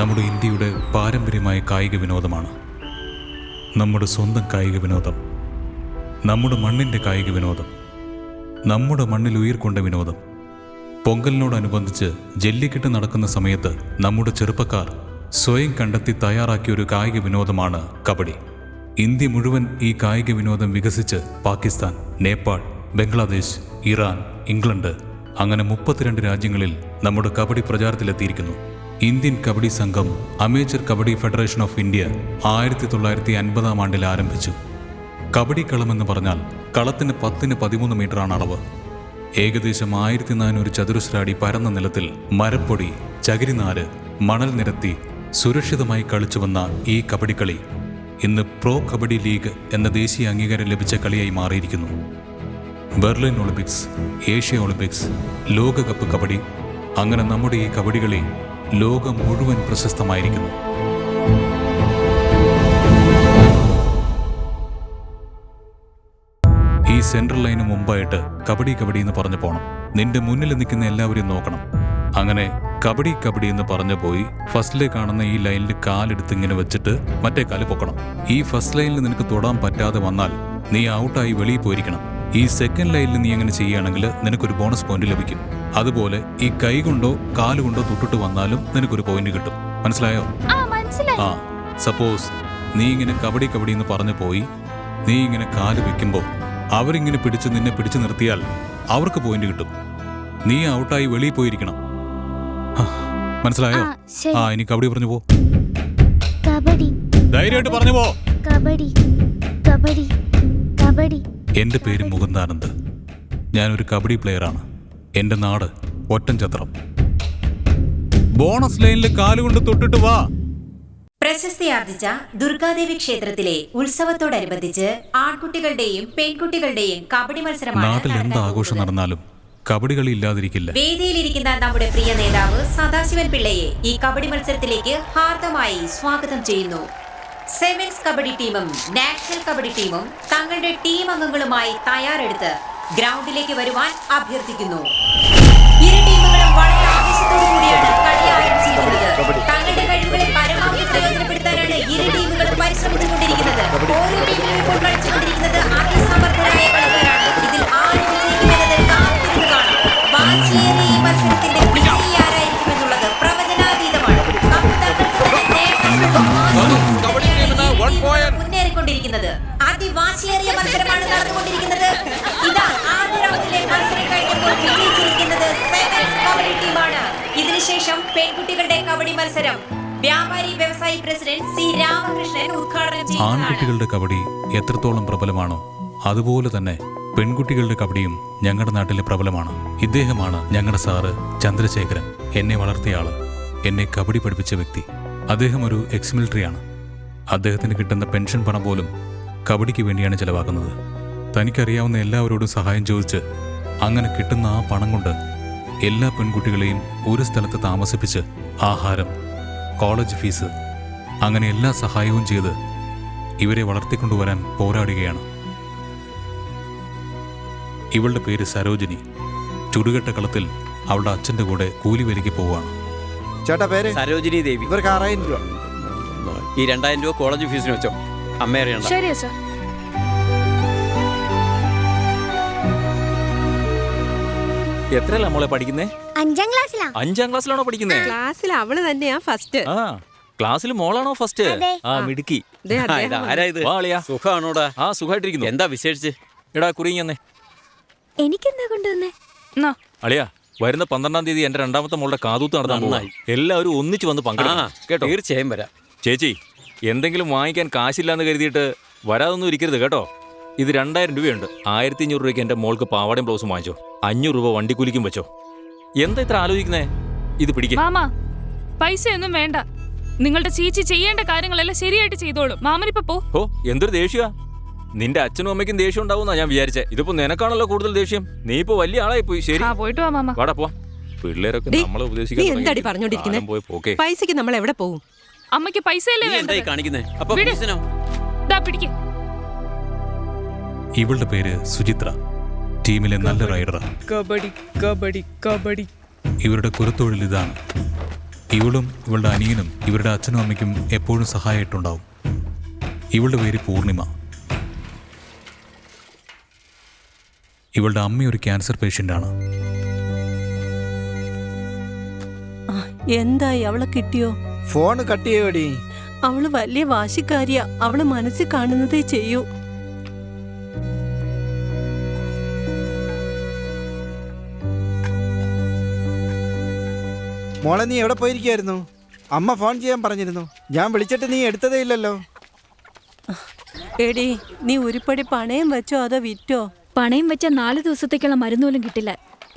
നമ്മുടെ ഇന്ത്യയുടെ പാരമ്പര്യമായ കായിക വിനോദമാണ്. നമ്മുടെ സ്വന്തം കായിക വിനോദം, നമ്മുടെ മണ്ണിൻ്റെ കായിക വിനോദം, നമ്മുടെ മണ്ണിൽ ഉയർക്കൊണ്ട വിനോദം. പൊങ്കലിനോടനുബന്ധിച്ച് ജല്ലിക്കെട്ട് നടക്കുന്ന സമയത്ത് നമ്മുടെ ചെറുപ്പക്കാർ സ്വയം കണ്ടെത്തി തയ്യാറാക്കിയ ഒരു കായിക വിനോദമാണ് കബഡി. ഇന്ത്യ മുഴുവൻ ഈ കായിക വിനോദം വികസിച്ച് പാകിസ്ഥാൻ, നേപ്പാൾ, ബംഗ്ലാദേശ്, ഇറാൻ, ഇംഗ്ലണ്ട് അങ്ങനെ 32 രാജ്യങ്ങളിൽ നമ്മുടെ കബഡി പ്രചാരത്തിലെത്തിയിരിക്കുന്നു. ഇന്ത്യൻ കബഡി സംഘം amateur kabaddi federation of India 1950-ആം ആണ്ടിൽ ആരംഭിച്ചു. കബഡി കളമെന്ന് പറഞ്ഞാൽ കളത്തിന് 10-13 മീറ്ററാണ് അളവ്. ഏകദേശം 1400 ചതുരശ്ര അടി പരന്ന നിലത്തിൽ മരപ്പൊടി, ചകിരിനാര്, മണൽ നിരത്തി സുരക്ഷിതമായി കളിച്ചുവന്ന ഈ കബഡിക്കളി ഇന്ന് പ്രോ കബഡി ലീഗ് എന്ന ദേശീയ അംഗീകാരം ലഭിച്ച കളിയായി മാറിയിരിക്കുന്നു. ബെർലിൻ ഒളിമ്പിക്സ്, ഏഷ്യ ഒളിമ്പിക്സ്, ലോകകപ്പ് കബഡി, അങ്ങനെ നമ്മുടെ ഈ കബഡി കളി ലോകം മുഴുവൻ പ്രശസ്തമായിരിക്കുന്നു. ഈ സെൻട്രൽ ലൈന് മുമ്പായിട്ട് കബഡി കബഡി എന്ന് പറഞ്ഞു പോകണം. നിന്റെ മുന്നിൽ നിൽക്കുന്ന എല്ലാവരെയും നോക്കണം. അങ്ങനെ കബഡി കബഡി എന്ന് പറഞ്ഞു പോയി ഫസ്റ്റിലെ കാണുന്ന ഈ ലൈനിൽ കാലെടുത്ത് ഇങ്ങനെ വെച്ചിട്ട് മറ്റേ കാല് പൊക്കണം. ഈ ഫസ്റ്റ് ലൈനിൽ നിനക്ക് തൊടാൻ പറ്റാതെ വന്നാൽ നീ ഔട്ടായി വെളിയിൽ പോയിരിക്കണം. ഈ സെക്കൻഡ് ലൈനിൽ നീ അങ്ങനെ ചെയ്യുകയാണെങ്കിൽ നിനക്കൊരു ബോണസ് പോയിന്റ് ലഭിക്കും. അതുപോലെ ഈ കൈ കൊണ്ടോ കാലുകൊണ്ടോ തൊട്ടിട്ട് വന്നാലും നിനക്കൊരു പോയിന്റ് കിട്ടും. മനസ്സിലായോ? ആ, സപ്പോസ് നീ ഇങ്ങനെ കബഡി കബഡി എന്ന് പറഞ്ഞു പോയി നീ ഇങ്ങനെ കാല് വെക്കുമ്പോൾ അവരിങ്ങനെ നിന്നെ പിടിച്ചു നിർത്തിയാൽ അവർക്ക് പോയിന്റ് കിട്ടും. നീ ഔട്ടായി വെളിയിൽ പോയിരിക്കണം. മനസ്സിലായോ? ആ, ഇനി കബഡി പറഞ്ഞു പോ. ധൈര്യമായിട്ട് പറഞ്ഞു പോ. എന്റെ പേര് മുകുന്ദാനന്ദ്. ഞാനൊരു കബഡി പ്ലെയറാണ്. എന്റെ നാട് ഒറ്റൻചത്രം. ബോണസ് ലൈനിൽ കാലുകൊണ്ട് തൊട്ടിട്ട് വാ. പ്രശസ്തിയാർജിച്ച ദുർഗാദേവി ക്ഷേത്രത്തിലെ ഉത്സവത്തോടനുബന്ധിച്ച് ആൺകുട്ടികളുടെയും പെൺകുട്ടികളുടെയും കബഡി മത്സരമാണ്. നാട്ടിൽ എന്ത് ആഘോഷം നടന്നാലും കബഡി കളി ഇല്ലാതിരിക്കില്ല. വേദിയിലിരിക്കുന്ന നമ്മുടെ പ്രിയ നേതാവ് സദാശിവൻ പിള്ളയെ ഈ കബഡി മത്സരത്തിലേക്ക് ഹാർദമായി സ്വാഗതം ചെയ്യുന്നു. സെവൻസ് കബഡി ടീമും നാഷണൽ കബഡി ടീമും തങ്ങളുടെ ടീം അംഗങ്ങളുമായി തയ്യാറെടുത്ത് ഗ്രൗണ്ടിലേക്ക് വരുവാൻ അഭ്യർത്ഥിക്കുന്നു. ഇരു ടീമുകളും വളരെ ആവേശത്തോടു കൂടിയാണ് കളി ആരംഭിച്ചിരിക്കുന്നത്. തങ്ങളുടെ കഴിവുകളെ പരമാവധി പ്രയോജനപ്പെടുത്താനാണ് ഇരു ടീമുകളും പരിശ്രമിച്ചുകൊണ്ടിരിക്കുന്നത്. ഓരോ ടീമിലും ഇപ്പോൾ കളിച്ചുകൊണ്ടിരിക്കുന്നത് അതിസമർത്ഥരായ കളിക്കാരാണ്. ഇതിൽ ആര് വിജയിക്കുമെന്നത് കാത്തിരുന്ന് കാണാം. വാശിയേറിയ ഈ മത്സരത്തിന്റെ വിജയി ആരായിരിക്കുമെന്നുള്ളത് പ്രവചനാതീതമാണ്. മുന്നേറിക്കൊണ്ടിരിക്കുന്നത് അതിവാശിയേറിയ മത്സരമാണ് നടന്നുകൊണ്ടിരിക്കുന്നത്. ഇതാ ആദ്യ റൗണ്ടിലെ മത്സരം കഴിഞ്ഞപ്പോൾ വിജയിച്ചിരിക്കുന്നത് സെവൻസ് കബഡി ടീമാണ്. ഇതിനുശേഷം പെൺകുട്ടികളുടെ കബഡി മത്സരം വ്യാപാരി വ്യവസായി പ്രസിഡന്റ് സി രാമകൃഷ്ണൻ ഉദ്ഘാടനം ചെയ്യുന്നതാണ്. ആൺകുട്ടികളുടെ കബഡി എത്രത്തോളം പ്രബലമാണോ അതുപോലെ തന്നെ പെൺകുട്ടികളുടെ കബഡിയും ഞങ്ങളുടെ നാട്ടിലെ പ്രബലമാണ്. ഇദ്ദേഹമാണ് ഞങ്ങളുടെ സാറ് ചന്ദ്രശേഖരൻ. എന്നെ വളർത്തിയ ആള്, എന്നെ കബഡി പഠിപ്പിച്ച വ്യക്തി. അദ്ദേഹം ഒരു എക്സ് മിലിറ്ററിയാണ്. അദ്ദേഹത്തിന് കിട്ടുന്ന പെൻഷൻ പണം പോലും കബഡിക്ക് വേണ്ടിയാണ് ചെലവാക്കുന്നത്. തനിക്കറിയാവുന്ന എല്ലാവരോടും സഹായം ചോദിച്ച് അങ്ങനെ കിട്ടുന്ന ആ പണം കൊണ്ട് എല്ലാ പെൺകുട്ടികളെയും ഒരു സ്ഥലത്ത് താമസിപ്പിച്ച് ആഹാരം, കോളേജ് ഫീസ്, അങ്ങനെ എല്ലാ സഹായവും ചെയ്ത് ഇവരെ വളർത്തിക്കൊണ്ടുവരാൻ പോരാടുകയാണ്. ഇവളുടെ പേര് സരോജിനി. ചുടുകെട്ട കളത്തിൽ അവളുടെ അച്ഛൻ്റെ കൂടെ കൂലിവേലയ്ക്ക് പോവുകയാണ്. ചേട്ടാ, പേര് സരോജിനി ദേവി. ഇവർക്ക് 6000 രൂപ. ഈ 2000 രൂപ കോളേജ് ഫീസിന് വെച്ചോ. അമ്മ അറിയണ്ട. ശരി അച്ഛാ. എത്രയല്ല മോളെ പഠിക്കുന്നേ? 5ാം ക്ലാസ്സിലാ. 5ാം ക്ലാസ്സിലാണോ പഠിക്കുന്നേ? ക്ലാസ്സിൽ അവള് തന്നെയാ ഫസ്റ്റ്. ആ, ക്ലാസ്സിൽ മോളാണോ ഫസ്റ്റ്? ആ, മിടുക്കി. ആരാ? സുഖാണോടാ? ആ, സുഖമായിട്ടിരിക്കുന്നു. എന്താ വിശേഷിച്ച്? എടാ കുറിഞ്ഞേ. എനിക്കെന്താ കൊണ്ടുവന്നേ? അളിയാ, വരുന്ന 12-ാം തീയതി എന്റെ 2ാമത്തെ മോളുടെ കാതൂത്ത് നടത്താൻ പോകും. എല്ലാവരും ഒന്നിച്ച് വന്ന് പങ്കെടുക്കണം കേട്ടോ. തീർച്ചയായും വരാം. ചേച്ചി, എന്തെങ്കിലും വാങ്ങിക്കാൻ കാശില്ലാന്ന് കരുതിയിട്ട് വരാതൊന്നും ഇരിക്കരുത് കേട്ടോ. ഇത് 2000 രൂപയുണ്ട്. 1500 രൂപയ്ക്ക് എന്റെ മോൾക്ക് പാവാടയും ബ്ലൗസും വാങ്ങിച്ചോ. 500 രൂപ വണ്ടിക്കൂലിക്കും വെച്ചോ. എന്താ ഇത്ര ആലോചിക്കുന്നേ? ഇത് പിടിക്കും. മാമാ, പൈസയൊന്നും വേണ്ട. നിങ്ങളുടെ ചേച്ചി ചെയ്യേണ്ട കാര്യങ്ങളെല്ലാം ശരിയായിട്ട് ചെയ്തോളും. മാമനിപ്പോ പോ. ഓ, എന്തൊരു ദേഷ്യ. നിന്റെ അച്ഛനും അമ്മയ്ക്കും ദേഷ്യം ഉണ്ടാവുന്നാ ഞാൻ വിചാരിച്ചേ. ഇതിപ്പോ നിനക്കാണല്ലോ കൂടുതൽ ദേഷ്യം. നീ ഇപ്പൊ വലിയ ആളായി പോയി. ശരി, പോയിട്ട് വാ മാമ. വാടാ പോവാം. പിള്ളേരൊക്കെ നമ്മളെ ഉപദേശിക്കാൻ പൈസക്ക് നമ്മൾ എവിടെ പോകും? അമ്മയ്ക്ക് പൈസയല്ലേ കാണിക്കുന്നേ. ഇവളുടെ പേര് സുചിത്ര. ടീമിലെ നല്ല റൈഡറാണ്. കബഡി കബഡി കബഡി. ഇവരുടെ കുലത്തൊഴിൽ ഇതാണ്. ഇവളും ഇവളുടെ അനിയനും ഇവരുടെ അച്ഛനും അമ്മയ്ക്കും എപ്പോഴും സഹായമായിട്ടുണ്ടാവും. ഇവളുടെ പേര് പൂർണിമ. ഇവളുടെ അമ്മ ഒരു ക്യാൻസർ പേഷ്യൻ്റാണ്. എന്തായി, അവളെ കിട്ടിയോ? ഫോൺ കട്ട് ചെയ്യോടി. അവള് വലിയ വാശിക്കാരിയാ. അവള് മനസ്സിൽ കാണുന്നതേ ചെയ്യൂ. മോളെ നീ എവിടെ പോയിരിക്കായിരുന്നു? അമ്മ ഫോൺ ചെയ്യാൻ പറഞ്ഞിരുന്നു. ഞാൻ വിളിച്ചിട്ട് നീ എടുത്തതേ ഇല്ലല്ലോ. എടി, നീ ഉരുപ്പടി പണയം വെച്ചോ അതോ വിറ്റോ? പണയം വെച്ച 4 ദിവസത്തേക്കുള്ള മരുന്നോലും കിട്ടില്ല.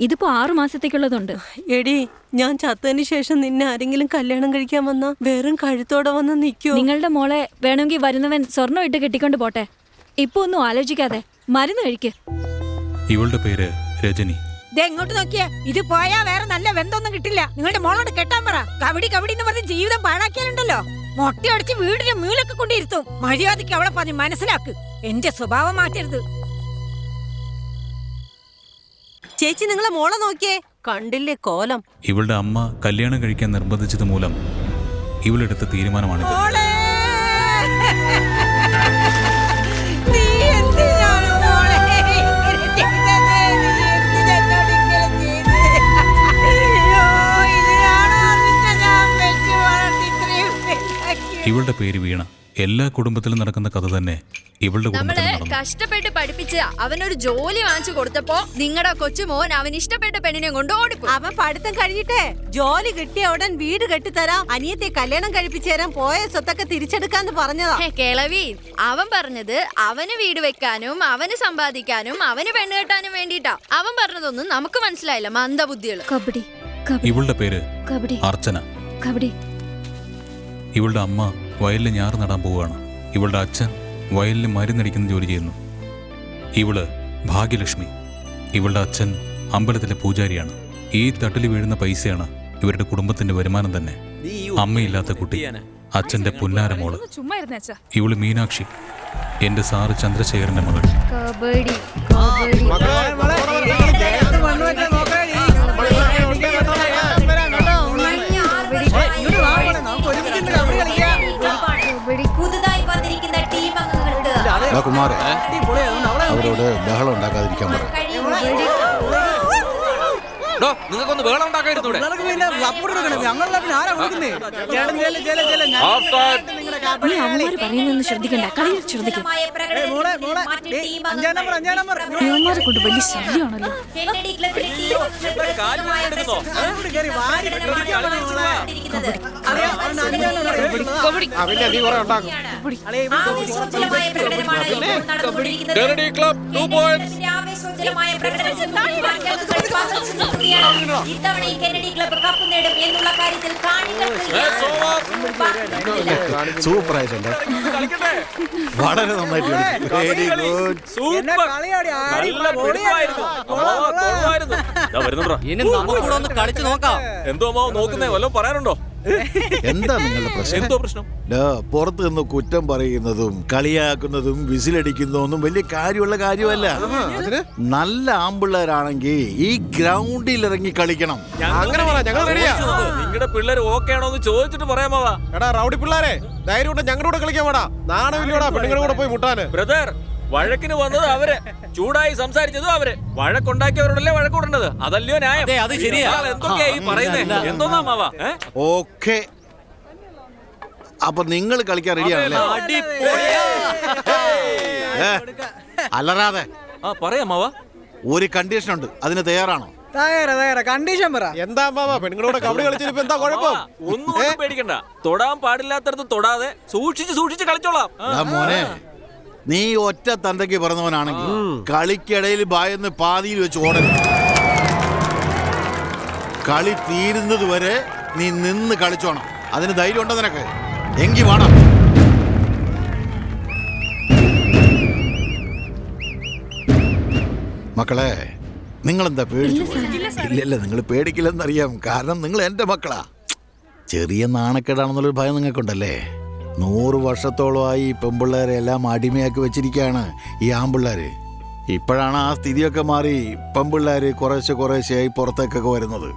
ഇതിപ്പോ 6 മാസത്തേക്കുള്ളതുണ്ട്. എടി, ഞാൻ ചത്തതിന് ശേഷം നിന്നെ ആരെങ്കിലും കല്യാണം കഴിക്കാൻ വന്നാ വെറും കഴുത്തോടെ വന്ന് നിൽക്കോ? നിങ്ങളുടെ മോളെ വേണമെങ്കിൽ വരുന്നവൻ സ്വർണ്ണം ഇട്ട് കെട്ടിക്കൊണ്ട് പോട്ടെ. ഇപ്പൊ ഒന്നും ആലോചിക്കാതെ മരുന്ന് കഴിക്ക്. ഇവളുടെ പേര് രജനി. എങ്ങോട്ട് നോക്കിയേ, ഇത് പോയാ വേറെ നല്ല ബന്ധമൊന്നും കിട്ടില്ല. നിങ്ങളുടെ മോളോട് കെട്ടാൻ പറ. കബഡി കബഡി എന്ന് പറഞ്ഞ് ജീവിതം പാഴാക്കിയാലുണ്ടല്ലോ, മൊട്ടയടിച്ച് വീടിന്റെ മീളൊക്കെ കൊണ്ടിരുത്തും. മര്യാദയ്ക്ക് അവളെ പറഞ്ഞ് മനസ്സിലാക്ക്. എന്റെ സ്വഭാവം മാറ്റരുത്. ചേച്ചി, നിങ്ങളെ മോളെ നോക്കിയേ, കണ്ടില്ലേ കോലം? ഇവളുടെ അമ്മ കല്യാണം കഴിക്കാൻ നിർബന്ധിച്ചത് മൂലം ഇവളെടുത്ത തീരുമാനമാണിത്. മോളെ! നീ എന്തിനാണ് മോളെ ഇങ്ങനെ ചെയ്തത്? നീ എന്തിനാണ് ഇങ്ങനെ ചെയ്തത്? അയ്യോ, ഇതിനാണോ നിന്നെ ഞാൻ വെച്ച് വളർത്തി ഇത്രയും വലുതാക്കി? ഇവളുടെ പേര് വീണ. എല്ലാ കുടുംബത്തിലും നടക്കുന്ന കഥ തന്നെ ഇവളുടെ കുടുംബത്തിൽ നമ്മള് നടന്നു. കഷ്ടപ്പെട്ട് പഠിപ്പിച്ച് അവനൊരു ജോലി വാങ്ങിച്ചു കൊടുത്തപ്പോ നിങ്ങളുടെ കൊച്ചുമോൻ അവൻ ഇഷ്ടപ്പെട്ട പെണ്ണിനെ കൊണ്ട് ഓടിപ്പോയി. അവൻ പഠിത്തം കഴിഞ്ഞിട്ടേ ജോലി കിട്ടിയ ഉടൻ വീട് കെട്ടിത്തരാം, അനിയത്തെ കല്യാണം കഴിപ്പിച്ചു തരാൻ, പോയ സ്വത്തൊക്കെ തിരിച്ചെടുക്കാന്ന് പറഞ്ഞതാ. കിളവി, അവൻ പറഞ്ഞത് അവന് വീട് വെക്കാനും അവന് സമ്പാദിക്കാനും അവന് പെണ്ണ് കെട്ടാനും വേണ്ടിട്ടാ. അവൻ പറഞ്ഞതൊന്നും നമുക്ക് മനസ്സിലായില്ല, മന്ദബുദ്ധികള്. കബഡി ഇവളുടെ പേര് കബഡി അർച്ചന. കബഡി. ഇവളുടെ അമ്മ വയലിൽ ഞാറ് നടാൻ പോവുകയാണ്. ഇവളുടെ അച്ഛൻ വയലിൽ മരുന്നടിക്കുന്ന ജോലി ചെയ്യുന്നു. ഇവള് ഭാഗ്യലക്ഷ്മി. ഇവളുടെ അച്ഛൻ അമ്പലത്തിലെ പൂജാരിയാണ്. ഈ തട്ടിൽ വീഴുന്ന പൈസയാണ് ഇവരുടെ കുടുംബത്തിന്റെ വരുമാനം തന്നെ. അമ്മയില്ലാത്ത കുട്ടി, അച്ഛന്റെ പുന്നാരമോള്. ചുമ്മാ ഇരുന്നേച്ചാ. ഇവള് മീനാക്ഷി, എന്റെ സാറ് ചന്ദ്രശേഖരന്റെ മകൾ. കബഡി കബഡി. പുതുതായി വന്നിരിക്കുന്ന ടീം അംഗങ്ങൾക്ക് കുമാർ, അവരോട് ബഹളം ഉണ്ടാക്കാതിരിക്കാൻ പറ. നിങ്ങൾക്കൊന്ന് വേളം ഉണ്ടാക്കായിരുന്നൂടെ? നീ അവന്മാര് പറയുന്നൊന്നും ശ്രദ്ധിക്കണ്ട, കളിയിൽ ശ്രദ്ധിക്കും. ഇവന്മാരെ കൊണ്ട് വലിയ ശല്യമാണല്ലോ. ഇത്തവണ ഈ കെന്നഡി ക്ലബ്ബ് കപ്പ് നേടും എന്നുള്ള കാര്യത്തിൽ സൂപ്പർ ആയിട്ടുണ്ട്, വളരെ നന്നായിട്ട് കളിച്ചു. Very good. കളിച്ചു നോക്കാം. എന്തോ നോക്കുന്നേ, വല്ലതും പറയാനുണ്ടോ? എന്താ നിങ്ങളുടെ പ്രശ്നം? എന്തോ പ്രശ്നം? പുറത്ത് നിന്ന് കുറ്റം പറയുന്നതും കളിയാക്കുന്നതും വിസിലടിക്കുന്നതൊന്നും വലിയ കാര്യമുള്ള കാര്യമല്ല. നല്ല ആമ്പിള്ളേരാണെങ്കിൽ ഈ ഗ്രൗണ്ടിൽ ഇറങ്ങി കളിക്കണം. നിങ്ങളുടെ പിള്ളേർ ഓക്കെ ആണോ എന്ന് ചോദിച്ചിട്ട് പറയാമാവാ. എടാ റൗഡി പിള്ളേരെ, ധൈര്യം ഞങ്ങളുടെ കൂടെ കളിക്കാൻ വേടാ. നാണമില്ലടാ പെണ്ണുങ്ങളുടെ കൂടെ പോയി മുട്ടാന്. ബ്രദർ, വഴക്കിന് വന്നത് അവര്, ചൂടായി സംസാരിച്ചതും അവര്. വഴക്കുണ്ടാക്കിയവരോടല്ലേ വഴക്കൂടേണ്ടത്, അതല്ലയോ ന്യായം? അത് ശരിയാ. എന്തൊക്കെയാ ഈ പറയുന്നേ? എന്തോന്നാ മാവാ? ഓക്കെ, അപ്പൊ നിങ്ങൾ കളിക്കാൻ റെഡിയാണല്ലേ? അല്ലറാതെ പറയാ മാവാ. ഒരു കണ്ടീഷൻ ഉണ്ട്, അതിന് തയ്യാറാണോ? കണ്ടീഷൻ പറ. എന്താ മാമാ പെണ്ണുങ്ങളുടെ കബഡി കളിച്ചിട്ട് എന്താ കുഴപ്പം? ഒന്നും പേടിക്കണ്ട, തൊടാൻ പാടില്ലാത്തടത്ത് തൊടാതെ സൂക്ഷിച്ച് കളിച്ചോളാം. മോനെ, നീ ഒറ്റ തന്തയ്ക്ക് പറഞ്ഞവനാണെങ്കിൽ കളിക്കിടയിൽ ഭയന്ന് പാതിയിൽ വെച്ച് ഓടരുത്. കളി തീരുന്നത് വരെ നീ നിന്ന് കളിച്ചോണം. അതിന് ധൈര്യം ഉണ്ടോ നിനക്ക്? എങ്കി വേണം. മക്കളെ, നിങ്ങളെന്താ പേടിച്ചു? ഇല്ലല്ല, നിങ്ങൾ പേടിക്കില്ലെന്നറിയാം. കാരണം നിങ്ങൾ എൻ്റെ മക്കളാ. ചെറിയ നാണക്കേടാണെന്നുള്ളൊരു ഭയം നിങ്ങൾക്കുണ്ടല്ലേ? 100 വർഷത്തോളമായി ഈ പെൺപിള്ളേരെ എല്ലാം അടിമയാക്കി വെച്ചിരിക്കുകയാണ് ഈ ആൺപിള്ളേര്. ഇപ്പോഴാണ് ആ സ്ഥിതിയൊക്കെ മാറി പെൺപിള്ളേര് കുറേശ്ശെയായി പുറത്തേക്കൊക്കെ വരുന്നത്.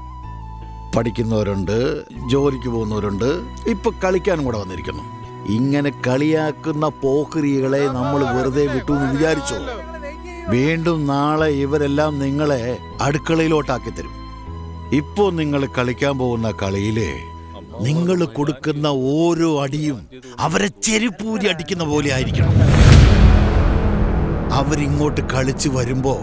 പഠിക്കുന്നവരുണ്ട്, ജോലിക്ക് പോകുന്നവരുണ്ട്, ഇപ്പൊ കളിക്കാനും കൂടെ വന്നിരിക്കുന്നു. ഇങ്ങനെ കളിയാക്കുന്ന പോക്രികളെ നമ്മൾ വെറുതെ വിട്ടു എന്ന് വിചാരിച്ചോ? വീണ്ടും നാളെ ഇവരെല്ലാം നിങ്ങളെ അടുക്കളയിലോട്ടാക്കി തരും. ഇപ്പോ നിങ്ങൾ കളിക്കാൻ പോകുന്ന കളിയില് നിങ്ങൾ കൊടുക്കുന്ന ഓരോ അടിയും അവരെ ചെരുപ്പൂരി അടിക്കുന്ന പോലെ ആയിരിക്കണം. അവരിങ്ങോട്ട് കളിച്ചു വരുമ്പോ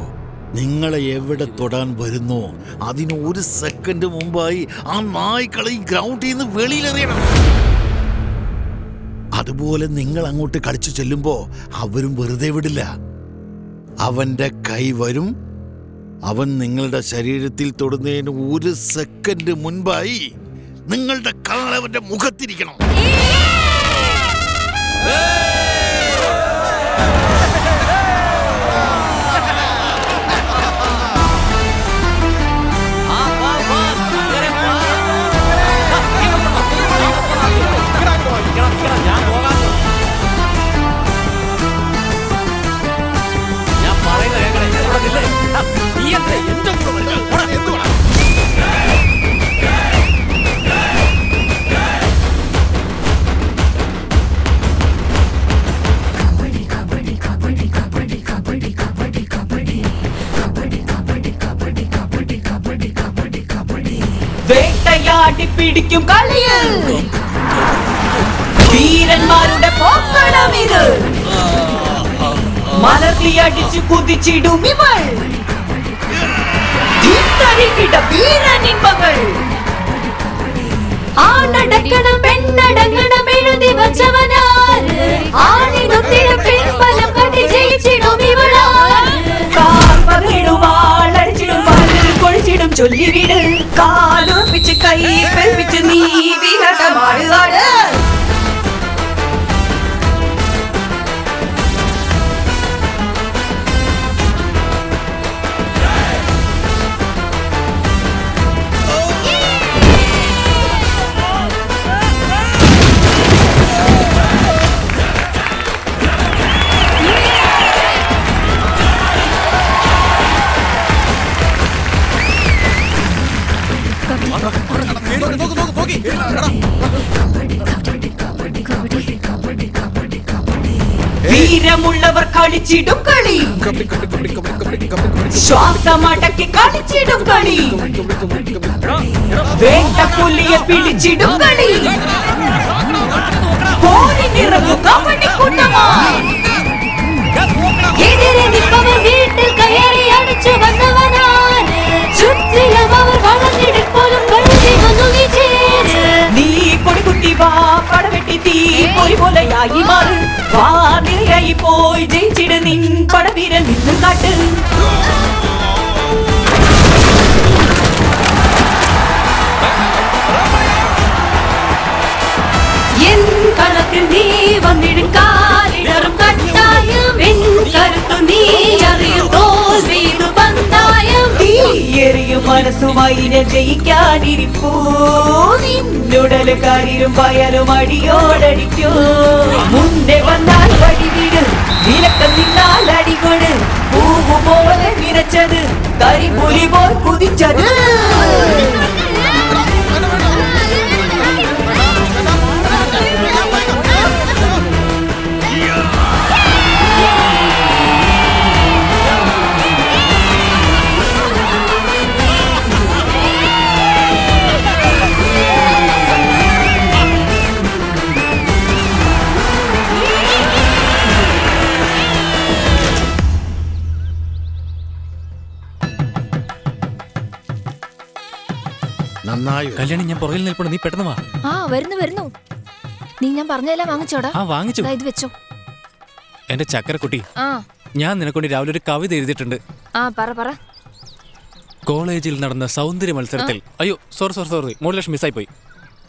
നിങ്ങളെ എവിടെ തൊടാൻ വരുന്നോ അതിന് 1 സെക്കൻഡ് മുമ്പായി ആ നായ്ക്കളെ ഗ്രൗണ്ടിൽ നിന്ന് വെളിയിലെറിയണം. അതുപോലെ നിങ്ങൾ അങ്ങോട്ട് കളിച്ചു ചെല്ലുമ്പോ അവരും വെറുതെ വിടില്ല. അവന്റെ കൈ വരും, അവൻ നിങ്ങളുടെ ശരീരത്തിൽ തൊടുന്നതിന് 1 സെക്കൻഡ് മുൻപായി നിങ്ങളുടെ കാൽ അവന്റെ മുഖത്തിരിക്കണം. വേട്ടയാടി പിടിക്കും കളിയിൽ വീരന്മാരുടെ പോക്കണം ഇത്. മലർത്തിയടിച്ചു കുതിച്ചിടും ഇവൾ, വീരനിൻ മകൾ. ആണടക്കണം പെണ്ണടങ്ങണം എഴുതി വച്ചവനാര്, ആണിനൊത്തിട പെൺബലം കണ്ടി ജയിച്ചിടും ഇവളാര്. കാർപ്പകിടുവാളടിച്ചിടും പല്ലിൽ കൊഴിച്ചിടും ചൊല്ലിവിട്, കാലുറപ്പിച്ച് കൈ പെൽപ്പിച്ച് നീ വിഹടമാടുകാട്. വീരമുള്ളവർ കളിച്ചിടും കളി, ശ്വാസമടക്കി കളിച്ചിടും കളി, വേണ്ട പുലിയെ പിടിച്ചിടും കളി, പോരിനിറങ്ങും കബഡിക്കൂട്ടമായി. എതിരെ നിൽപ്പവർ വീട്ടിൽ കയറി അടിച്ചു വന്നവനാണ്, ചുറ്റിലും അവർ വളർന്നിടപ്പോലും കഴുതി വന്നു വിജയിച്ച്. നീ കൊടികുട്ടി വാ പടവെട്ടി തീ പോയി പോലെയായി മാറ്, വാ നിലയായി പോയി ജയിച്ചിട് നിൻ പടവീരൻ നിന്നും കാട്ട്. എൻ കളത്തിൽ നീ വന്നിടും കാലിടറും കട്ടായം, എൻ കരുത്തു നീ അറിയും തോൽവിയിതു പന്തായം. നീ എറിയും മനസ്സുമായി ജയിക്കാനിരിപ്പൂ, നിന്നുടല് കരിരും വയലും അടിയോടടിക്കൂ. മുന്നേ വന്നാൽ വടിവിട്, വിലക്കം നിന്നാൽ അടികൊട്, പൂവു പോലെ വിരച്ചത് കരിപുലി പോൽ കുതിച്ചത്. കല്യാണി ഞാൻ പുറകിൽ നിൽപ്പുണ്ട്, നീ പെട്ടെന്ന് വാ. ആ വരുന്നു വരുന്നു. നീ ഞാൻ പറഞ്ഞെല്ലാം വാങ്ങിച്ചോടാ? ആ വാങ്ങിച്ചു. ഇത് വെച്ചോ. എന്റെ ചക്കരക്കുട്ടി, ആ ഞാൻ നിനക്കൊണ്ട് രാവിലെ ഒരു കവിത എഴുതിയിട്ടുണ്ട്. ആ പറ പറ. കോളേജിൽ നടന്ന സൗന്ദര്യ മത്സരത്തിൽ, അയ്യോ സോറി മോഡുലേഷൻ മിസ്സായി പോയി.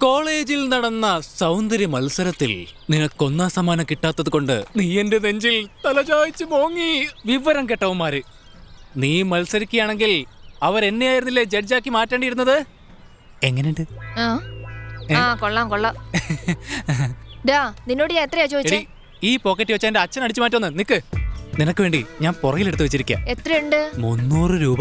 കോളേജിൽ നടന്ന സൗന്ദര്യ മത്സരത്തിൽ നിനക്കൊന്നാം സമ്മാനം കിട്ടാത്തത് കൊണ്ട് നീ എന്റെ നെഞ്ചിൽ തലചായ്ച്ച് മോങ്ങി. വിവരം കെട്ടവന്മാര്, നീ മത്സരിക്കുകയാണെങ്കിൽ അവരെന്നെ ആയിരുന്നില്ലേ ജഡ്ജാക്കി മാറ്റേണ്ടിയിരുന്നത്? എങ്ങനെയുണ്ട്? കൊള്ളാം കൊള്ളാം. നിന്നോട് ഞാൻ എത്രയാ ചോദിച്ചേ? ഈ പോക്കറ്റ് വെച്ച എന്റെ അച്ഛൻ അടിച്ചു മാറ്റോന്ന്. നിക്ക്, നിനക്ക് വേണ്ടി ഞാൻ പുറകിലെടുത്ത് വെച്ചിരിക്കുക. എത്രയുണ്ട്? 300 രൂപ.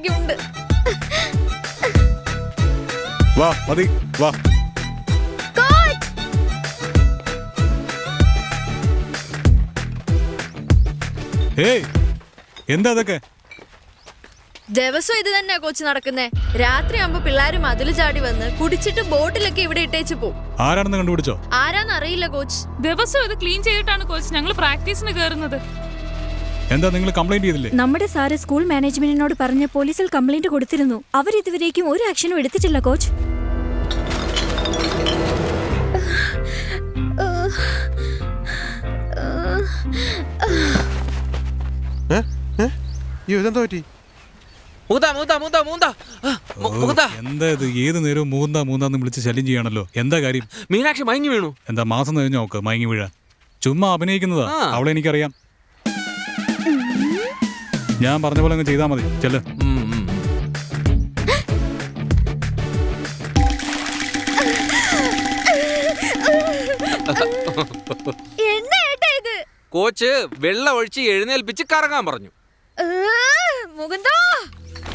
ഭാഗ്യമുണ്ട്. വാ മതി വാ. ഏയ് എന്താ അതൊക്കെ? ദിവസം ഇത് തന്നെയാ കോച്ച് നടക്കുന്നേ. രാത്രി ആകുമ്പോ പിള്ളേര് മതില് ചാടി വന്ന് കുടിച്ചിട്ട് ബോട്ടിലൊക്കെ ഇവിടെ ഇട്ടേച്ച് പോവും. ആരാണെന്ന് കണ്ടുപിടിച്ചോ? ആരാന്ന് അറിയില്ല കോച്ച്. ദിവസം ഇത് ക്ലീൻ ചെയ്തിട്ടാണ് കോച്ച് ഞങ്ങൾ പ്രാക്ടീസിന് കയറുന്നത്. എന്താ നിങ്ങൾ കംപ്ലൈന്റ് ചെയ്തില്ലേ? നമ്മുടെ സാറ് സ്കൂൾ മാനേജ്മെന്റിനോട് പറഞ്ഞ് പോലീസിൽ കംപ്ലൈന്റ് കൊടുത്തിരുന്നു. അവരിതുവരേക്കും ഒരു ആക്ഷനും എടുത്തിട്ടില്ല കോച്ച്. ഇതെന്താ പറ്റി? എന്താ ഇത്? ഏത് നേരവും മൂന്നാന്ന് വിളിച്ച് ശല്യം ചെയ്യാണല്ലോ. എന്താ കാര്യം? മീനാക്ഷി മയങ്ങി വീണു. എന്താ മാസം കഴിഞ്ഞ നോക്ക് മയങ്ങി വീഴാൻ? ചുമ്മാ അഭിനയിക്കുന്നതാ. അവളെ എനിക്കറിയാം. ഞാൻ പറഞ്ഞ പോലെ അങ്ങ് ചെയ്താൽ മതി. ചെല്ല്. കോച്ച് വെള്ളം ഒഴിച്ച് എഴുന്നേൽപ്പിച്ച് കറങ്ങാൻ പറഞ്ഞു.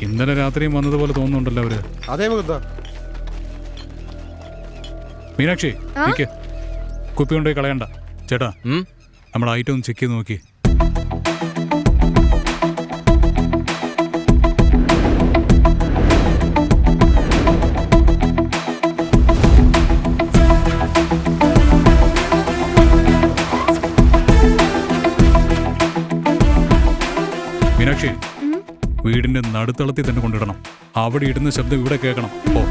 ഇന്നലെ രാത്രിയും വന്നതുപോലെ തോന്നുന്നുണ്ടല്ലോ അവര്. അതേ മുകുന്ദ. മീനാക്ഷി നിക്ക്. കുപ്പി കൊണ്ടുപോയി കളയണ്ട. ചേട്ടാ നമ്മൾ ഐറ്റം ഒന്ന് ചെക്ക് ചെയ്ത് നോക്കി. മീനാക്ഷി വീടിന്റെ നടുത്തളത്തിൽ തന്നെ കൊണ്ടിടണം. അവിടെ ഇടുന്ന ശബ്ദം ഇവിടെ കേൾക്കണം. ഓ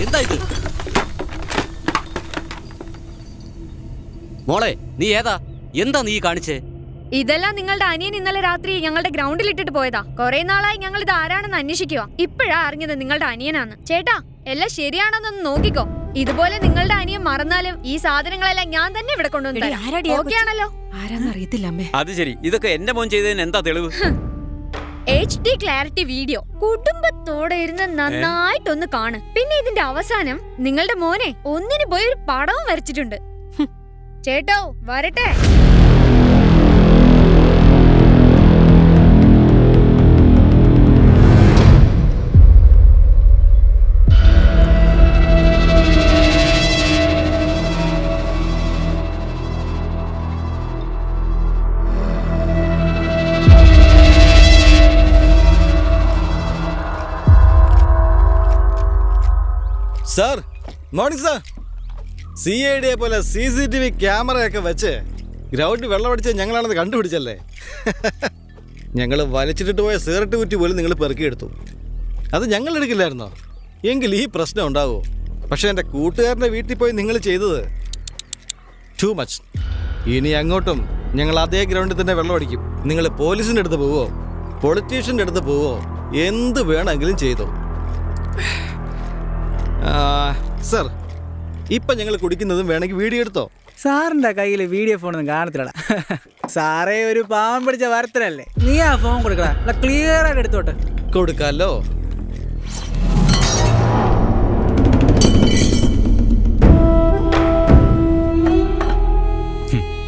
എന്താ ഇത്? മോളെ നീ ഏതാ? എന്താ നീ കാണിച്ചേ? ഇതെല്ലാം നിങ്ങളുടെ അനിയൻ ഇന്നലെ രാത്രി ഞങ്ങളുടെ ഗ്രൗണ്ടിൽ ഇട്ടിട്ട് പോയതാ. കുറെ നാളായി ഞങ്ങൾ ഇത് ആരാണെന്ന് അന്വേഷിക്കുക. ഇപ്പോഴാ അറിഞ്ഞത് നിങ്ങളുടെ അനിയനാണ്. ചേട്ടാ എല്ലാം ശരിയാണെന്നൊന്ന് നോക്കിക്കോ. ഇതുപോലെ നിങ്ങളുടെ അനിയൻ മറന്നാലും ഈ സാധനങ്ങളെല്ലാം ഞാൻ തന്നെ ഇവിടെ കൊണ്ടുവന്നു. ഓക്കേ ആണല്ലോ? ആരാന്നറിയത്തില്ല അമ്മേ. അത് ശരി. ഇതൊക്കെ എന്റെ മോൻ ചെയ്തതിന് എന്താ തെളിവ്? HD ക്ലാരിറ്റി വീഡിയോ കുടുംബത്തോടെ ഇരുന്ന് നന്നായിട്ടൊന്ന് കാണ്. പിന്നെ ഇതിന്റെ അവസാനം നിങ്ങളുടെ മോനെ ഒന്നിന് പോയി ഒരു പടവും വരച്ചിട്ടുണ്ട്. ചേട്ടോ വരട്ടെ. Sir morning sir. CID പോലെ CCTV ക്യാമറയൊക്കെ വെച്ച് ഗ്രൗണ്ടിൽ വെള്ളമടിച്ച് ഞങ്ങളാണെന്ന് കണ്ടുപിടിച്ചല്ലേ. ഞങ്ങൾ വലിച്ചിട്ടിട്ട് പോയ സിഗരറ്റ് കുറ്റി പോലും നിങ്ങൾ പെറുക്കിയെടുത്തു. അത് ഞങ്ങൾ എടുക്കില്ലായിരുന്നോ? എങ്കിൽ ഈ പ്രശ്നം ഉണ്ടാവുമോ? പക്ഷേ എൻ്റെ കൂട്ടുകാരൻ്റെ വീട്ടിൽ പോയി നിങ്ങൾ ചെയ്തത് ടു മച്ച്. ഇനി അങ്ങോട്ടും ഞങ്ങൾ അതേ ഗ്രൗണ്ടിൽ തന്നെ വെള്ളമടിക്കും. നിങ്ങൾ പോലീസിൻ്റെ അടുത്ത് പോവോ പൊളിറ്റീഷ്യൻ്റെ അടുത്ത് പോവോ എന്ത് വേണമെങ്കിലും ചെയ്തോ. സർ ഇപ്പം ഞങ്ങൾ കുടിക്കുന്നതും വേണമെങ്കിൽ വീഡിയോ എടുത്തോ. സാറിന്റെ കയ്യിൽ വീഡിയോ ഫോണൊന്നും കാണത്തില്ലടാ. സാറേ ഒരു പാവം പിടിച്ച വരത്തലല്ലേ. നീ ആ ഫോൺ കൊടുക്കടാ. ക്ലിയർ ആയിട്ട് എടുത്തോട്ടെ. കൊടുക്കാലോ.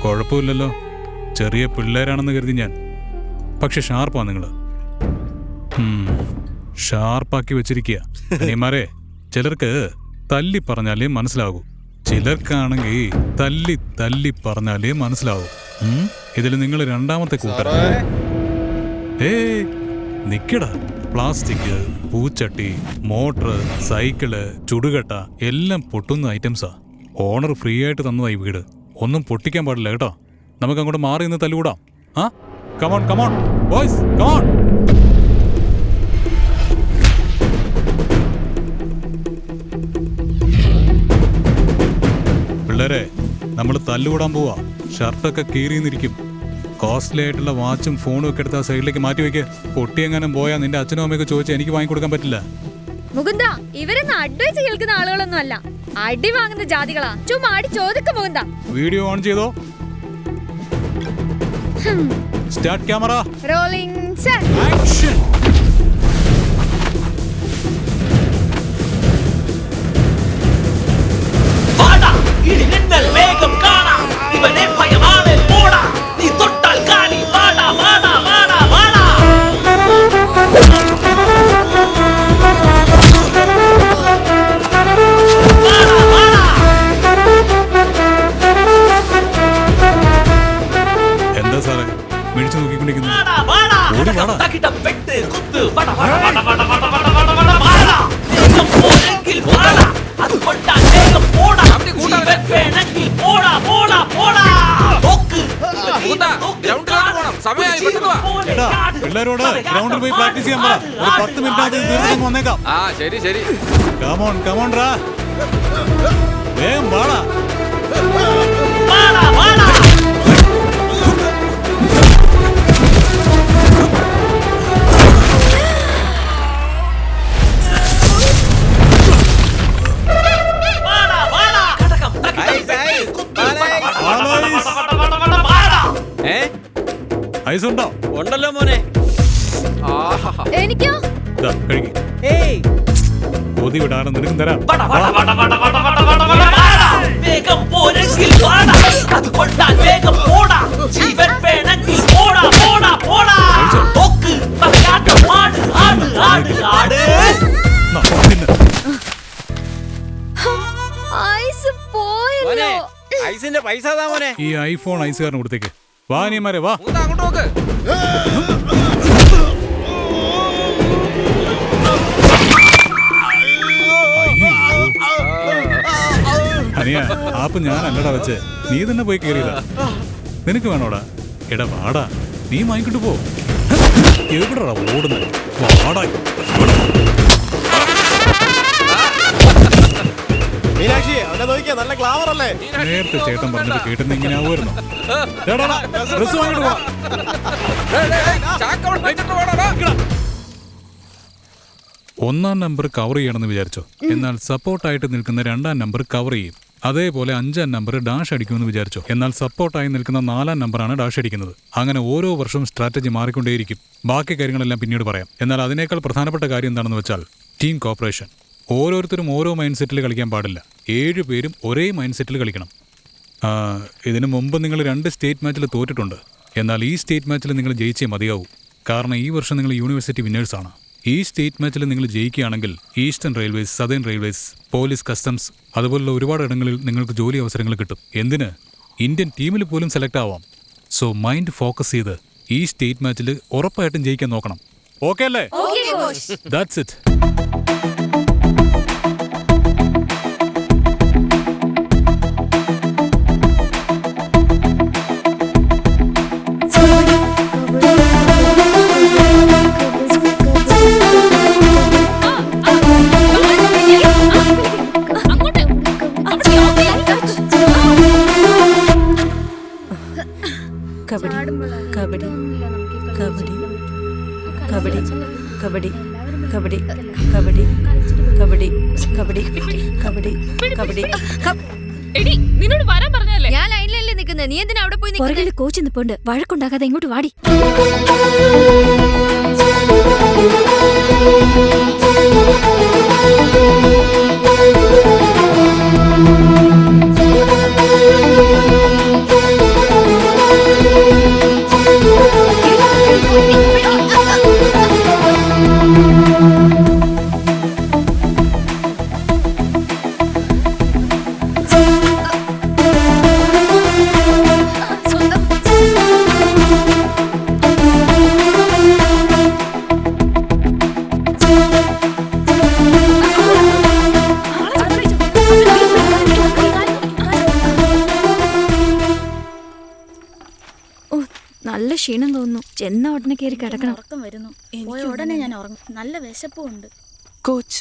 കുഴപ്പമില്ലല്ലോ. ചെറിയ പിള്ളേരാണെന്ന് കരുതി ഞാൻ. പക്ഷെ ഷാർപ്പാ നിങ്ങൾ. ഷാർപ്പാക്കി വെച്ചിരിക്കുക. അനിയന്മാരെ, ചിലർക്ക് തല്ലി പറഞ്ഞാലേ മനസ്സിലാകൂ. ചിലർക്കാണെങ്കിൽ തല്ലി തല്ലി പറഞ്ഞാലേ മനസ്സിലാവൂ. ഇതിൽ നിങ്ങൾ രണ്ടാമത്തെ കൂട്ടരാ. നിക്കടാ. പ്ലാസ്റ്റിക്, പൂച്ചട്ടി, മോട്ടർ, സൈക്കിള്, ചുടുകട്ട എല്ലാം പൊട്ടുന്ന ഐറ്റംസാ. ഓണർ ഫ്രീ ആയിട്ട് തന്നതായി വീട്. ഒന്നും പൊട്ടിക്കാൻ പാടില്ല കേട്ടോ. നമുക്ക് അങ്ങോട്ട് മാറി നിന്ന് തല്ലുകൂടാം. ആ കമോൺ കമോൺ ബോയ്സ് കമോൺ. പിള്ളേരെ, നമ്മൾ തല്ലുകൂടാൻ പോവാ. ഷർട്ടൊക്കെ കീറിന്നിരിക്കും. കോസ്റ്റ്ലി ആയിട്ടുള്ള വാച്ചും ഫോണും ഒക്കെ എടുത്ത് ആ സൈഡിലേക്ക് മാറ്റി വെക്ക്. പൊട്ടിയെങ്ങാനും പോയാൽ നിന്റെ അച്ഛനും അമ്മയൊക്കെ ചോദിച്ചാൽ എനിക്ക് വാങ്ങിക്കൊടുക്കാൻ പറ്റില്ല. മുകുന്ദ, ഇവരൊന്നും അഡ്വൈസ് കേൾക്കുന്ന ആളുകളൊന്നും അല്ല. അടി വാങ്ങുന്ന ജാതികളാ. ചുമ്മാ അടി ചോദിക്കും മുകുന്ദ. വീഡിയോ ഓൺ ചെയ്തോ? Start camera. Rolling set. Action. വേഗം കാണാം. ഇവനെ ഭയമാണ്. ഓടാ. സമയമായി പെട്ടെന്ന് വാ. എടാ, പിള്ളേരോട് ഗ്രൗണ്ടിൽ പോയി പ്രാക്ടീസ് ചെയ്യാൻ പറ. ഒരു 10 മിനിറ്റ് തീർന്നു വന്നേക്കാം. ആ ശരി ശരി. കമോൺ കമോൺ റാ, വേഗം വാടാ. ഐസ് ഉണ്ടോ? ഉണ്ടല്ലോ മോനെ. എനിക്കോ? കൊതി വിടാതെ നിനക്കും തരാം. ഐസ് പോയല്ലോ. ഐസിന്റെ പൈസ താ മോനെ. ഈ ഐഫോൺ ഐസുകാരന് കൊടുത്തേക്ക്. വാ നീമാരെ വാ. അങ്ങോട്ട് നോക്ക്. അനിയ ആപ്പ് ഞാനല്ലടാ വെച്ച്, നീ തന്നെ പോയി കേറിയതാ. നിനക്ക് വേണോടാ? എടാ വാടാ, നീ വാങ്ങിക്കിട്ട് പോ. എവിടെടാ ഓടുന്നത്? വാടാ. മീനാക്ഷി അവനെ നോക്കിയാ നല്ല ക്ലാവർ അല്ലേ? നേരത്തെ ചേട്ടൻ പറഞ്ഞത് കേട്ടുന്ന ഇങ്ങനെ ആവുമായിരുന്നു. ഡ്രസ് വാങ്ങിട്ട് പോ. ഒന്നാം നമ്പർ കവർ ചെയ്യണമെന്ന് വിചാരിച്ചോ? എന്നാൽ സപ്പോർട്ടായിട്ട് നിൽക്കുന്ന 2ാം നമ്പർ കവർ ചെയ്യും. അതേപോലെ 5ാം നമ്പർ ഡാഷ് അടിക്കുമെന്ന് വിചാരിച്ചോ? എന്നാൽ സപ്പോർട്ടായി നിൽക്കുന്ന 4ാം നമ്പറാണ് ഡാഷ് അടിക്കുന്നത്. അങ്ങനെ ഓരോ വർഷവും സ്ട്രാറ്റജി മാറിക്കൊണ്ടേയിരിക്കും. ബാക്കി കാര്യങ്ങളെല്ലാം പിന്നീട് പറയാം. എന്നാൽ അതിനേക്കാൾ പ്രധാനപ്പെട്ട കാര്യം എന്താണെന്ന് വെച്ചാൽ ടീം കോപ്പറേഷൻ. ഓരോരുത്തരും ഓരോ മൈൻഡ് സെറ്റിൽ കളിക്കാൻ പാടില്ല. 7 പേരും ഒരേ മൈൻഡ് സെറ്റിൽ കളിക്കണം. ഇതിനു മുമ്പ് നിങ്ങൾ 2 സ്റ്റേറ്റ് മാച്ചിൽ തോറ്റിട്ടുണ്ട്. എന്നാൽ ഈ സ്റ്റേറ്റ് മാച്ചിൽ നിങ്ങൾ ജയിച്ചേ മതിയാവൂ. കാരണം ഈ വർഷം നിങ്ങൾ യൂണിവേഴ്സിറ്റി വിന്നേഴ്സാണ്. ഈ സ്റ്റേറ്റ് മാച്ചിൽ നിങ്ങൾ ജയിക്കുകയാണെങ്കിൽ eastern railways, southern railways, police, customs അതുപോലുള്ള ഒരുപാട് ഇടങ്ങളിൽ നിങ്ങൾക്ക് ജോലി അവസരങ്ങൾ കിട്ടും. എന്തിന്? ഇന്ത്യൻ ടീമിൽ പോലും സെലക്ട് ആവാം. സോ മൈൻഡ് ഫോക്കസ് ചെയ്ത് ഈ സ്റ്റേറ്റ് മാച്ചിൽ ഉറപ്പായിട്ടും ജയിക്കാൻ നോക്കണം. ഓക്കെ അല്ലേ? That's it. കബഡി കബഡി കബഡി കബഡി കബഡി കബഡി കബഡി കബഡി കബഡി കബഡി. എടി നിന്നോട് വരാൻ പറഞ്ഞല്ലേ? ഞാൻ ലൈനിലല്ലേ നിൽക്കുന്നത്, നീ എന്തിനാ അവിടെ പോയി നിൽക്കുന്നത്? പുറകിൽ കോച്ച് നിൽപ്പുണ്ട്, വഴക്കുണ്ടാകാതെ ഇങ്ങോട്ട് വാടി. നല്ല ക്ഷീണം തോന്നുന്നു. ചെന്ന ഉടനെ കയറി കിടക്കണം. ഉറക്കം വരുന്നു. ഉടനെ ഞാൻ ഉറങ്ങും. നല്ല വിശപ്പുണ്ട്. കോച്ച്,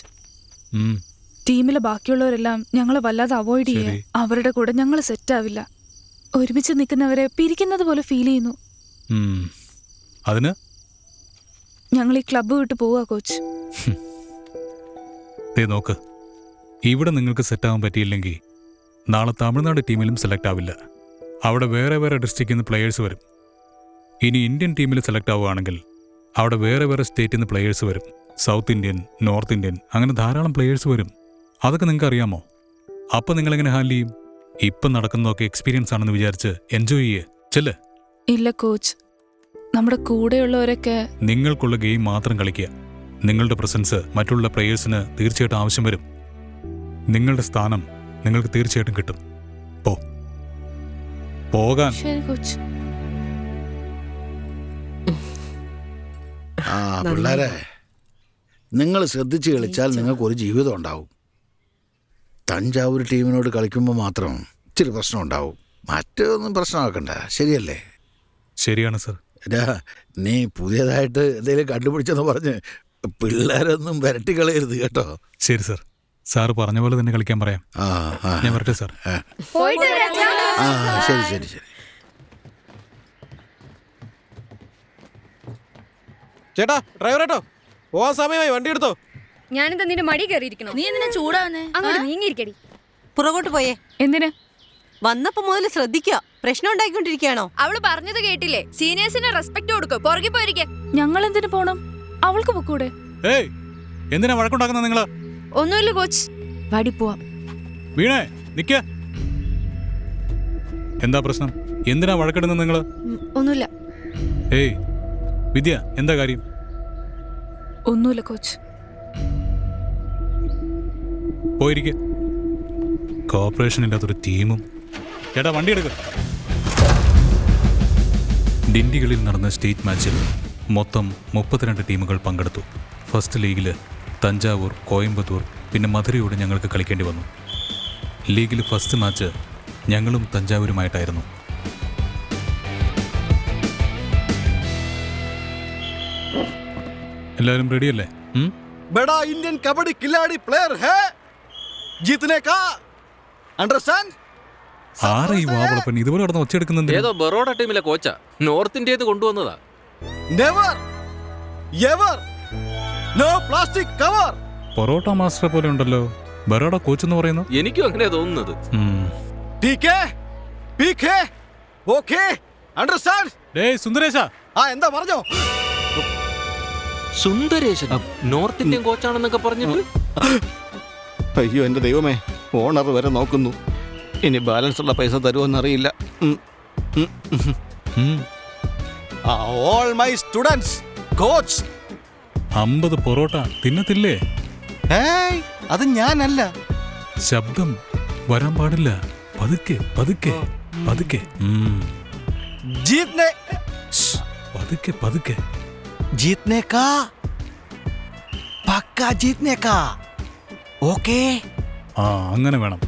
ടീമിലെ ബാക്കിയുള്ളവരെല്ലാം ഞങ്ങളെ വല്ലാതെ അവോയ്ഡ് ചെയ്യുക. അവരുടെ കൂടെ ഞങ്ങൾ സെറ്റ് ആവില്ല. ഒരുമിച്ച് നിൽക്കുന്നവരെ പിരിക്കുന്നത് പോലെ ഫീൽ ചെയ്യുന്നു. അതിന് ഞങ്ങൾ ഈ ക്ലബ്ബ് വിട്ട് പോവാ കോച്ച്. നോക്ക്, ഇവിടെ നിങ്ങൾക്ക് സെറ്റ് ആവാൻ പറ്റിയില്ലെങ്കിൽ നാളെ തമിഴ്നാട് ടീമിലും സെലക്ട് ആവില്ല. അവിടെ വേറെ വേറെ ഡിസ്ട്രിക്റ്റിൽ നിന്ന് പ്ലെയേഴ്സ് വരും. ഇനി ഇന്ത്യൻ ടീമിൽ സെലക്ട് ആവുകയാണെങ്കിൽ അവിടെ വേറെ വേറെ സ്റ്റേറ്റിൽ നിന്ന് പ്ലെയേഴ്സ് വരും. സൗത്ത് ഇന്ത്യൻ, നോർത്ത് ഇന്ത്യൻ, അങ്ങനെ ധാരാളം പ്ലെയേഴ്സ് വരും. അതൊക്കെ നിങ്ങൾക്ക് അറിയാമോ? അപ്പം നിങ്ങളെങ്ങനെ ഹാൻഡിൽ ചെയ്യും? ഇപ്പം നടക്കുന്നതൊക്കെ എക്സ്പീരിയൻസ് ആണെന്ന് വിചാരിച്ച് എൻജോയ് ചെയ്യേ. ചെല്ല്. ഇല്ല കോച്ച്, നമ്മുടെ കൂടെയുള്ളവരൊക്കെ നിങ്ങൾക്കുള്ള ഗെയിം മാത്രം കളിക്കുക. നിങ്ങളുടെ പ്രസൻസ് മറ്റുള്ള പ്ലെയേഴ്സിന് തീർച്ചയായിട്ടും ആവശ്യം വരും. നിങ്ങളുടെ സ്ഥാനം നിങ്ങൾക്ക് തീർച്ചയായിട്ടും കിട്ടും. പോകാൻ. ശരി കോച്ച്. പിള്ളേരെ, നിങ്ങൾ ശ്രദ്ധിച്ച് കളിച്ചാൽ നിങ്ങൾക്ക് ഒരു ജീവിതം ഉണ്ടാവും. തഞ്ചാവൂർ ടീമിനോട് കളിക്കുമ്പോൾ മാത്രം ഇച്ചിരി പ്രശ്നം ഉണ്ടാവും. മറ്റൊന്നും പ്രശ്നമാക്കണ്ട. ശരിയല്ലേ? ശരിയാണ് സർ. നീ പുതിയതായിട്ട് എന്തെങ്കിലും കണ്ടുപിടിച്ചെന്ന് പറഞ്ഞ് പിള്ളേരൊന്നും വരട്ടി കളയരുത് കേട്ടോ. ശരി സാർ, സാറ് പറഞ്ഞ പോലെ തന്നെ കളിക്കാൻ പറയാം. ഞാൻ വരട്ടെ സാർ. ശരി ശരി ശരി. ചേട്ടാ ഡ്രൈവർ കേട്ടോ, പോവാൻ സമയമായി, വണ്ടി എടുത്തോ. ഞാനിത് നിന്റെ മടി കയറിയിരിക്കണോ? നീ എന്തിനാ ചൂടാവുന്നേ? അങ്ങോട്ട് നീങ്ങിയിരിക്കടി. പുറകോട്ട് പോയേ. എന്തിന്? വന്നപ്പോ മുതൽ ശ്രദ്ധിക്കുക, പ്രശ്നം ഉണ്ടാക്കിക്കൊണ്ടിരിക്കുകയാണോ? അവള് പറഞ്ഞത് കേട്ടില്ലേ? സീനിയേഴ്സിന് റെസ്പെക്ട് കൊടുക്കോ. പുറകെ പോയിരിക്കെ. ഞങ്ങൾ എന്തിനു പോണം? അവൾക്ക് പൊക്കൂടെ? ഏയ്, എന്തിനാ വഴക്കുണ്ടാക്കുന്നത് നിങ്ങള്? ഒന്നുമില്ല കോച്ച്, വാടി പോവാം. വീണേ നിക്ക. എന്താ പ്രശ്നം? എന്തിനാ വഴക്കിടുന്നത് നിങ്ങള്? ഒന്നുമില്ല. ഏയ് വിദ്യ, എന്താ കാര്യം? ഒന്നുമില്ല കോച്ച്. പോയിരിക്കെ. കോപ്പറേഷൻ ഇല്ലാത്തൊരു ടീമും. ചേട്ടാ വണ്ടി എടുക്ക. ഡിണ്ടികളിൽ നടന്ന സ്റ്റേറ്റ് മാച്ചിൽ മൊത്തം 32 ടീമുകൾ പങ്കെടുത്തു. ഫസ്റ്റ് ലീഗിൽ തഞ്ചാവൂർ, കോയമ്പത്തൂർ, പിന്നെ മധുരയോട് ഞങ്ങൾക്ക് കളിക്കേണ്ടി വന്നു. ലീഗിൽ ഫസ്റ്റ് മാച്ച് ഞങ്ങളും തഞ്ചാവൂരുമായിട്ടായിരുന്നു. എല്ലാവരും റെഡിയല്ലേ? बड़ा इंडियन कबड्डी खिलाड़ी प्लेयर है, जीतने का अंडरस्टैंड. ആരാ ഈ വാവളപ്പൻ ഇതുപോലെ നടന്ന് ഒച്ചയെടുക്കുന്നുണ്ട്? ഏതോ ബറോഡ ടീമിലെ കോച്ചാ, നോർത്ത് ഇന്ത്യയിൽ കൊണ്ടുവന്നതാ. Never ever no plastic cover. Parotta master പോലെ ഉണ്ടല്ലോ ബറോഡ കോച്ച് എന്ന് പറയുന്നു. എനിക്കും അങ്ങനെ തോന്നുന്നത്. ठीक है पीके ओके अंडरस्टैंड. ഡേയ് സുന്ദരേശ. എന്താ പറഞ്ഞോ? സുന്ദരേശൻ നോർത്ത് ഇന്ത്യൻ കോച്ചാണെന്നൊക്കെ പറഞ്ഞിട്ട്. അയ്യോ എന്റെ ദൈവമേ, ഓണർ വരെ നോക്കുന്നു. ഇനി ബാലൻസ് ഉള്ള പൈസ തരുമെന്നറിയില്ല. All my students coach. 50 parotta തിന്നത്തില്ലേ? അത് ഞാനല്ല. ശബ്ദം വരാൻ പാടില്ല. പതുക്കെ പതുക്കെ പതുക്കെ. ജീത്നെ പതുക്കെ പതുക്കെ. जीतने का पक्का, जीतने का ओके. ആ അങ്ങനെ വേണം.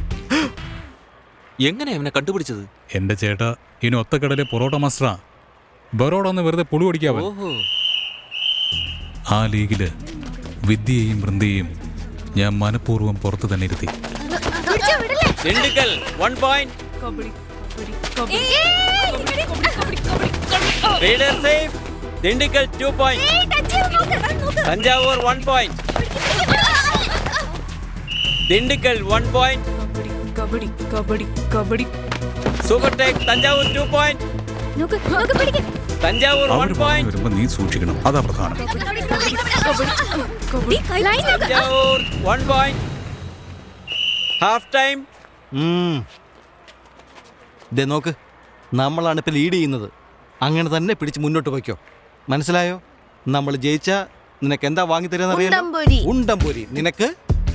എങ്ങനെ അവനെ കണ്ടുപിടിച്ചത്? എന്റെ ചേട്ടാ ഇനി ഒത്തക്കടലെ പൊറോട്ട മാസ്റ്ററാ. ബറോഡ ഒന്ന് വെറുതെ പുളി ഓടിക്കാവൻ. ആ ലീഗില് വിദ്യയെയും വൃന്ദയെയും ഞാൻ മനഃപൂർവ്വം പുറത്തു തന്നെ ഇരുത്തി. Dindigul 1 point. Reader safe. Dindigul 2 point. Thanjavur 1 point. Dindigul 1 point. Kabaddi kabaddi kabaddi. Super take Thanjavur 2 point. Thanjavur 1 point. വരുമ്പോ നീ സൂക്ഷിക്കണം, അതാ പ്രധാനം. തഞ്ചാവൂർ 1 point. Half time. നോക്ക്, നമ്മളാണ് ഇപ്പൊ ലീഡ് ചെയ്യുന്നത്. അങ്ങനെ തന്നെ പിടിച്ച് മുന്നോട്ട് പോയിക്കോ. മനസ്സിലായോ? നമ്മൾ ജയിച്ച നിനക്ക് എന്താ വാങ്ങി തരാന്നറിയാലോ? ഉണ്ടംപൊരി. നിനക്ക്?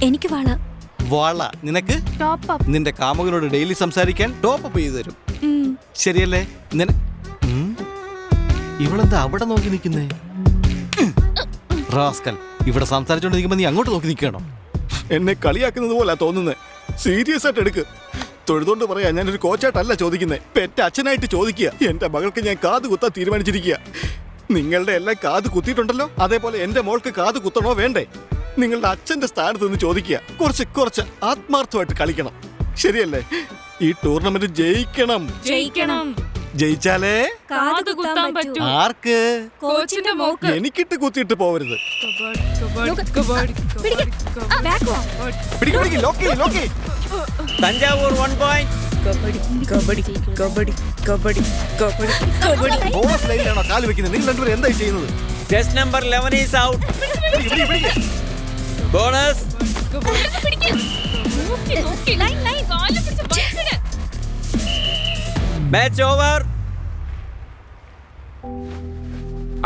എനിക്ക് വള. വള നിനക്ക്? നിന്റെ കാമുകനോട് ഡെയിലി സംസാരിക്കാൻ ടോപ്പ് അപ്പ് ചെയ്തു തരും. ശരിയല്ലേ? ഇവളെന്താ അവിടെ നോക്കി നിൽക്കുന്നേ? റാസ്കൽ, ഇവിടെ സംസാരിച്ചോണ്ടിരിക്കുമ്പോ നീ അങ്ങോട്ട് നോക്കി നിൽക്കണോ? എന്നെ കളിയാക്കുന്നത് പോലെ തോന്നുന്നേ. സീരിയസ് ആയിട്ട് എടുക്ക്. തൊഴുതോണ്ട് പറയാ, ഞാനൊരു കോച്ചായിട്ടല്ല ചോദിക്കുന്നേ, പെറ്റ അച്ഛനായിട്ട് ചോദിക്കുക. എന്റെ മകൾക്ക് ഞാൻ കാത് കുത്താൻ തീരുമാനിച്ചിരിക്കുക. നിങ്ങളുടെ എല്ലാം കാത് കുത്തിയിട്ടുണ്ടല്ലോ, അതേപോലെ എന്റെ മോൾക്ക് കാത് കുത്തണോ വേണ്ടേ? നിങ്ങളുടെ അച്ഛന്റെ സ്ഥാനത്ത് നിന്ന് ചോദിക്കുക. കുറച്ച് ആത്മാർത്ഥമായിട്ട് കളിക്കണം. ശരിയല്ലേ? ഈ ടൂർണമെന്റ് ജയിക്കണം. ജയിച്ചാലേ കാത് കുത്താൻ പറ്റൂ. ആർക്ക്? കോച്ചിന്റെ മോക്ക്. എനിക്കിട്ട് കുത്തിയിട്ട് പോവരുത്. തഞ്ചാവൂർ 1 point. കബഡി കബഡി കബഡി കബഡി കബഡി കബഡി. ബോണസ് ലൈനിലാണോ കാല് വെക്കുന്നത്? നിങ്ങൾ രണ്ടുപേരും എന്തായി ചെയ്യുന്നത്? Test number 11 is out. Bonus. Match over.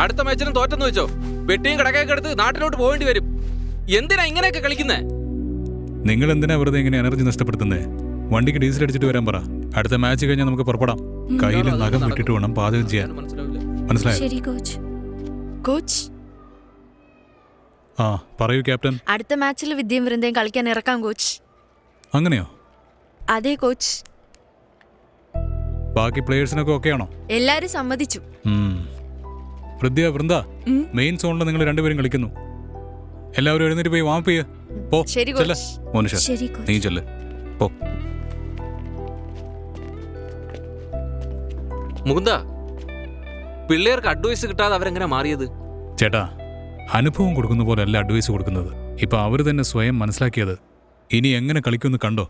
അടുത്ത മാച്ചിനും തോറ്റെന്ന് വെച്ചോ, പെട്ടിയും കിടക്കൊക്കെ എടുത്ത് നാട്ടിലോട്ട് പോകേണ്ടി വരും. എന്തിനാ ഇങ്ങനെയൊക്കെ കളിക്കുന്നേ? നിങ്ങൾ എന്തിനാ വെറുതെ ഇങ്ങനെ എനർജി നഷ്ടപ്പെടുത്തുന്നേ? വണ്ടിക്ക് ഡീസൽ അടിച്ചിട്ട് വരാൻ പറ. അടുത്ത മാച്ച് കഴിഞ്ഞാൽ നമുക്ക് പുറപ്പെടാം. കയ്യിൽ നഖം വിട്ടിട്ട് വേണം പാചകം ചെയ്യാൻ. മനസ്സിലായോ? ശരി കോച്ച്. കോച്ച്, ആ പറയൂ ക്യാപ്റ്റൻ. അടുത്ത മാച്ചിൽ വിദ്യയും വൃന്ദയും കളിക്കാൻ ഇറക്കാം കോച്ച്. അങ്ങനെയോ? അതെ കോച്ച്. ബാക്കി പ്ലേയേഴ്സിനൊക്കെ ഓക്കെ ആണോ? എല്ലാരും സമ്മതിച്ചു. വൃന്ദ മെയിൻ സോണിൽ നിങ്ങൾ രണ്ടുപേരും കളിക്കുന്നു. എല്ലാവരും എഴുന്നേറ്റ് പോയി വാമപ്പ് ചെയ്യ. പോ ചെല്ല്. മോനുഷ നീ ചെല്ല്. പോ. മുകുന്ദ, പിള്ളേർക്ക് അഡ്വൈസ് കിട്ടാതെ അവരെങ്ങനെ മാറിയത്? ചേട്ടാ, അനുഭവം കൊടുക്കുന്ന പോലെ അല്ല അഡ്വൈസ് കൊടുക്കുന്നത്. ഇപ്പൊ അവര് തന്നെ സ്വയം മനസ്സിലാക്കിയത്. ഇനി എങ്ങനെ കളിക്കുമെന്ന് കണ്ടോ.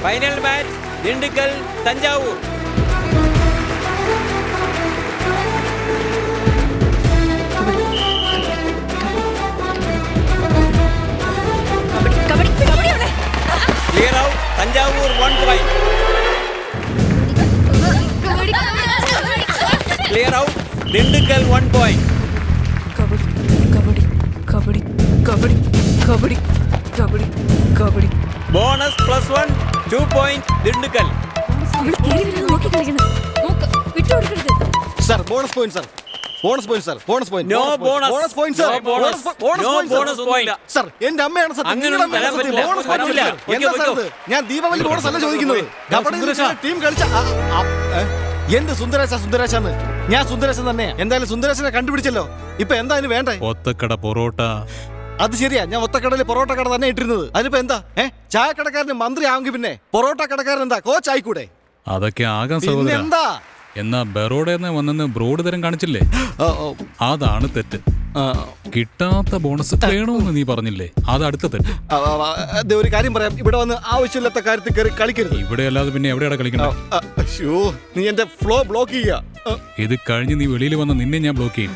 Final match Dindigul Thanjavur. Clear out Thanjavur 1 point. Clear out Dindigul 1 point. Kabaddi kabaddi kabaddi kabaddi kabaddi. Bonus +1 2 point ദിണ്ടുക്കൽ. Sir bonus point sir. Bonus point sir. Bonus point. No bonus. Bonus point sir. Bonus point sir. എന്റെ അമ്മയാണ് സത്യം. നിങ്ങളുടെ അമ്മയാണ് സത്യം. Bonus point. എന്താ സർ ഇത്? ഞാൻ ദീപാവലി ബോണസ് അല്ല ചോദിക്കുന്നത്. ടീം കളിച്ച എന്ത് സുന്ദരേശാന്ന്. ഞാൻ സുന്ദരേശൻ തന്നെയാ. എന്തായാലും സുന്ദരേശനെ കണ്ടുപിടിച്ചല്ലോ. ഇപ്പൊ എന്താ അതിന് വേണ്ടേ? ഒത്തക്കട പൊറോട്ട. അത് ശരിയാ, ഞാൻ ഒത്തക്കടയിൽ പൊറോട്ട കട തന്നെ ഇട്ടിരുന്നത്. അതിപ്പോ എന്താ ചായക്കടക്കാരന് മന്ത്രി ആവുമെങ്കിൽ പിന്നെ പൊറോട്ട കടക്കാരൻ എന്താ കോച്ച് ആയിക്കൂടെ? അതൊക്കെ ആകാൻ സഹോദരാ. എന്താ എന്നാ ബറോഡന്ന് വന്നെന്ന് ബ്രോഡ് തരം കാണിച്ചില്ലേ, അതാണ് തെറ്റ്. കിട്ടാത്ത ബോണസ് വേണമെന്ന് നീ പറഞ്ഞില്ലേ, അത് അടുത്ത തെറ്റ്. ഒരു കാര്യം പറയാം, ഇവിടെ വന്ന് ആവശ്യമില്ലാത്ത കാര്യത്തിൽ കയറി കളിക്കരുത്. ഇവിടെ അല്ലാതെ പിന്നെ എവിടെയാണ് കളിക്കണം? നീ എന്റെ ഫ്ലോ ബ്ലോക്ക് ചെയ്യാ. ഇത് കഴിഞ്ഞ് നീ വെളിയിൽ വന്ന നിന്നെ ഞാൻ ബ്ലോക്ക് ചെയ്യും.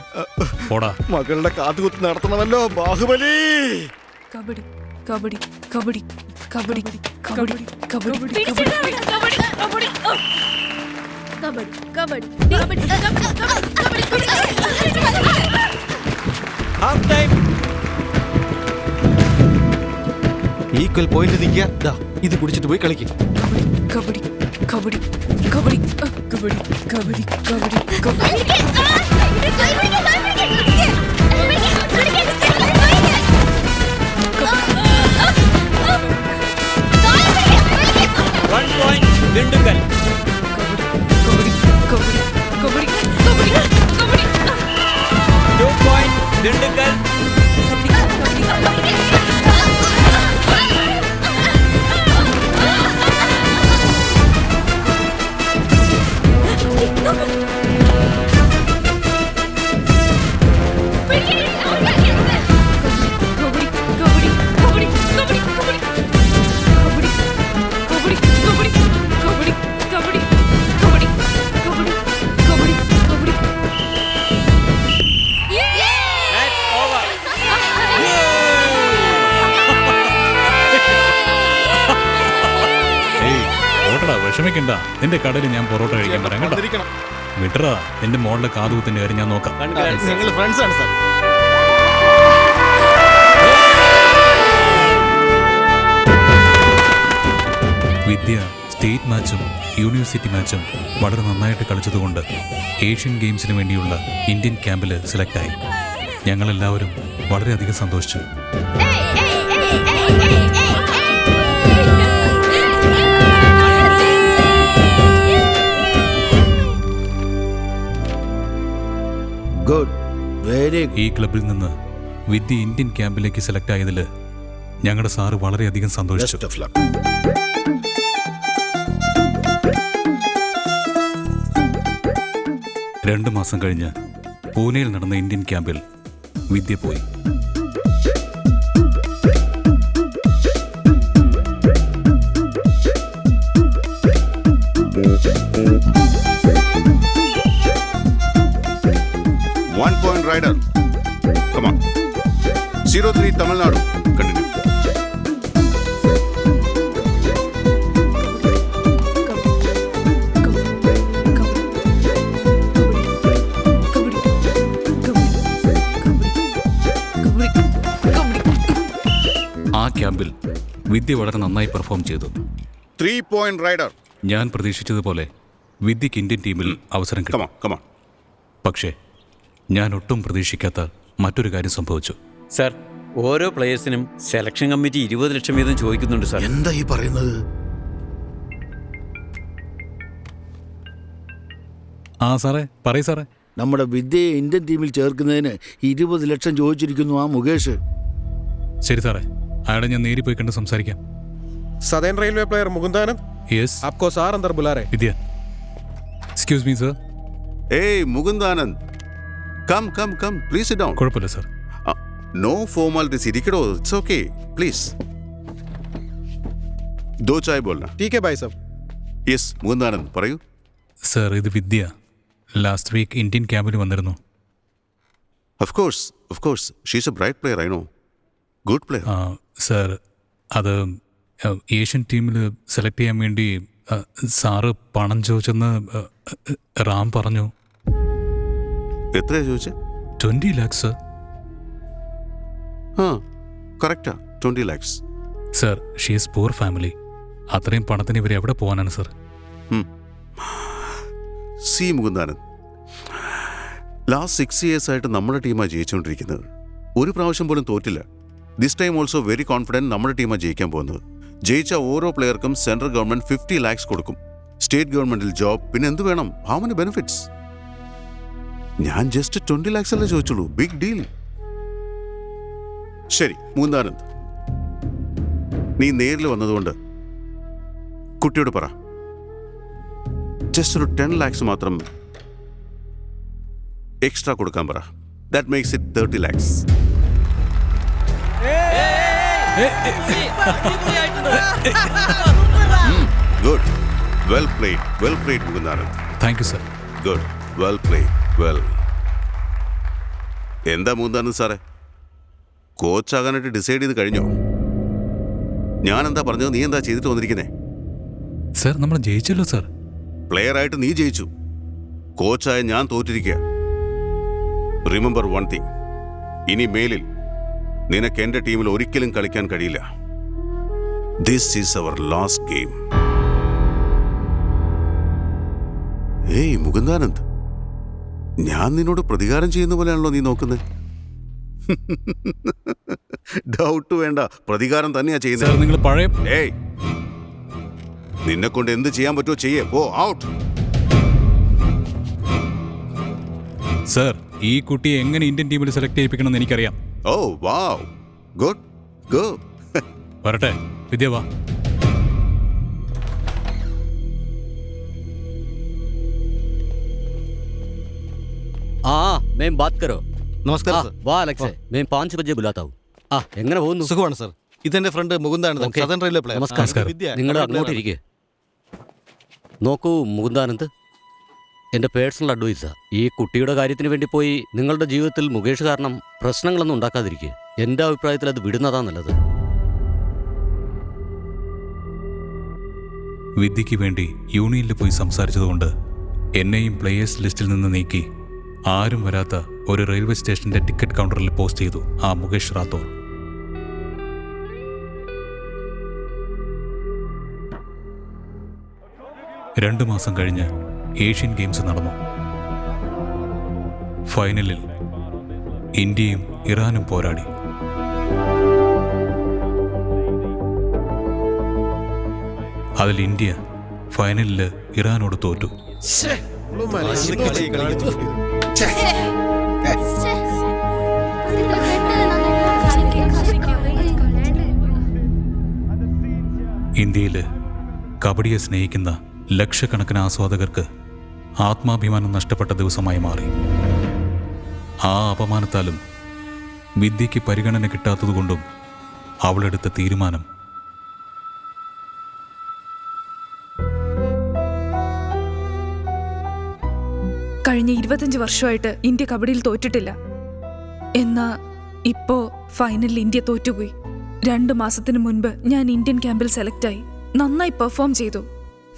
പോടാ. മകളുടെ കാത്തുകുത്ത് നടത്തണമല്ലോ ബാഹുബലി. കബഡി കബഡി കബഡി കബഡി കബഡി കബഡി ഈക്വൽ പോയിന്റ് നിൽക്കുക. ഇത് കുടിച്ചിട്ട് പോയി കളിക്കും. കബഡി കബഡി കബഡി കബഡി കബഡി കബഡി കബഡി. 1 point ദിണ്ടുക്കൽ. കബഡി കബഡി കബഡി കബഡി കബഡി. 2 point ദിണ്ടുക്കൽ. വിഷമിക്കണ്ട, നിന്റെ കടയിൽ ഞാൻ പൊറോട്ട കഴിക്കാൻ പറയാം കേട്ടോ. വിട്ടറാ, നിന്റെ മോളുടെ കാതുകുത്തിന്റെ കാര്യം ഞാൻ നോക്കാം. ഞങ്ങൾ ഫ്രണ്ട്സ് ആണ് സാർ. വിദ്യ സ്റ്റേറ്റ് മാച്ചും യൂണിവേഴ്സിറ്റി മാച്ചും വളരെ നന്നായിട്ട് കളിച്ചതുകൊണ്ട് ഏഷ്യൻ ഗെയിംസിന് വേണ്ടിയുള്ള ഇന്ത്യൻ ക്യാമ്പിൽ സെലക്ടായി. ഞങ്ങളെല്ലാവരും വളരെയധികം സന്തോഷിച്ചു. ഈ ക്ലബിൽ നിന്ന് വിദ്യ ഇന്ത്യൻ ക്യാമ്പിലേക്ക് സെലക്ട് ആയതിൽ ഞങ്ങളുടെ സാറ് വളരെയധികം സന്തോഷിച്ചു. 2 മാസം കഴിഞ്ഞ് പൂനെയിൽ നടന്ന ഇന്ത്യൻ ക്യാമ്പിൽ വിദ്യ പോയി. 03 തമിഴ്നാട്. കണ്ടിന്യൂ. ആ ക്യാമ്പിൽ വിദ്യ വളരെ നന്നായി പെർഫോം ചെയ്തു. 3 പോയിന്റ് റൈഡർ. ഞാൻ പ്രതീക്ഷിച്ചതുപോലെ വിദ്യക്ക് ഇന്ത്യൻ ടീമിൽ അവസരം കിട്ടും. പക്ഷേ ഞാൻ ഒട്ടും പ്രതീക്ഷിക്കാത്ത മറ്റൊരു കാര്യം സംഭവിച്ചു. സർ, ഓരോ പ്ലേയേഴ്സിനും സെലക്ഷൻ കമ്മിറ്റി 20 ലക്ഷം വീതം ചോദിക്കുന്നുണ്ട് സാർ. എന്താ ഈ പറയുന്നത്? ആ സാറേ, പറയൂ സാറേ. നമ്മുടെ വിദ്യയെ ഇന്ത്യൻ ടീമിൽ ചേർക്കുന്നതിന് 20 ലക്ഷം ചോദിച്ചിരിക്കുന്നു ആ മുകേഷ്. ശരി സാറേ, അയാളെ ഞാൻ നേരി പോയി കണ്ട് സംസാരിക്കാം. Southern railway player Mukundanand. Yes. आपको सर अंदर बुला रहे. Vidya. Excuse me sir. Hey Mukundanand, come come come, please sit down. കുഴപ്പമില്ല സർ. No formalities. ഇരിക്കടോ, it's okay, please. दो चाय बोलना. ठीक है भाई साहब. Yes, മുകുന്ദാനന്ദ് പറയൂ. സർ, ഇത് വിദ്യ ലാസ്റ്റ് വീക്ക് ഇന്ത്യൻ ക്യാമ്പിൽ വന്നിരുന്നു. Of course, she's a bright player, I know. Good player. Sir, അത് ഏഷ്യൻ ടീമിൽ സെലക്ട് ചെയ്യാൻ വേണ്ടി സാറ് പണം ചോദിച്ചെന്ന് റാം പറഞ്ഞു. എത്രയാ ചോദിച്ചേ? 20 lakhs സർ. കറക്റ്റാ, 20 lakhs. Sir, she is poor family. അത്രയും പണത്തിന് ഇവർ എവിടെ പോകാനാണ് sir? C Mukundanand, last 6 years ആയിട്ട് നമ്മുടെ ടീമാണ് ജയിച്ചുകൊണ്ടിരിക്കുന്നത്. ഒരു പ്രാവശ്യം പോലും തോറ്റില്ല. This time also very confident നമ്മുടെ ടീമാണ് ജയിക്കാൻ പോകുന്നത്. ജയിച്ച ഓരോ പ്ലെയർക്കും സെൻട്രൽ ഗവൺമെന്റ് 50 lakhs കൊടുക്കും. സ്റ്റേറ്റ് ഗവൺമെന്റിൽ ജോബ്, പിന്നെ എന്ത് വേണം? How many benefits? ഞാൻ ജസ്റ്റ് 20 lakhs അല്ലേ ചോദിച്ചുള്ളൂ. Big deal. ശരി മുകുന്ദാനന്ദ്, നീ നേരിൽ വന്നതുകൊണ്ട് കുട്ടിയോട് പറ, ജസ്റ്റ് ഒരു 10 lakhs മാത്രം എക്സ്ട്രാ കൊടുക്കാൻ പറ. That makes it 30 lakhs. Good. Well played, Mukundanand. Thank you sir. Good. Well played. Well. എന്താ മുകുന്ദാനന്ദ് സാറേ, കോച്ചാകാനായിട്ട് ഡിസൈഡ് ചെയ്ത് കഴിഞ്ഞോ? ഞാൻ എന്താ പറഞ്ഞത്, നീ എന്താ ചെയ്തിട്ട് വന്നിരിക്കുന്നേ? സർ, നമ്മൾ ജയിച്ചല്ലോ സർ. പ്ലെയർ ആയിട്ട് നീ ജയിച്ചു, കോച്ചായ ഞാൻ തോറ്റിരിക്കുക. റിമെമ്പർ വൺ തിങ്, ഇനി മേലിൽ നിനക്ക് എന്റെ ടീമിൽ ഒരിക്കലും കളിക്കാൻ കഴിയില്ല. This is our last game. ഏയ് മുകുന്ദാനന്ദ്, ഞാൻ നിന്നോട് പ്രതികാരം ചെയ്യുന്ന പോലെയാണല്ലോ നീ നോക്കുന്നത്. ഡൗട്ട് വേണ്ട, പ്രതികാരം തന്നെയാ ചെയ്യുന്നത്. നിങ്ങൾ പഴയ ഏയ്, നിന്നെ കൊണ്ട് എന്ത് ചെയ്യാൻ പറ്റുമോ ചെയ്യേ. പോ ഔട്ട്. സർ, ഈ കുട്ടിയെ എങ്ങനെ ഇന്ത്യൻ ടീമിൽ സെലക്ട് ചെയ്യിപ്പിക്കണമെന്ന് എനിക്കറിയാം. ഓ വാവ്, ഗുഡ് ഗോ. വരട്ടെ, വിദ്യ വാ. हाँ मैं बात करो. നമസ്കാരം സർ. वाह अलेक्स, मैं 5 बजे बुलाता हूँ. എങ്ങനെ പോകുന്നു? സുഖമാണ് സർ. ഇതെന്റെ ഫ്രണ്ട് മുകുന്ദാനന്ദ്, സദർൻ റെയിൽവേ പ്ലെയർ. നമസ്കാരം. നിങ്ങൾ അങ്ങോട്ട് ഇരിക്കുക. നോക്കൂ മുകുന്ദാനന്ദ്, എൻ്റെ പേഴ്സണൽ അഡ്വൈസാ. ഈ കുട്ടിയുടെ കാര്യത്തിന് വേണ്ടി പോയി നിങ്ങളുടെ ജീവിതത്തിൽ മുകേഷ് കാരണം പ്രശ്നങ്ങളൊന്നും ഉണ്ടാക്കാതിരിക്കുക. എൻ്റെ അഭിപ്രായത്തിൽ അത് വിടുന്നതാ നല്ലത്. വിദ്യയ്ക്ക് വേണ്ടി യൂണിയനിൽ പോയി സംസാരിച്ചതുകൊണ്ട് എന്നെയും പ്ലേയേഴ്സ് ലിസ്റ്റിൽ നിന്ന് നീക്കി ആരും വരാത്ത ഒരു റെയിൽവേ സ്റ്റേഷന്റെ ടിക്കറ്റ് കൗണ്ടറിൽ പോസ്റ്റ് ചെയ്തു ആ മുകേഷ് റാത്തോർ. രണ്ടു മാസം കഴിഞ്ഞ് ഏഷ്യൻ ഗെയിംസ് നടന്നു. ഫൈനലിൽ ഇന്ത്യയും ഇറാനും പോരാടി. അതിൽ ഇന്ത്യ ഫൈനലിൽ ഇറാനോട് തോറ്റു. ഇന്ത്യയിൽ കബഡിയെ സ്നേഹിക്കുന്ന ലക്ഷക്കണക്കിന് ആസ്വാദകർക്ക് ആത്മാഭിമാനം നഷ്ടപ്പെട്ട ദിവസമായി മാറി. ആ അപമാനത്താലും വിദ്യയ്ക്ക് പരിഗണന കിട്ടാത്തതുകൊണ്ടും അവളെടുത്ത തീരുമാനം കഴിഞ്ഞ 25 വർഷമായിട്ട് ഇന്ത്യ കബഡിയിൽ തോറ്റിട്ടില്ല. എന്നാ ഇപ്പോ ഫൈനലിൽ ഇന്ത്യ തോറ്റുപോയി. 2 മാസത്തിന് മുൻപ് ഞാൻ ഇന്ത്യൻ ക്യാമ്പിൽ സെലക്ട് ആയി. നന്നായി പെർഫോം ചെയ്തു.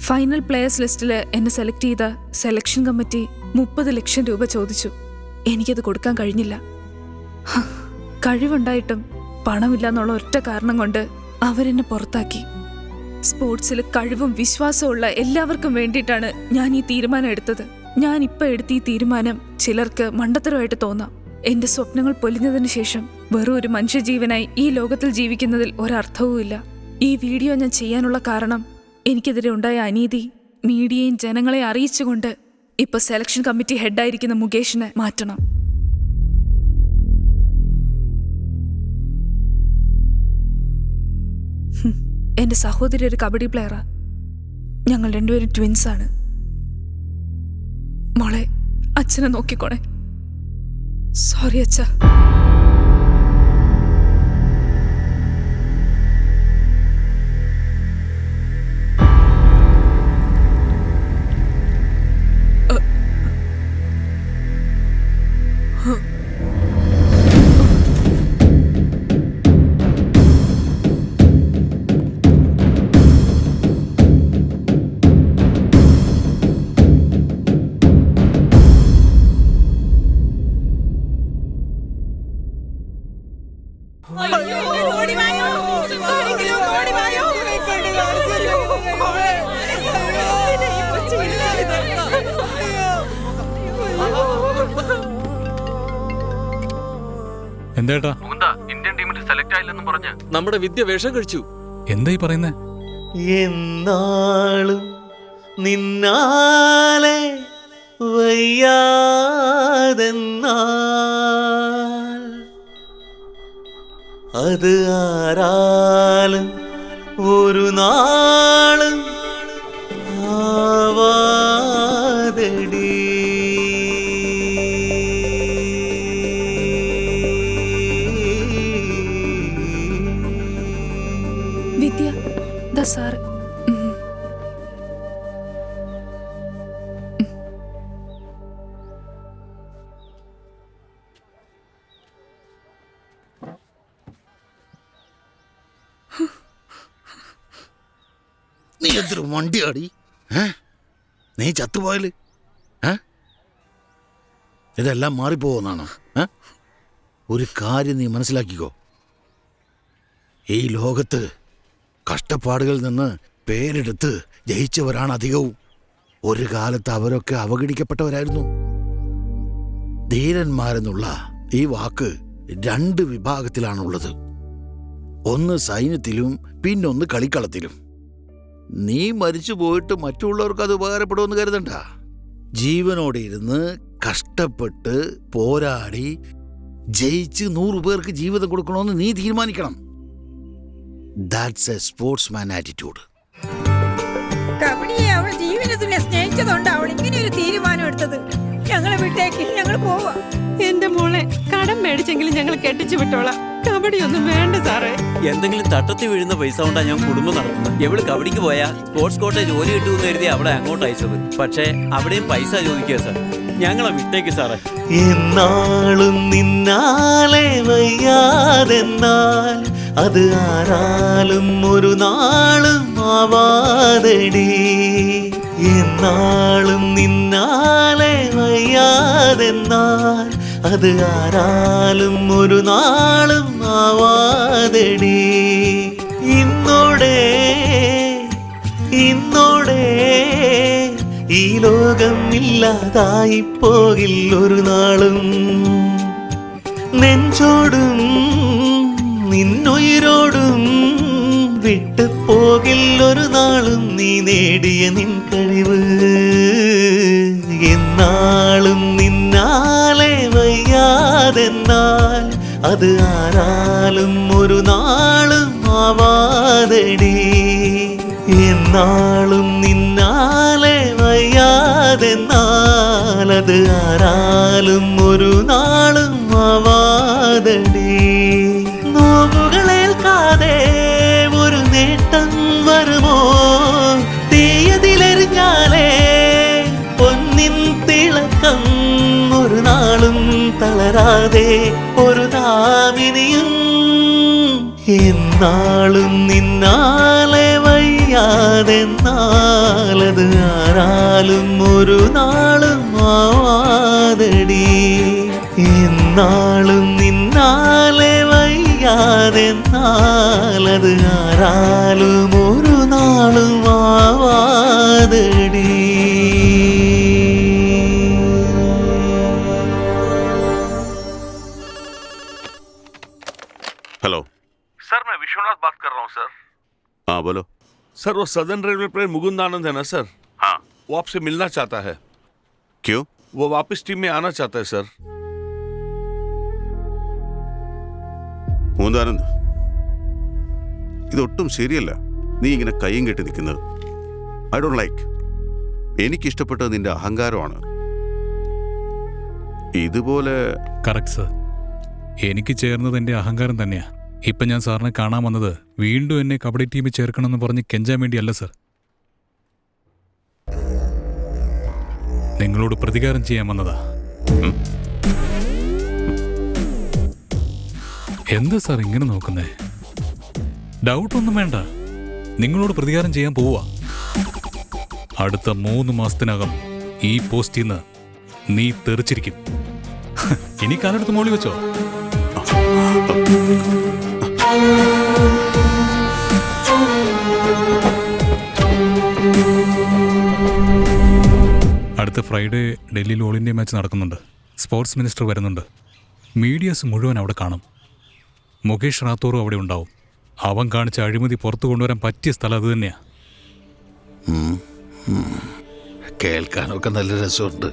ഫൈനൽ പ്ലെയേഴ്സ് ലിസ്റ്റിൽ എന്നെ സെലക്ട് ചെയ്ത സെലക്ഷൻ കമ്മിറ്റി 30 ലക്ഷം രൂപ ചോദിച്ചു. എനിക്കത് കൊടുക്കാൻ കഴിഞ്ഞില്ല. കഴിവുണ്ടായിട്ടും പണമില്ല എന്നുള്ള ഒറ്റ കാരണം കൊണ്ട് അവരെന്നെ പുറത്താക്കി. സ്പോർട്സിൽ കഴിവും വിശ്വാസമുള്ള എല്ലാവർക്കും വേണ്ടിയിട്ടാണ് ഞാൻ ഈ തീരുമാനം എടുത്തത്. ഞാൻ ഇപ്പം എടുത്ത ഈ തീരുമാനം ചിലർക്ക് മണ്ടത്തരമായിട്ട് തോന്നാം. എന്റെ സ്വപ്നങ്ങൾ പൊലിഞ്ഞതിന് ശേഷം വെറും ഒരു മനുഷ്യജീവനായി ഈ ലോകത്തിൽ ജീവിക്കുന്നതിൽ ഒരർത്ഥവുമില്ല. ഈ വീഡിയോ ഞാൻ ചെയ്യാനുള്ള കാരണം എനിക്കെതിരെ ഉണ്ടായ അനീതി മീഡിയയും ജനങ്ങളെ അറിയിച്ചുകൊണ്ട് ഇപ്പൊ സെലക്ഷൻ കമ്മിറ്റി ഹെഡായിരിക്കുന്ന മുകേഷിനെ മാറ്റണം. എന്റെ സഹോദരി ഒരു കബഡി പ്ലെയറാ. ഞങ്ങൾ രണ്ടുപേരും ട്വിൻസാണ്. മോളെ, അച്ഛനെ നോക്കിക്കോണേ. സോറി അച്ഛാ. എന്തേട്ടാ? ഇന്ത്യൻ ടീമിൽ സെലക്ട് ആയില്ലെന്നും പറഞ്ഞ് നമ്മുടെ വിദ്യ വേഷം കഴിച്ചു. എന്തായി പറയുന്നേ? എന്നാളും നിന്നാലെ വയ്യാതെന്നാൽ അത് ആരാലും ഒരു നാളും ആവാതെടി. വിദ്യ ദാ സാറ്. നീ എന്തൊരു വണ്ടിയാടി? നീ ചത്തുപോയാല് ഇതെല്ലാം മാറിപ്പോകുന്നാണോ? ഒരു കാര്യം നീ മനസ്സിലാക്കിക്കോ. ഈ ലോകത്ത് കഷ്ടപ്പാടുകളിൽ നിന്ന് പേരെടുത്ത് ജയിച്ചവരാണ് അധികവും. ഒരു കാലത്ത് അവരൊക്കെ അവഗണിക്കപ്പെട്ടവരായിരുന്നു. ധീരന്മാരെന്നുള്ള ഈ വാക്ക് 2 വിഭാഗത്തിലാണുള്ളത്. ഒന്ന് സൈന്യത്തിലും പിന്നൊന്ന് കളിക്കളത്തിലും. നീ മരിച്ചു പോയിട്ട് മറ്റുള്ളവർക്ക് അത് ഉപകാരപ്പെടുമെന്ന് കരുതണ്ട. ജീവനോടെ ഇരുന്ന് കഷ്ടപ്പെട്ട് പോരാടി ജയിച്ച് 100 പേർക്ക് ജീവിതം കൊടുക്കണമെന്ന് നീ തീരുമാനിക്കണം. That's a sportsman attitude. കബഡിയെ അവൾ ജീവനത്തിനെ സ്നേഹിച്ചതുകൊണ്ട് അവൾ ഇങ്ങനെ ഒരു തീരുമാനം എടുത്തത്. ഞങ്ങളെ വിട്ടേക്ക്, ഞങ്ങൾ പോവാ. എന്റെ മോളെ കടം മേടിച്ചെങ്കിലും ഞങ്ങൾ കെട്ടിച്ചു വിട്ടോളാം. കബഡി ഒന്നും വേണ്ട സാറേ. എന്തെങ്കിലും തട്ടത്തി വീഴുന്ന പൈസ കൊണ്ടാ ഞാൻ കുടുംബം നടത്തുന്നത്. എവള് കബഡിക്ക് പോയാ സ്പോർട്സ് കോട്ടെ ജോലി കിട്ടുമെന്ന് കരുതി അവളെ അങ്ങോട്ട് അയച്ചത്. പക്ഷേ അവിടെയും പൈസ ചോദിക്കുക സാർ. ഞങ്ങളെ വിട്ടേക്ക് സാറേ. എന്നാളും നിന്നാലെ വയ്യാതെന്നാൽ അത് ആരാലും ഒരു നാളും ആവാതെടി. എന്നാളും നിന്നാലെ വയ്യാതെന്നാൽ അത് ആരാലും ഒരു നാളും ആവാതെടി. ഇന്നോടെ ഈ ലോകം ഇല്ലാതായി പോകില്ലൊരു നാളും. നെഞ്ചോടും നിന്നുയിരോടും വിട്ടു പോകില്ലൊരു നാളും നീ നേടിയ നിൻ കഴിവ്. എന്നാളും നിന്നാലെ വയ്യാതെന്നാൽ അത് ആരാലും ഒരു നാളും ആവാതെടി. എന്നാളും നിന്നാലെ വയ്യാതെന്നാൽ അത് ആരാലും ഒരു നാളും ആവാതെടി. നോവുകളേൽക്കാതെ ഒരു നേട്ടം വരുമോ? തീയതിലെറിഞ്ഞാലേ പൊന്നിൻ തിളക്കം ഒരു നാളും തളരാതെ ഒരു നാമിനിയും എന്നാളും നിന്നാലെ വയ്യാതെന്നാലത് ആരാലും ഒരു നാളും ആവാതടി. എന്നാളും നിന്നാലെ വയ്യാതെന്നാലത് ആരാലും ഒരു നാളും ആവാതടി. हेलो सर मैं विश्वनाथ बात कर रहा हूँ सर। हाँ बोलो। सर वो सदर्न रेलवे प्लेन मुकुंदानंद है ना सर? हाँ। वो आपसे मिलना चाहता है। क्यों? वो वापस टीम में आना चाहता है सर। മുകുന്ദാനന്ദ്, ഇതൊട്ടും ശരിയല്ല. നീ ഇങ്ങനെ കയ്യും കെട്ടി നിൽക്കുന്നത് ഐ ഡോണ്ട് ലൈക്ക്. എനിക്കിഷ്ടപ്പെട്ടത് നിന്റെ അഹങ്കാരമാണ്. ഇതുപോലെ കറക്റ്റ് സർ. എനിക്ക് ചേർന്നത് എൻ്റെ അഹങ്കാരം തന്നെയാ. ഇപ്പം ഞാൻ സാറിനെ കാണാൻ വന്നത് വീണ്ടും എന്നെ കബഡി ടീമിൽ ചേർക്കണമെന്ന് പറഞ്ഞ് കെഞ്ചാൻ വേണ്ടിയല്ല സർ. നിങ്ങളോട് പ്രതികാരം ചെയ്യാൻ വന്നതാ. എന്താ സാർ ഇങ്ങനെ നോക്കുന്നേ? ഡൗട്ടൊന്നും വേണ്ട. നിങ്ങളോട് പ്രതികാരം ചെയ്യാൻ പോവാ. അടുത്ത 3 മാസത്തിനകം ഈ പോസ്റ്റിൽ നിന്ന് നീ തെറിച്ചിരിക്കും. ഇനി കാലെടുത്ത് മോളി വെച്ചോ. അടുത്ത ഫ്രൈഡേ ഡൽഹിയിൽ ഓൾ ഇന്ത്യ മാച്ച് നടക്കുന്നുണ്ട്. സ്പോർട്സ് മിനിസ്റ്റർ വരുന്നുണ്ട്. മീഡിയാസ് മുഴുവൻ അവിടെ കാണും. മുകേഷ് റാത്തോറും അവിടെ ഉണ്ടാവും. അവൻ കാണിച്ച അഴിമതി പുറത്തു കൊണ്ടുവരാൻ പറ്റിയ സ്ഥലം അത് തന്നെയാ. കേൾക്കാനൊക്കെ നല്ല രസമുണ്ട്.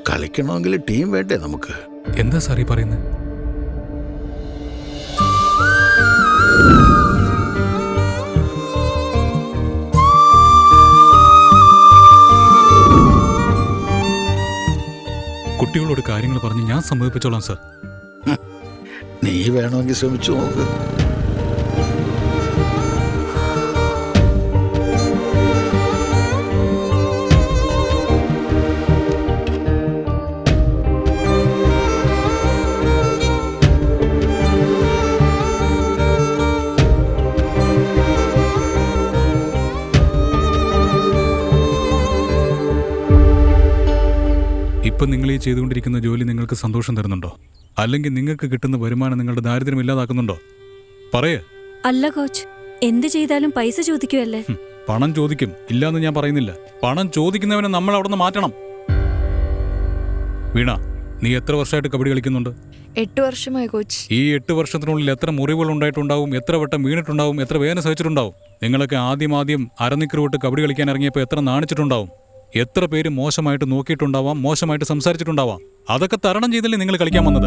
കളിക്കണമെങ്കിൽ ടീം വേണ്ടേ നമുക്ക്? എന്താ സാർ ഈ പറയുന്നത്? കുട്ടികളോട് കാര്യങ്ങൾ പറഞ്ഞ് ഞാൻ സമ്മതിപ്പിച്ചോളാം സാർ. നീ വേണമെങ്കിൽ ശ്രമിച്ചു നോക്ക്. ഇപ്പം നിങ്ങൾ ഈ ചെയ്തുകൊണ്ടിരിക്കുന്ന ജോലി നിങ്ങൾക്ക് സന്തോഷം തരുന്നുണ്ടോ? അല്ലെങ്കിൽ നിങ്ങൾക്ക് കിട്ടുന്ന വരുമാനം നിങ്ങളുടെ ദാരിദ്ര്യം ഇല്ലാതാക്കുന്നുണ്ടോ? പറയേ. അല്ല കോച്ച്, എന്ത് ചെയ്താലും പൈസ ചോദിക്കുമല്ലേ? പണം ചോദിക്കും, ഇല്ലാന്ന് ഞാൻ പറയുന്നില്ല. പണം ചോദിക്കുന്നവനെ നമ്മൾ അവിടെ നിന്ന് മാറ്റണം. വീണ, നീ എത്ര വർഷമായിട്ട് കബഡി കളിക്കുന്നുണ്ട്? 8 വർഷമായി കോച്ച്. ഈ 8 വർഷത്തിനുള്ളിൽ എത്ര മുറിവുകൾ ഉണ്ടായിട്ടുണ്ടാവും, എത്ര വട്ടം വീണിട്ടുണ്ടാവും, എത്ര വേദന സഹിച്ചിട്ടുണ്ടാവും. നിങ്ങളൊക്കെ ആദ്യം അരനിക്കർ വിട്ട് കബഡി കളിക്കാൻ ഇറങ്ങിയപ്പോൾ എത്ര നാണിച്ചിട്ടുണ്ടാവും. എത്ര പേര് മോശമായിട്ട് നോക്കിയിട്ടുണ്ടാവാം, മോശമായിട്ട് സംസാരിച്ചിട്ടുണ്ടാവാം. അതൊക്കെ തരണം ചെയ്തല്ലേ നിങ്ങൾ കളിക്കാൻ വന്നത്.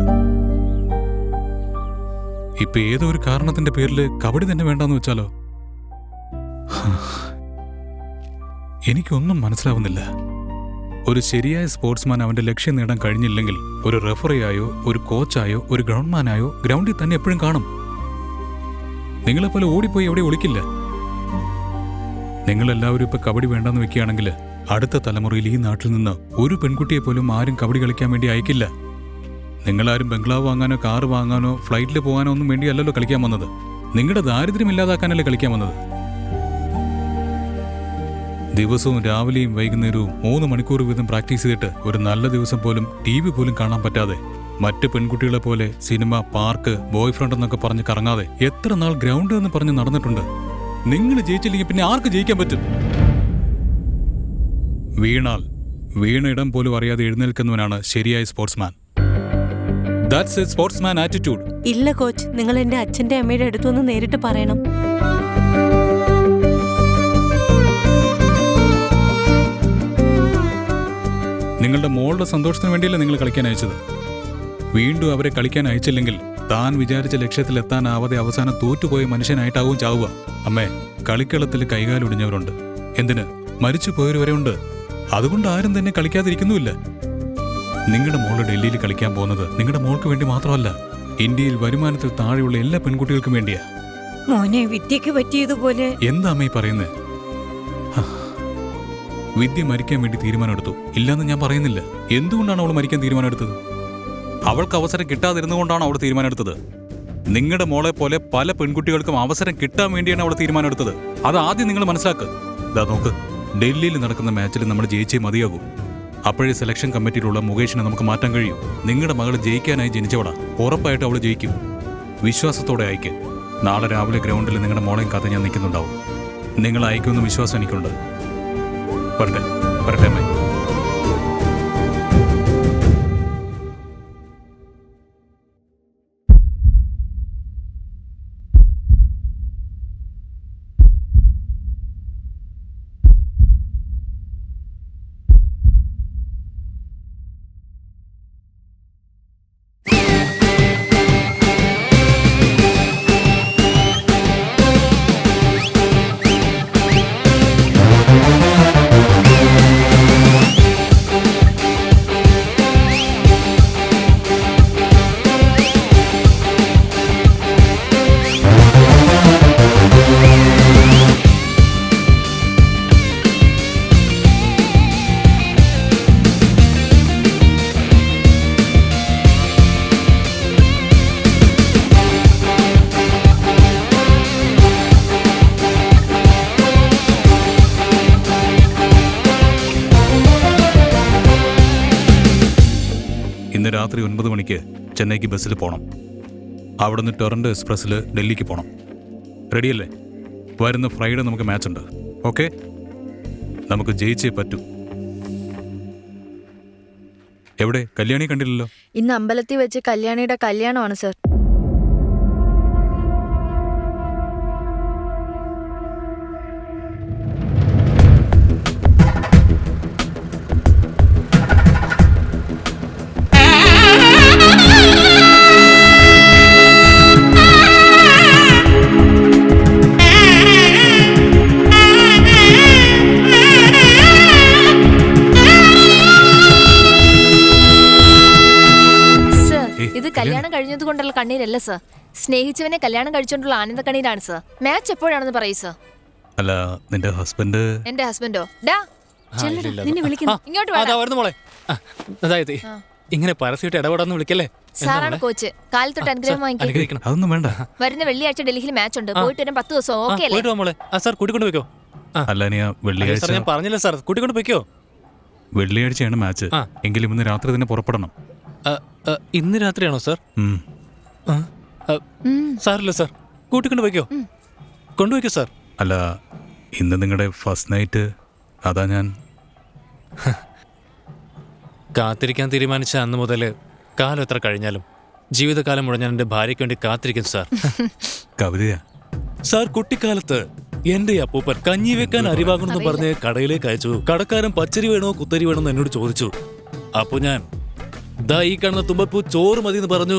ഇപ്പൊ ഏതോ ഒരു കാരണത്തിന്റെ പേരിൽ കബഡി തന്നെ വേണ്ടെന്ന് വെച്ചാലോ? എനിക്കൊന്നും മനസ്സിലാവുന്നില്ല. ഒരു ശരിയായ സ്പോർട്സ്മാൻ അവന്റെ ലക്ഷ്യം നേടാൻ കഴിഞ്ഞില്ലെങ്കിൽ ഒരു റെഫറിയായോ ഒരു കോച്ചായോ ഒരു ഗ്രൗണ്ട്മാനായോ ഗ്രൗണ്ടിൽ തന്നെ എപ്പോഴും കാണും. നിങ്ങളെപ്പോലെ ഓടിപ്പോയി എവിടെ ഒളിക്കില്ല. നിങ്ങളെല്ലാവരും ഇപ്പൊ കബഡി വേണ്ടെന്ന് വെക്കുകയാണെങ്കിൽ അടുത്ത തലമുറയിൽ ഈ നാട്ടിൽ നിന്ന് ഒരു പെൺകുട്ടിയെ പോലും ആരും കബഡി കളിക്കാൻ വേണ്ടി അയക്കില്ല. നിങ്ങളാരും ബംഗ്ലാവ് വാങ്ങാനോ കാറ് വാങ്ങാനോ ഫ്ലൈറ്റിൽ പോകാനോ ഒന്നും വേണ്ടിയല്ലല്ലോ കളിക്കാൻ വന്നത്. നിങ്ങളുടെ ദാരിദ്ര്യം ഇല്ലാതാക്കാനല്ലേ കളിക്കാൻ വന്നത്. ദിവസവും രാവിലെയും വൈകുന്നേരവും 3 മണിക്കൂർ വീതം പ്രാക്ടീസ് ചെയ്തിട്ട് ഒരു നല്ല ദിവസം പോലും TV പോലും കാണാൻ പറ്റാതെ മറ്റ് പെൺകുട്ടികളെ പോലെ സിനിമ, പാർക്ക്, ബോയ് ഫ്രണ്ട് എന്നൊക്കെ പറഞ്ഞ് കറങ്ങാതെ എത്ര നാൾ ഗ്രൗണ്ട് എന്ന് പറഞ്ഞ് നടന്നിട്ടുണ്ട്. നിങ്ങൾ ജയിച്ചില്ലെങ്കിൽ പിന്നെ ആർക്ക് ജയിക്കാൻ പറ്റും? വീണ ഇടം പോലും അറിയാതെ എഴുന്നേൽക്കുന്നവനാണ് ശരിയായ sportsman. That's a sportsman attitude. ഇല്ല കോച്ച്, നിങ്ങൾ എന്റെ അച്ഛന്റെ അമ്മയുടെ അടുത്തൊന്ന് നേരിട്ട് പറയണം. നിങ്ങളുടെ മോളുടെ സന്തോഷത്തിന് വേണ്ടിയല്ലേ നിങ്ങൾ കളിക്കാൻ അയച്ചത്. വീണ്ടും അവരെ കളിക്കാൻ അയച്ചില്ലെങ്കിൽ താൻ വിചാരിച്ച ലക്ഷ്യത്തിലെത്താനാവാതെ അവസാനം തോറ്റുപോയ മനുഷ്യനായിട്ടാവും ചാവുക. അമ്മേ, കളിക്കളത്തിൽ കൈകാലൊടിഞ്ഞവരുണ്ട്, എന്തിന് മരിച്ചു പോയവരെ ഉണ്ട്. അതുകൊണ്ട് ആരും തന്നെ കളിക്കാതിരിക്കുന്നുമില്ല. നിങ്ങളുടെ മോള് ഡൽഹിയിൽ കളിക്കാൻ പോകുന്നത് നിങ്ങളുടെ മോൾക്ക് വേണ്ടി മാത്രമല്ല, ഇന്ത്യയിൽ വരുമാനത്തിൽ താഴെയുള്ള എല്ലാ പെൺകുട്ടികൾക്കും വേണ്ടിയാ. മോനെ വിദ്യക്ക് പറ്റിയതുപോലെ. എന്താ അമ്മ ഈ പറയുന്നേ? വിദ്യ മരിക്കാൻ വേണ്ടി തീരുമാനമെടുത്തു, ഇല്ലാന്ന് ഞാൻ പറയുന്നില്ല. എന്തുകൊണ്ടാണ് അവൾ മരിക്കാൻ തീരുമാനമെടുത്തത്? അവൾക്ക് അവസരം കിട്ടാതിരുന്നുകൊണ്ടാണ് അവൾ തീരുമാനമെടുത്തത്. നിങ്ങളുടെ മോളെ പോലെ പല പെൺകുട്ടികൾക്കും അവസരം കിട്ടാൻ വേണ്ടിയാണ് അവൾ തീരുമാനമെടുത്തത്. അത് ആദ്യം നിങ്ങൾ മനസ്സിലാക്കുക. ഇതാ നോക്ക്, ഡൽഹിയിൽ നടക്കുന്ന മാച്ചിൽ നമ്മൾ ജയിച്ചേ മതിയാകൂ. അപ്പോഴേ സെലക്ഷൻ കമ്മിറ്റിയിലുള്ള മുകേഷിനെ നമുക്ക് മാറ്റാൻ കഴിയും. നിങ്ങളുടെ മകൾ ജയിക്കാനായി ജനിച്ചവളാ. ഉറപ്പായിട്ട് അവൾ ജയിക്കും. വിശ്വാസത്തോടെ അയക്ക്. നാളെ രാവിലെ ഗ്രൗണ്ടിൽ നിങ്ങളുടെ മോളെയും കാത്ത് ഞാൻ നിൽക്കുന്നുണ്ടാവും. നിങ്ങൾ അയക്കുമെന്ന് വിശ്വാസം എനിക്കുണ്ട്. പറട്ടെ പറട്ടെ അമ്മേ. ഇന്ന് രാത്രി 9 മണിക്ക് ചെന്നൈക്ക് ബസ്സിൽ പോകണം. അവിടുന്ന് ടൊറൻഡോ എക്സ്പ്രസ്സിൽ ഡൽഹിക്ക് പോകണം. റെഡിയല്ലേ? വരുന്ന ഫ്രൈഡേ നമുക്ക് മാച്ച് ഉണ്ട്. ഓക്കെ? നമുക്ക് ജയിച്ചേ പറ്റൂ. എവിടെ? കല്യാണി കണ്ടില്ലല്ലോ. ഇന്ന് അമ്പലത്തിൽ വെച്ച് കല്യാണിയുടെ കല്യാണമാണ് സർ. ഇത് കല്യാണം കഴിഞ്ഞതുകൊണ്ടുള്ള കണ്ണീരല്ല സർ. സ്നേഹിച്ചവനെ കല്യാണം കഴിച്ചുകൊണ്ടുള്ള ആനന്ദ കണ്ണീരാണ് സർ. മാച്ച് എപ്പോഴാണെന്ന് പറയൂ സർ. അല്ല, നിന്റെ ഹസ്ബൻഡ്? എന്റെ ഹസ്ബൻഡോ? ഡാ നിന്നെ വിളിക്കുന്നു. ഇങ്ങോട്ട് അതായത് ഇങ്ങനെ പരസ്യമായിട്ട് ഇടപെടാന്ന് വിളിക്കല്ലേ? സാറാണ് കോച്ച്. കാലത്തൊട്ട് അനുഗ്രഹം വാങ്ങിക്കും. അതൊന്നും വേണ്ട. വരുന്ന വെള്ളിയാഴ്ച ഡൽഹിയിൽ മാച്ച് ഉണ്ട്. പോയിട്ട് വരാൻ 10 ദിവസം. ഓക്കെ അല്ലേ? സാർ കൂട്ടിക്കൊണ്ട് പോയിക്കോ. അല്ല, വെള്ളിയാഴ്ച ഞാൻ പറഞ്ഞില്ല സാർ, കൂട്ടിക്കൊണ്ട് പോയിക്കോ. വെള്ളിയാഴ്ചയാണ് മാച്ച്. എങ്കിലും ഇന്ന് രാത്രി തന്നെ പുറപ്പെടണം. ഇന്ന് രാത്രിയാണോ സാർ? സാറില്ല സാർ, കൂട്ടിക്കൊണ്ട് പോയിക്കോ. കൊണ്ടുപോയിക്കോ സാർ. അല്ല, ഇന്ന് നിങ്ങളുടെ ഫസ്റ്റ് നൈറ്റ്. അതാ ഞാൻ കാത്തിരിക്കാൻ തീരുമാനിച്ച അന്ന് മുതൽ കാലം എത്ര കഴിഞ്ഞാലും ജീവിതകാലം മുഴുവൻ ഞാൻ എൻ്റെ ഭാര്യയ്ക്ക് വേണ്ടി കാത്തിരിക്കും സാർ. കവിതയാ സാർ? കുട്ടിക്കാലത്ത് എന്റെ അപ്പൂപ്പൻ കഞ്ഞി വെക്കാൻ അരിവാകണമെന്ന് പറഞ്ഞ് കടയിലേക്ക് അയച്ചു. കടക്കാരൻ പച്ചരി വേണോ കുത്തരി വേണോ എന്ന് എന്നോട് ചോദിച്ചു. അപ്പൊ ഞാൻ ദാ ഈ കാണുന്ന തുമ്പപ്പൂ ചോറ് മതി എന്ന് പറഞ്ഞു.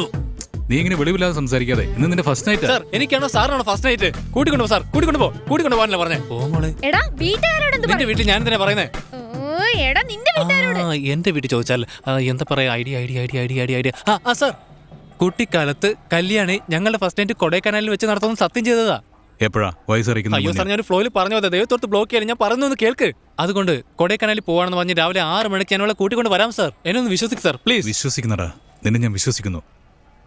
നീ ഇങ്ങനെ വെളിവില്ലാതെ സംസാരിക്കാതെ. ഇന്ന് നിന്റെ ഫസ്റ്റ് നൈറ്റ്. സാർ, എനിക്കാണോ സാറിനാണോ ഫസ്റ്റ് നൈറ്റ്? കൂട്ടിക്കൊണ്ടു സാർ, കൂട്ടിക്കൊണ്ടു പോകാനല്ലേ പറഞ്ഞേ? ഓ മോളെ, നിന്റെ വീട്ടിൽ ഞാൻ തന്നെ പറയുന്നേ. എന്റെ വീട്ടിൽ ചോദിച്ചാൽ എന്താ പറയാ? ഐഡിയ. സാർ, കുട്ടിക്കാലത്ത് കല്യാണി ഞങ്ങളുടെ ഫസ്റ്റ് നൈറ്റ് കൊടൈക്കനാലിൽ വെച്ച് നടത്തുന്ന സത്യം ചെയ്തതാ. എപ്പോഴാ? വയസ്സറിയിക്കുന്നു. അയ്യോ സാർ, ഞാൻ ഫ്ലോയിൽ പറഞ്ഞു പോയത്. ദൈവത്തോട്ട് ബ്ലോക്ക് ചെയ്യാൻ ഞാൻ പറഞ്ഞു കേൾക്ക്. അതുകൊണ്ട് കൊടൈക്കനാലിൽ പോവാണെന്ന് പറഞ്ഞ് രാവിലെ 6 മണിക്ക് ഞാൻ അവളെ കൂട്ടിക്കൊണ്ട് വരാം സാർ. എന്നെ ഒന്ന് വിശ്വസിക്കും സാർ, പ്ലീസ്. വിശ്വസിക്കുന്നടാ, നിന്നെ ഞാൻ വിശ്വസിക്കുന്നു.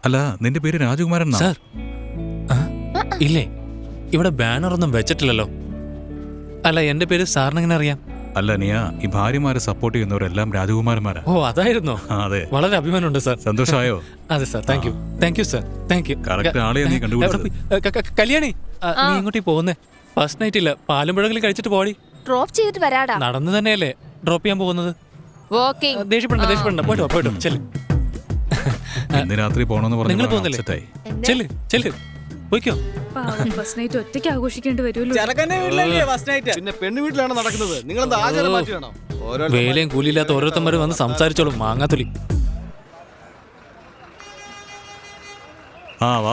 അല്ല, നിന്റെ പേര് രാജകുമാരൻ സാർ? ഇല്ലേ, ഇവിടെ ബാനർ ഒന്നും വെച്ചിട്ടില്ലല്ലോ. അല്ല, എന്റെ പേര് സാറിന് എങ്ങനെ അറിയാം? അല്ല നീ, ഈ ഭാര്യമാരെ സപ്പോർട്ട് ചെയ്യുന്നവരെല്ലാം രാജകുമാരന്മാരാ. ഓ, അതായിരുന്നോ? അതെ. വളരെ അഭിമാനമുണ്ട് സാർ. സന്തോഷമായോ? അതെ sir, thank you sir, thank you. Correct ആളെ നീ കണ്ടുപിടിച്ചത്. കല്യാണി, നീ ഇങ്ങോട്ടേ പോകുന്നേ? ഫസ്റ്റ് നൈറ്റ് ഇല്ല, പാലുമ്പഴങ്ങളിൽ കഴിച്ചിട്ട് പോടി. ഡ്രോപ്പ് ചെയ്തിട്ട് വരാടാ. നടന്നു തന്നെയല്ലേ ഡ്രോപ്പ് ചെയ്യാൻ പോകുന്നത്? ദേഷ്യപ്പെടണ്ട, പോയിട്ടോ ചെല്ല്. ഇന്ന് രാത്രി പോണെന്ന് നിങ്ങൾ പോകുന്നില്ലേ? ചെല്ല് പോയിക്കോ. ഫസ്റ്റ് നൈറ്റ് ഒറ്റയ്ക്ക് ആഘോഷിക്കേണ്ടി വരുമല്ലോ. പിന്നെ പെണ്ണു വീട്ടിലാണ് നടക്കുന്നത്. നിങ്ങൾ എന്താ ആചാരം മാറ്റിയാണോ? വേലയും കൂലിയില്ലാത്ത ഓരോരുത്തന്മാരും വന്ന് സംസാരിച്ചോളും. മാങ്ങാത്തൊലി.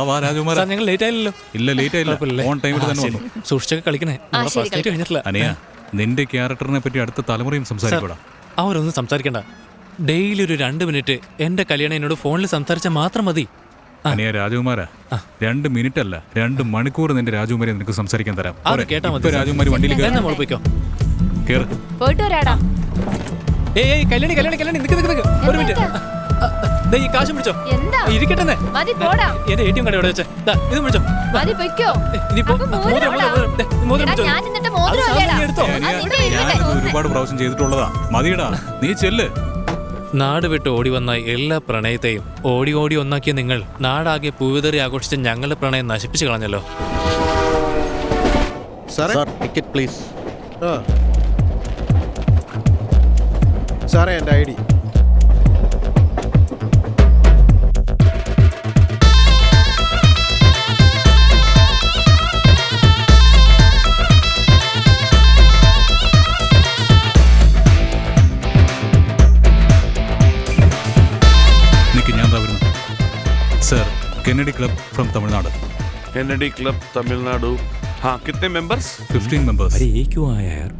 വാ രാജകുമാര. ഞങ്ങൾ ലേറ്റ് ആയില്ലല്ലോ. ഇല്ല, ലേറ്റ് ആയില്ല. ഓൺ ടൈമിൽ തന്നെ വന്നു. സൂക്ഷിച്ചൊക്കെ കളിക്കണേ. ഫസ്റ്റ് നൈറ്റ് കഴിഞ്ഞിട്ടില്ല. അനിയ, നിന്റെ ക്യാരക്ടറിനെ പറ്റി അടുത്ത തലമുറയും സംസാരിക്കൂടാ. അവരൊന്നും സംസാരിക്കണ്ട. ഡെയിലി ഒരു 2 മിനിറ്റ് എന്റെ കല്യാണം എന്നോട് ഫോണിൽ സംസാരിച്ചാൽ മാത്രം മതി. അനിയ രാജകുമാര, 2 മിനിറ്റ് അല്ല 2 മണിക്കൂർ നിന്റെ രാജകുമാരി നിനക്ക് സംസാരിക്കാൻ തരാം. കേട്ടാ മതി. രാജകുമാരി വണ്ടിയിൽ പോയിക്കോ. പോയിട്ട് വരാടാ. കല്യാണി നിക്ക് ഒരു മിനിറ്റ്. ദേ ഈ കാശ് പിടിച്ചോ. എന്താ? ഇരിക്കട്ടെ. മതി പോടാ. എന്റെ ATM കാർഡ് എവിടെ വെച്ചേ? ദാ ഇത് പിടിച്ചോ. മതി പൊയ്ക്കോ. ഇതിപ്പോ അപ്പൊ മോതിരം മോതിരം എവിടാ? മോതിരം എടാ, പിടിച്ചോ. ഞാൻ എന്നിട്ട് മോതിരം അല്ലേടാ? അത് നിന്റെ ഇരിക്കട്ടെ. ഞാനിത് ഒരുപാട് പ്രാവശ്യം ചെയ്തിട്ടുള്ളതാ. മതിയടാ, നീ ചെല്ല്. നാട് വിട്ട് ഓടി വന്ന എല്ലാ പ്രണയത്തെയും ഓടി ഓടി ഒന്നാക്കിയ നിങ്ങൾ നാടാകെ പൂവിതറി ആഘോഷിച്ച ഞങ്ങളുടെ പ്രണയം നശിപ്പിച്ചു കളഞ്ഞല്ലോ. Sir ticket please. സാറേ എൻ്റെ ID. Sir Kennedy club from Tamil Nadu. Kennedy club Tamil Nadu. हाँ, कितने मेंबर्स? 15 मेंबर्स. अरे ये क्यों आया यार?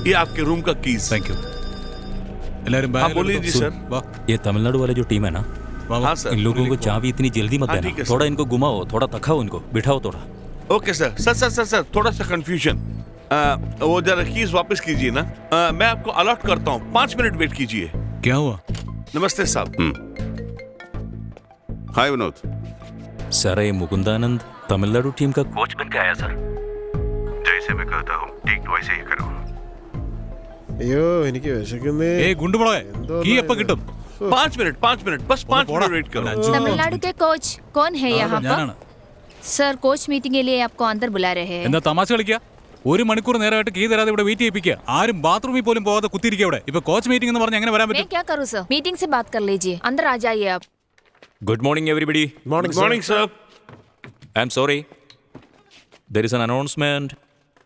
ये आपके रूम का कीज. Thank you. हाँ, बोलिए जी सर. ये तमिलनाडु वाले जो टीम है ना, हाँ सर. इन लोगों को चाबी इतनी जल्दी मत देना. थोड़ा इनको घुमाओ, थोड़ा तखाओ इनको, बिठाओ थोड़ा. Okay sir. सर थोड़ा सा कंफ्यूजन. वो जरा कीज वापस कीजिए ना. मैं आपको अलॉट करता हूँ. 5 मिनट वेट कीजिए. क्या हुआ? नमस्ते साहब. हाय विनोद. सर ये मुकुंदानंद तमिलनाडु टीम का कोच बन के आया सर. जैसे मैं कहता हूँ ठीक वैसे ही करो. അയ്യോ എനിക്ക് വിശക്കുന്നേ. गुंडुमोളെ की എപ്പോ കിട്ടും? 5 मिनट बस 5 मिनट वेट करो. तमिलनाडु के कोच कौन है यहाँ पर? सर कोच मीटिंग के लिए आपको अंदर बुला रहे हैं. എന്താ തമാശ കളിക്കുക? ഒരു മണിക്കൂർ നേരമായിട്ട് കീ തരാതെ ഇവിടെ വെയിറ്റ് ചെയ്യിപ്പിക്കുക. ആരും ബാത്റൂമിൽ പോലും പോകാതെ കുത്തിയിരിക്കുക ഇവിടെ. ഇപ്പൊ കോച്ച് മീറ്റിംഗ് എന്ന് പറഞ്ഞ് എങ്ങനെ വരാൻ मैं പറ്റും? क्या करूँ सर? मीटिंग से बात कर लीजिए. अंदर आ जाइए आप. Good morning everybody. Morning sir. I am sorry, there is an announcement.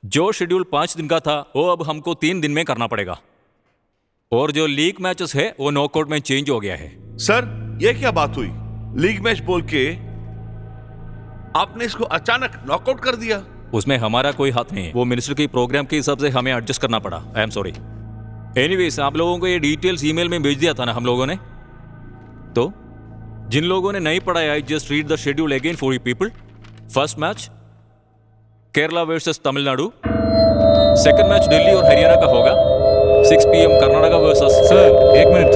जो शेड्यूल 5 दिन का था वो अब हमको 3 दिन में करना पड़ेगा. और जो लीग मैचेस है वो नॉकआउट में चेंज हो गया है. सर ये क्या बात हुई? लीग मैच बोल के आपने इसको अचानक नॉकआउट कर दिया. उसमें हमारा कोई हाथ नहीं है. वो मिनिस्टर की प्रोग्राम के हिसाब से हमें एडजस्ट करना पड़ा. आई एम सॉरी. एनीवेज आप लोगों को ये डिटेल्स ईमेल में भेज दिया था ना हम लोगों ने. तो जिन लोगों ने नहीं पढ़ा I just read the schedule again for you people. First match Kerala versus Tamil Nadu. Second match Delhi और हरियाणा का होगा. 6 PM Karnataka versus. Sir 1 minute.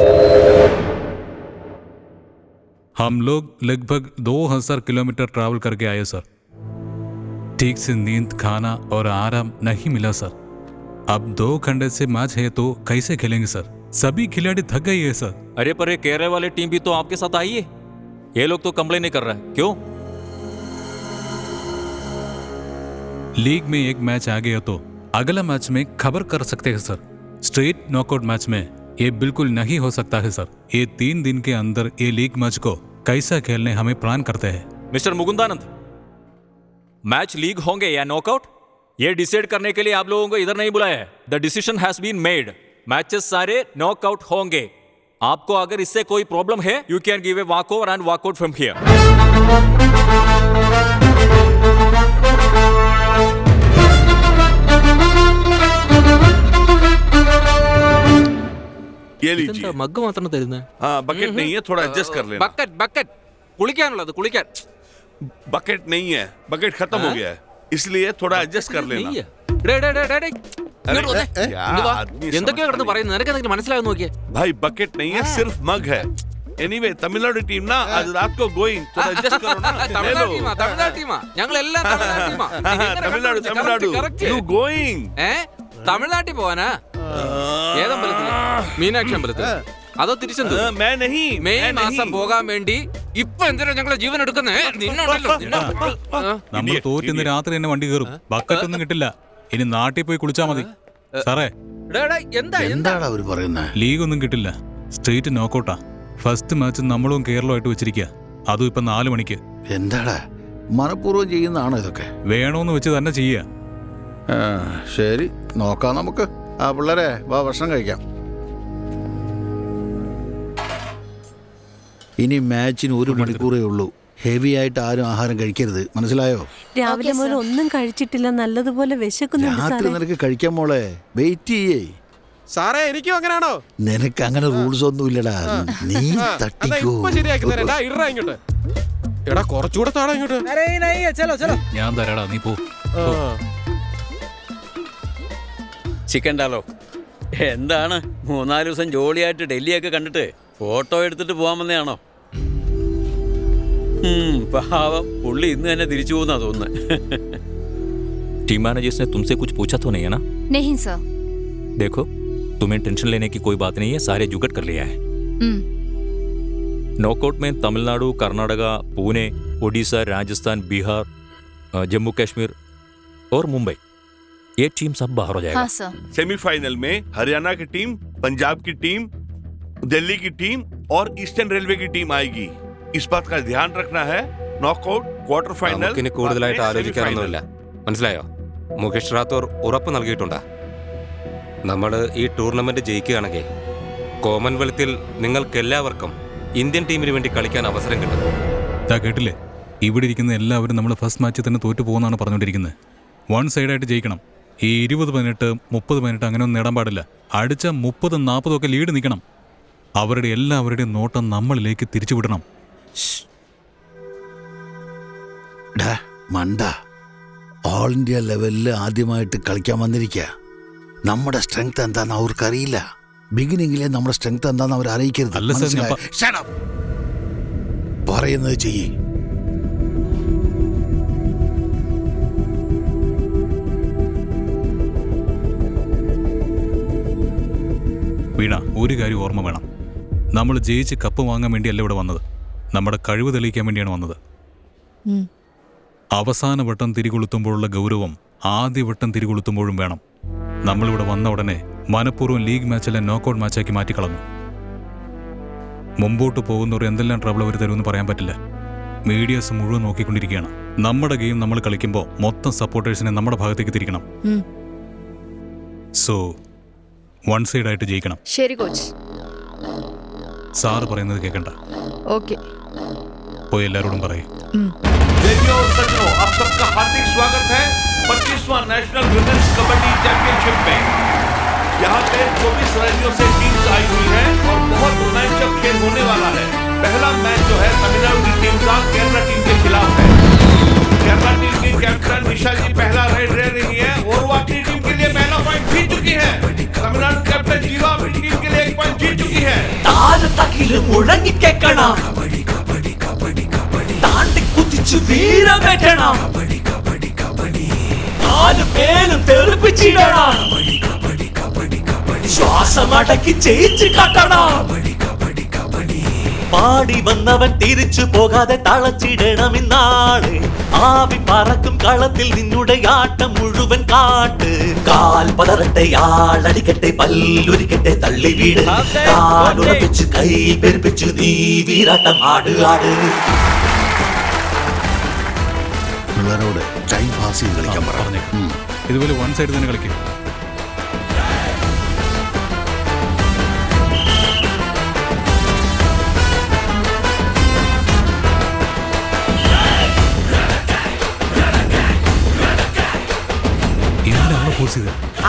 हम लोग लगभग 2000 किलोमीटर ट्रैवल करके आए सर. ठीक से नींद, खाना और आराम नहीं मिला सर. अब 2 घंटे से मैच है तो कैसे खेलेंगे सर? सभी खिलाड़ी थक गए हैं सर. अरे पर ये केरला वाले टीम भी तो आपके साथ आई है. ये लोग तो कंप्लेन नहीं कर रहे हैं. क्यों? लीग में एक मैच आ गया तो अगला मैच में खबर कर सकते हैं सर. स्ट्रेट नॉकआउट मैच में ये बिल्कुल नहीं हो सकता है सर. ये 3 दिन के अंदर ये लीग मैच को कैसा खेलने हमें प्लान करते हैं. मिस्टर मुकुंदानंद, मैच लीग होंगे या नॉकआउट ये डिसाइड करने के लिए आप लोगों को इधर नहीं बुलाया है. The decision has been made. Matches सारे नॉकआउट होंगे. आपको अगर इससे कोई प्रॉब्लम है you can give a walk over and walk out from here. ये लीजिए. മഗ് മാത്രം തരുന്നത്. हाँ, बकेट नहीं है, थोड़ा एडजस्ट कर लेना. ബക്കറ്റ് കുളിക്കാനുള്ളത് കുളിക്കാൻ. बकेट नहीं है, बकेट खत्म हो गया है, इसलिए थोड़ा एडजस्ट कर लेना. എന്തൊക്കെയാ കിടന്ന് പറയുന്നത്? നിനക്ക് എന്തെങ്കിലും മനസ്സിലാകും നോക്കിയേ. भाई बकेट नहीं है, सिर्फ मग है. एनीवे तमिलनाडु टीम ना आज रात को गोइंग, थोड़ा एडजस्ट करो ना. തമിഴ്നാട് ടീമാ ഞങ്ങൾ എല്ലാം तमिलनाडु यू गोइंग. തമിഴ്നാട്ടിൽ പോവാനാ? ഏതമ്പലത്തില്? മീനാക്ഷി അമ്പലത്തിൽ? അതോ തിരിച്ചെന്ത്? മെയ് മാസം പോകാൻ വേണ്ടി ഇപ്പൊ എന്തിനാ ഞങ്ങളെ ജീവൻ എടുക്കുന്നേ? നമ്മൾ തോറ്റുന്ന രാത്രി തന്നെ വണ്ടി കയറും. ബക്കറ്റ് ഒന്നും കിട്ടില്ല. ഇനി നാട്ടിൽ പോയി കുളിച്ചാ മതി. സാറേ എന്താണ് അവര് പറയുന്നത്? ലീഗ് ഒന്നും കിട്ടില്ല. സ്ട്രേറ്റ് നോക്കൗട്ടാ. ഫസ്റ്റ് മാച്ച് നമ്മളും കേരളമായിട്ട് വെച്ചിരിക്കുക. അതും ഇപ്പൊ 4 മണിക്ക്. എന്താടാ മനഃപൂർവ്വം ചെയ്യുന്നതാണോ ഇതൊക്കെ? വേണോന്ന് വെച്ച് തന്നെ ചെയ്യുക. ശരി നോക്കാം നമുക്ക്. ആ പിള്ളേരെ വാ, ഭക്ഷണം കഴിക്കാം. ഇനി മാച്ചിന് 1 മണിക്കൂറേ ഉള്ളൂ. ഹെവി ആയിട്ട് ആരും ആഹാരം കഴിക്കരുത്, മനസ്സിലായോ? രാവിലെ മുതൽ ഒന്നും കഴിച്ചിട്ടില്ല, നല്ലതുപോലെ വിശക്കുന്നുണ്ട്. രാത്രി നിനക്ക് കഴിക്കാൻ മോളെ, വെയിറ്റ് ചെയ്യേ. സാറേ എനിക്കും അങ്ങനെയാണോ? നിനക്ക് അങ്ങനെ റൂൾസ് ഒന്നും ഇല്ലടാ. നീ തട്ടിക്കോ. ഇങ്ങോട്ട് എടാ കുറച്ചുകൂടെ താടാ ഇങ്ങോട്ട്. ഞാൻ തരാടാ, നീ പോ. ചിക്കൻ എന്താണ് 3-4 ദിവസം ജോളിയായിട്ട് ഡൽഹിയൊക്കെ കണ്ടിട്ട് ഫോട്ടോ എടുത്തിട്ട് പോകാൻ വന്നതാണോ? പാവം പുള്ളി ഇന്ന് തന്നെ തിരിച്ചു പോകുന്നാ തോന്നുന്നത്. टीम मैनेजर्स ने तुमसे कुछ पूछा तो नहीं है ना? नहीं सर. देखो तुम्हें टेंशन लेने की कोई बात नहीं है, सारे जुगट कर लिया है. नॉकआउट में तमिलनाडु, कर्नाटका, पुणे, ओडिशा, राजस्थान, बिहार, जम्मू कश्मीर और मुंबई, ये टीम सब बाहर हो जाएगा. हाँ सर. सेमीफाइनल में हरियाणा की टीम, पंजाब की टीम, दिल्ली की टीम और ईस्टर्न रेलवे की टीम आएगी. इस बात का ध्यान रखना है. Knockout, quarter final. നമുക്കിനി കൂടുതലായിട്ട് ആലോചിക്കാനൊന്നുമില്ല, മനസ്സിലായോ? മുകേഷ് റാത്തോർ ഉറപ്പ് നൽകിയിട്ടുണ്ട്. നമ്മൾ ഈ ടൂർണമെന്റ് ജയിക്കുകയാണെങ്കിൽ കോമൺവെൽത്തിൽ നിങ്ങൾക്കെല്ലാവർക്കും ഇന്ത്യൻ ടീമിന് വേണ്ടി കളിക്കാൻ അവസരം കിട്ടും. കേട്ടില്ലേ, ഇവിടെ ഇരിക്കുന്ന എല്ലാവരും നമ്മൾ ഫസ്റ്റ് മാച്ചിൽ തന്നെ തോറ്റു പോകുന്നതാണ് പറഞ്ഞുകൊണ്ടിരിക്കുന്നത്. വൺ സൈഡായിട്ട് ജയിക്കണം. ഈ 20-18, 30 അങ്ങനെ ഒന്നും നേടാൻ പാടില്ല. അടിച്ച 30-40 ഒക്കെ ലീഡ് നിൽക്കണം. അവരുടെ എല്ലാവരുടെയും നോട്ടം നമ്മളിലേക്ക് തിരിച്ചുവിടണം. മണ്ട, ഓൾ ഇന്ത്യ ലെവലിൽ ആദ്യമായിട്ട് കളിക്കാൻ വന്നിരിക്കുക. നമ്മുടെ സ്ട്രെങ്ത് എന്താണെന്ന് അവർക്കറിയില്ല. ബിഗിനിങ്ങിലെ നമ്മുടെ സ്ട്രെങ്ത് എന്താണെന്ന് അവർ അറിയിക്കരുത്. പറയുന്നത് ചെയ്യേ. വീണ, ഒരു കാര്യം ഓർമ്മ വേണം. നമ്മൾ ജയിച്ച് കപ്പ് വാങ്ങാൻ വേണ്ടിയല്ല ഇവിടെ വന്നത്, നമ്മുടെ കഴിവ് തെളിയിക്കാൻ വേണ്ടിയാണ് വന്നത്. അവസാന വട്ടം തിരികൊളുത്തുമ്പോഴുള്ള ഗൗരവം ആദ്യ വട്ടം തിരികൊളുത്തുമ്പോഴും വേണം. നമ്മളിവിടെ വന്ന ഉടനെ മനഃപൂർവ്വം ലീഗ് മാച്ചല്ല നോക്കൌട്ട് മാച്ചാക്കി മാറ്റിക്കളഞ്ഞു. മുമ്പോട്ട് പോകുന്നവർ എന്തെല്ലാം ട്രബിൾ അവർ തരുമെന്ന് പറയാൻ പറ്റില്ല. മീഡിയാസ് മുഴുവൻ നോക്കിക്കൊണ്ടിരിക്കുകയാണ്. നമ്മുടെ ഗെയിം നമ്മൾ കളിക്കുമ്പോൾ മൊത്തം സപ്പോർട്ടേഴ്സിനെ നമ്മുടെ ഭാഗത്തേക്ക് തിരിക്കണം. സോ വൺ സൈഡായിട്ട് ജയിക്കണം. ശരി കോച്ച്. സാറ് പറയുന്നത് കേൾക്കണ്ട. ഓക്കെ. പോയി എല്ലാവരോടും പറയും. देवियों और सज्जनों, आप सबका हार्दिक स्वागत है 25वां नेशनल विमेंस कबड्डी चैंपियनशिप में. यहाँ पे 24 राज्यों से टीम्स आई हुई हैं और बहुत रोमांचक खेल होने वाला है. पहला मैच जो है तमिलनाडु की टीम का केरला टीम के खिलाफ है. केरला टीम की कैप्टन निशा जी पहला राइड ले रही है और वो अपनी टीम के लिए पहला पॉइंट जीत चुकी है. तमिलनाडु कैप्टन जीवा अपनी टीम के लिए 1 पॉइंट जीत चुकी है. വീരമേറ്റണം, നാല് പേരും തെറിപ്പിച്ചിടണം, ശ്വാസമടക്കി ജയിച്ചു കാട്ടണം. പാടി വന്നവൻ തിരിച്ചു പോകാതെ തളച്ചിടണം ഇന്നാള്. ആവി പറക്കും കളത്തിൽ നിന്നുടെ ആട്ടം മുഴുവൻ കാട്ട്. കാൽ പതറട്ടെ, ആളടിക്കട്ടെ, പല്ലുരിക്കട്ടെ, തള്ളി വീട്. കാലുറപ്പിച്ച് കൈ പെരുപ്പിച്ച് നീ വീരാട്ടം ആട് ആട്. പിള്ളേരോട് ടൈം പാസ് ചെയ്ത് കളിക്കാൻ പറഞ്ഞു. ഇതുപോലെ വൺ സൈഡ് തന്നെ കളിക്കും.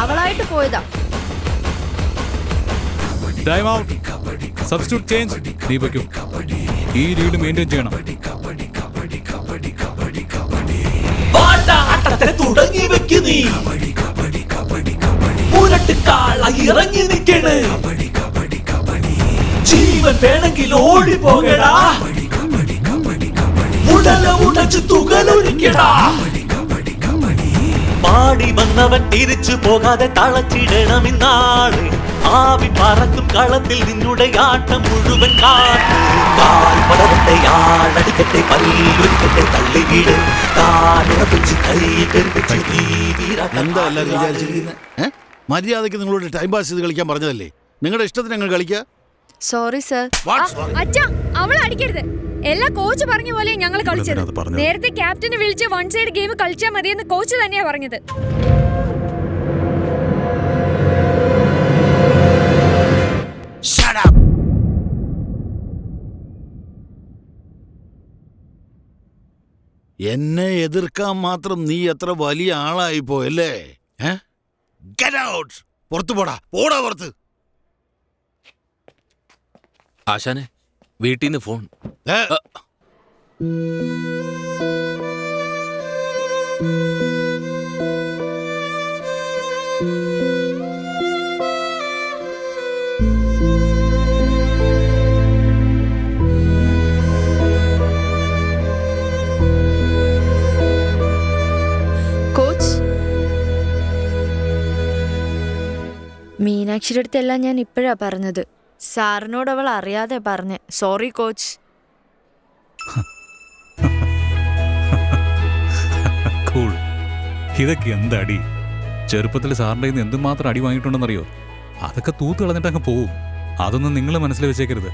അവളായിട്ട് പോയതാ. Time out. Substitute change. ദീപയ്ക്കും ഈ ലീഡ് മെയിൻറ്റെയിൻ ചെയ്യണം. തുടങ്ങി വെക്കു നീ, മുരട്ടുകാള ഇറങ്ങി നിൽക്കണ്. ജീവൻ വേണമെങ്കിൽ ഓടി പോകടാ, ഉടല ഉടച്ചു തുകലൊഴിക്കടാ. പാടി വന്നവൻ തിരിച്ചു പോകാതെ തളച്ചിടണം ഇന്നാള്. ആവി പറക്കും കളത്തിൽ നിന്നുടെ ആട്ടം മുഴുവൻ കാട്ട്. കാൽ പടവട്ടെ, ആളടിക്കട്ടെ, പല്ലുരിക്കട്ടെ, തള്ളി വീട്. കാലുറപ്പിച്ച് കൈ പെരുപ്പിച്ച് നീ വീരാട്ടം. എന്താ എല്ലാവരും വിചാരിച്ചിരിക്കുന്നത്? മര്യാദയ്ക്ക് നിങ്ങളോട് ടൈം പാസ് ചെയ്ത് കളിക്കാൻ പറഞ്ഞതല്ലേ? നിങ്ങളുടെ ഇഷ്ടത്തിന് ഞങ്ങൾ കളിക്കുക. Sorry sir. അച്ഛാ, അവളെ അടിക്കരുത്. എല്ലാ കോച്ച് പറഞ്ഞ പോലെ ഞങ്ങൾ കളിച്ചത്. നേരത്തെ ക്യാപ്റ്റനെ വിളിച്ച് വൺ സൈഡ് ഗെയിം കളിച്ചാൽ മതിയെന്ന് കോച്ച് തന്നെയാ പറഞ്ഞത്. എന്നെ എതിർക്കാൻ മാത്രം നീ എത്ര വലിയ ആളായി പോയല്ലേ? Get out. പുറത്തു പോടാ, പോടാ പുറത്ത്. ആശാനെ, വീട്ടിൽ നിന്ന് ഫോൺ. കോച്ചിൻ്റെ അടുത്തെല്ലാം ഞാൻ ഇപ്പോഴാ പറഞ്ഞത്. സാറിനോട് അവൾ അറിയാതെ പറഞ്ഞേ. Sorry coach. കൂൾ. ഇതൊക്കെ എന്താ അടി? ചെറുപ്പത്തിൽ സാറിൻ്റെ നിന്ന് എന്തുമാത്രം അടി വാങ്ങിയിട്ടുണ്ടെന്നറിയോ? അതൊക്കെ തൂത്ത് കളഞ്ഞിട്ട് അങ്ങ് പോവും. അതൊന്നും നിങ്ങൾ മനസ്സിൽ വെച്ചേക്കരുത്.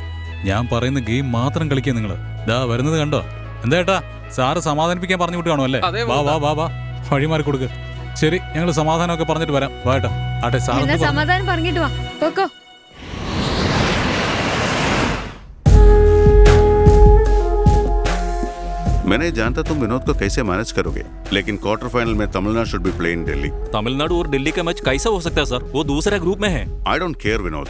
ഞാൻ പറയുന്ന ഗെയിം മാത്രം കളിക്കുക നിങ്ങൾ. ദാ വരുന്നത് കണ്ടോ? എന്താ ഏട്ടാ, സാറ് സമാധാനിപ്പിക്കാൻ പറഞ്ഞു വിട്ടുകാണോ അല്ലേ? വാ വാ വാ വാ, വഴിമാറി കൊടുക്ക്. ശരി, ഞങ്ങൾ സമാധാനമൊക്കെ പറഞ്ഞിട്ട് വരാം. വാ ഏട്ടാ. ആട്ടെ, സാർ സമാധാനം പറഞ്ഞിട്ട് വാ. പോക്കോ. मैंने जानता तुम विनोद को कैसे मैनेज करोगे, लेकिन क्वार्टर फाइनल में Tamil Nadu should be play in Delhi. Tamil Nadu और दिल्ली का मैच कैसा हो सकता है सर? वो दूसरे ग्रुप में है. I don't care विनोद,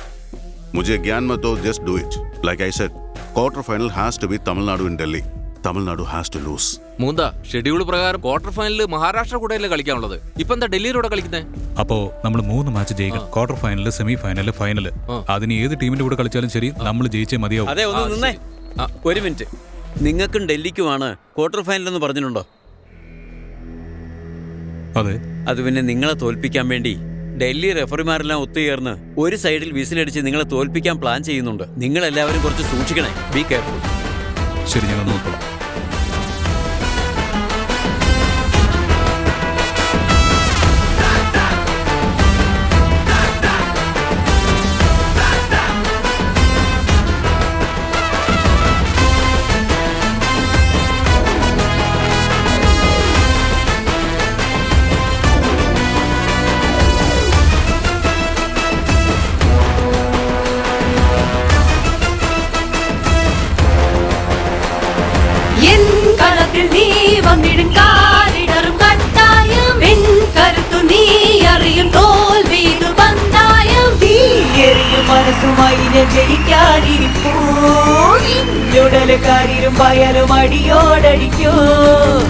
मुझे ज्ञान मत दो, just do it. Like I said, quarter final has to be Tamil Nadu in Delhi. Tamil Nadu has to lose. മൂന്നാ ഷെഡ്യൂൾ പ്രകാരം ക്വാർട്ടർ ഫൈനലിൽ മഹാരാഷ്ട്ര കൂടെയല്ലേ കളിക്കാനുള്ളത്. ഇപ്പൊ എന്താ ഡൽഹിയിലൂടെ കളിക്കുന്നത്? അപ്പോ നമ്മൾ 3 മാച്ച് ജയിക്കണം. Quarter final, semi final, final. അതിന് ഏത് ടീമിന്റെ കൂടെ കളിച്ചാലും ശരി, നമ്മൾ ജയിച്ചേ മതിയാവും. അതെ, ഒന്ന് നിന്നേ. ഒരു മിനിറ്റ്, നിങ്ങൾക്കും ഡൽഹിക്കുമാണ് ക്വാർട്ടർ ഫൈനൽ എന്ന് പറഞ്ഞിട്ടുണ്ടോ? അതെ. അത് പിന്നെ നിങ്ങളെ തോൽപ്പിക്കാൻ വേണ്ടി ഡൽഹി റെഫറിമാരെല്ലാം ഒത്തുചേർന്ന് ഒരു സൈഡിൽ വിസിലടിച്ച് നിങ്ങളെ തോൽപ്പിക്കാൻ പ്ലാൻ ചെയ്യുന്നുണ്ട്. നിങ്ങൾ എല്ലാവരും കുറച്ച് സൂക്ഷിക്കണേ. Be careful. ശരി, ഞങ്ങൾ നോക്കണം. നീ വന്നിടും കാലിടറും കട്ടായം എൻ കരുത്തു നീ അറിയും തോൽവീതു പന്തായം തീയെറിയും മനസ്സുമായി ജയിക്കാനിരിപ്പൂ ചുടലുകാരിലും വയലും അടിയോടടിക്കൂ